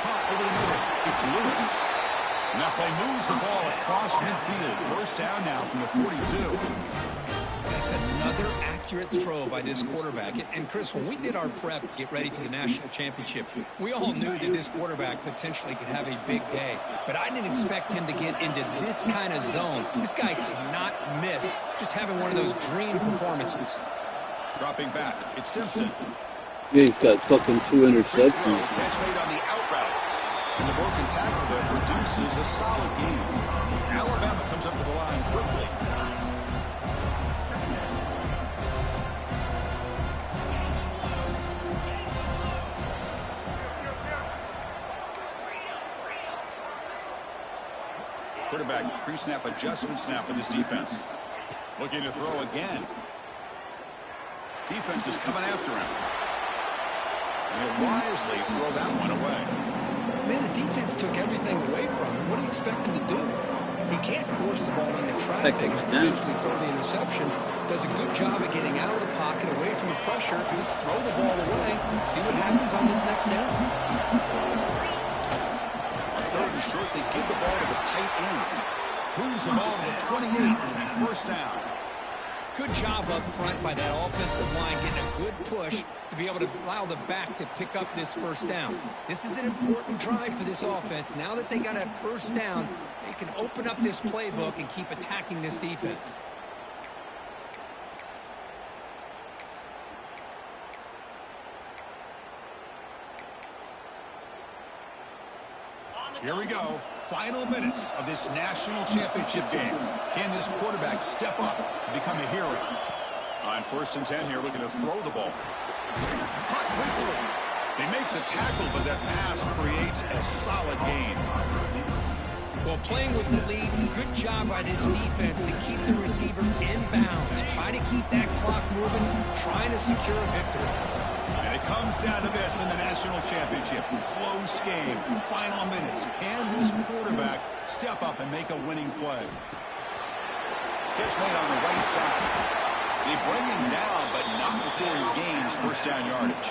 Caught over the middle. It's Lewis. And that play moves the ball across midfield. 1st down now from the 42. That's another accurate throw by this quarterback. And Chris, when we did our prep to get ready for the national championship, we all knew that this quarterback potentially could have a big day. But I didn't expect him to get into this kind of zone. This guy cannot miss just having one of those dream performances. Dropping back, it's Simpson. Yeah, he's got fucking 2 interceptions. Catch made on the out route. And the broken tackle there produces a solid game. Alabama comes up to the line quickly. Quarterback pre-snap adjustments now for this defense. Looking to throw again. Defense is coming after him. He'll wisely throw that one away. Man, the defense took everything away from him. What do you expect him to do? He can't force the ball into traffic and potentially throw the interception. Does a good job of getting out of the pocket, away from the pressure. Just throw the ball away. See what happens on this next down. On 3rd and short, they give the ball to the tight end. Moves the ball to the 28. It'll be 1st down. Good job up front by that offensive line, getting a good push to be able to allow the back to pick up this 1st down. This is an important drive for this offense. Now that they got a 1st down, they can open up this playbook and keep attacking this defense. Here we go. Final minutes of this national championship game. Can this quarterback step up and become a hero? On 1st and 10 here, looking to throw the ball. Caught quickly. They make the tackle, but that pass creates a solid gain. Well, playing with the lead, good job by this defense to keep the receiver in bounds. Try to keep that clock moving, trying to secure a victory. And it comes down to this in the national championship. Close game, final minutes. Can this quarterback step up and make a winning play? Catch made on the right side. They bring him down, but not before he gains 1st down yardage.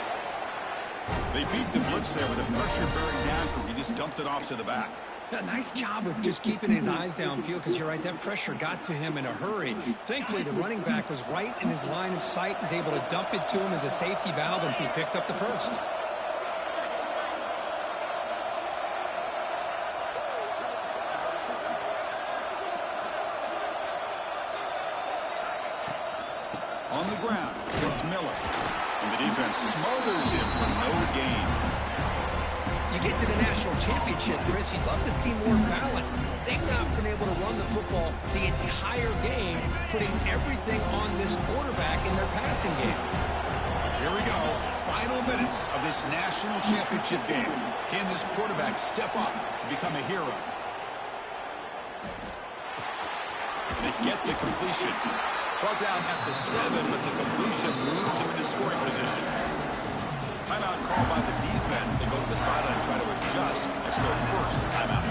They beat the blitz there with a pressure bearing down group. He just dumped it off to the back. A nice job of just keeping his eyes downfield, because you're right, that pressure got to him in a hurry. Thankfully, the running back was right in his line of sight, was able to dump it to him as a safety valve, and he picked up the 1st. On the ground, it's Miller. And the defense smothers him for no gain. You get to the national championship, Chris, you'd love to see more balance. They've not been able to run the football the entire game, putting everything on this quarterback in their passing game. Here we go. Final minutes of this national championship game. Can this quarterback step up and become a hero? They get the completion. Brought down at the 7, but the completion moves him into scoring position. Timeout called by the defense. They go to the sideline and try to adjust. That's their 1st timeout.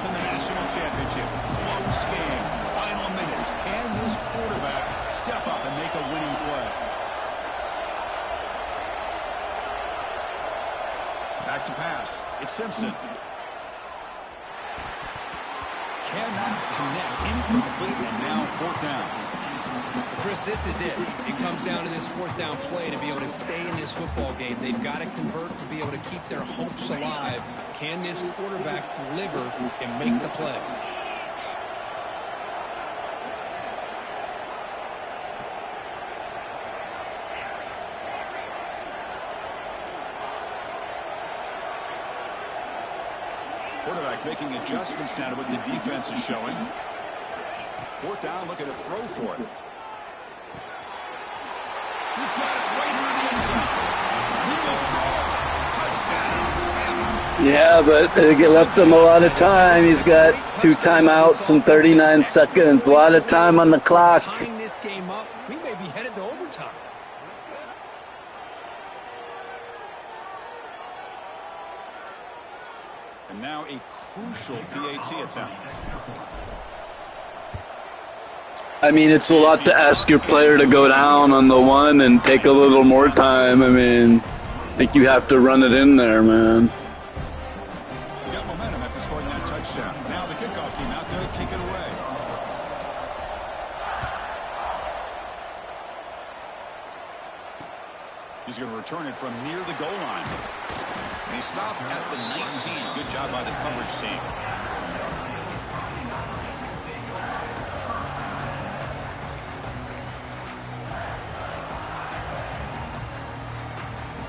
this in the national championship. Close game. Final minutes. Can this quarterback step up and make a winning play? Back to pass. It's Simpson. Cannot connect. Incomplete, and now 4th down. Chris, this is it. It comes down to this 4th down play to be able to stay in this football game. They've got to convert to be able to keep their hopes alive. Can this quarterback deliver and make the play? Quarterback making adjustments now to what the defense is showing. 4th down, looking to throw for it. He's got it right near the end zone. He will score. Touchdown. Yeah, but it left him a lot of time. He's got 2 timeouts and 39 seconds. A lot of time on the clock. Tying this game up, we may be headed to overtime. And now a crucial PAT attempt. I mean, it's a lot to ask your player to go down on the 1 and take a little more time. I mean, I think you have to run it in there, man. You got momentum after scoring that touchdown. Now the kickoff team out there to kick it away. He's going to return it from near the goal line. And he stopped at the 19. Good job by the coverage team.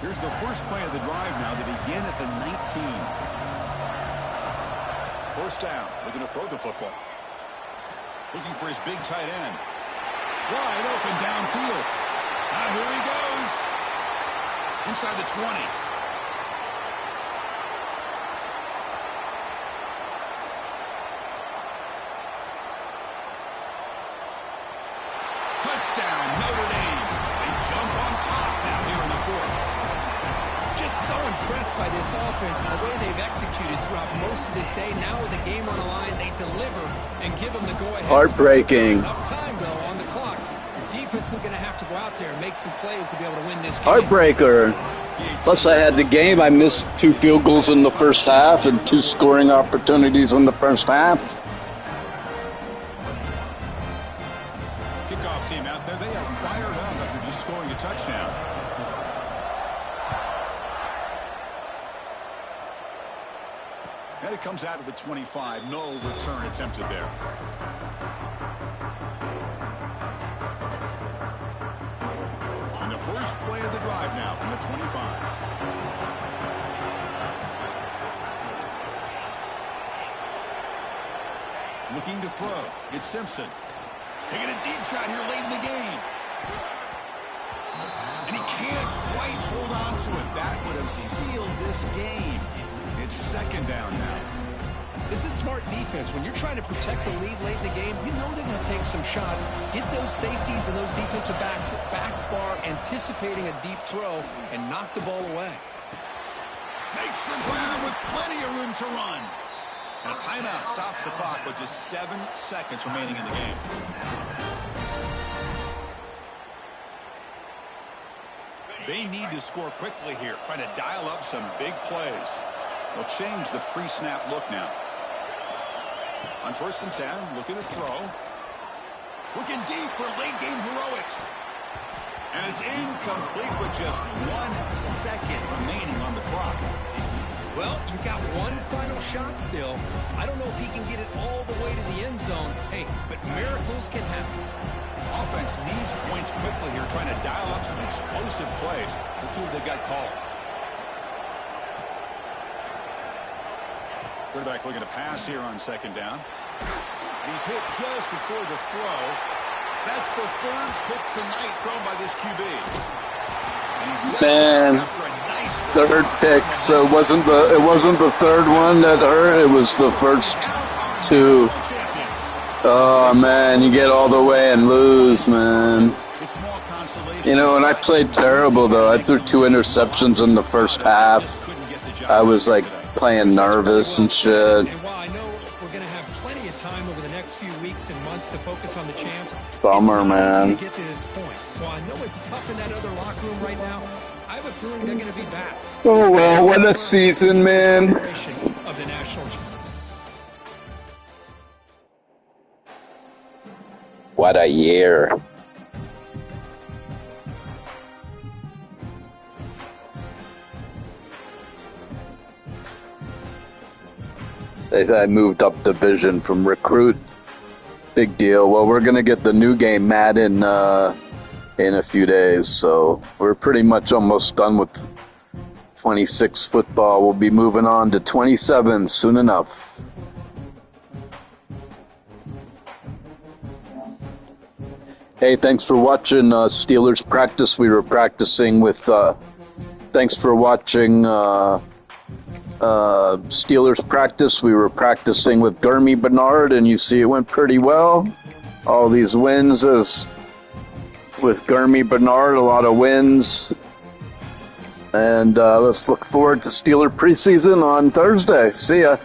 Here's the first play of the drive now. They begin at the 19. 1st down. Looking to throw the football. Looking for his big tight end. Wide open downfield. Now here he goes. Inside the 20. Touchdown, Notre Dame. They jump on top now here in the 4th. Just so impressed by this offense and the way they've executed throughout most of this day. Now with the game on the line, they deliver and give them the go-ahead. Heartbreaking. Enough time, though, on the clock. The defense is going to have to go out there and make some plays to be able to win this game. Heartbreaker. Plus, I had the game. I missed 2 field goals in the first half and 2 scoring opportunities in the first half. Kickoff team out there. They are fired up after just scoring a touchdown. And it comes out of the 25. No return attempted there. And the first play of the drive now from the 25. Looking to throw. It's Simpson. Taking a deep shot here late in the game. And he can't quite hold on to it. That would have sealed this game. It's 2nd down now. This is smart defense. When you're trying to protect the lead late in the game, you know they're going to take some shots. Get those safeties and those defensive backs back far, anticipating a deep throw, and knock the ball away. Makes the ground with plenty of room to run. And a timeout stops the clock with just 7 seconds remaining in the game. They need to score quickly here, trying to dial up some big plays. They'll change the pre-snap look now. On 1st and 10, looking to throw. Looking deep for late-game heroics. And it's incomplete with just 1 second remaining on the clock. Well, you got one final shot still. I don't know if he can get it all the way to the end zone. Hey, but miracles can happen. Offense needs points quickly here, trying to dial up some explosive plays. Let's see what they've got called. Quarterback looking to pass here on 2nd down. He's hit just before the throw. That's the 3rd pick tonight thrown by this QB. Man, after a nice 3rd pick. So it wasn't the 3rd one that hurt. It was the first 2. Oh man, you get all the way and lose, man. You know, and I played terrible though. I threw 2 interceptions in the first half. I was like playing nervous and shit. And while I know we're focus on the champs. Bummer, man. To get to this point. Well, I know it's tough in that other locker room right now. I have a feeling they're going to be back. Oh, well, what a season, man. Of the national. What a year. I moved up division from recruit. Big deal. Well, we're going to get the new game, Madden, in a few days. So we're pretty much almost done with 26 football. We'll be moving on to 27 soon enough. Hey, thanks for watching Steelers practice. We were practicing with... thanks for watching... Steelers practice. We were practicing with GERMIE Bernard, and you see it went pretty well. All these wins is with GERMIE Bernard, a lot of wins. And let's look forward to Steeler preseason on Thursday. See ya.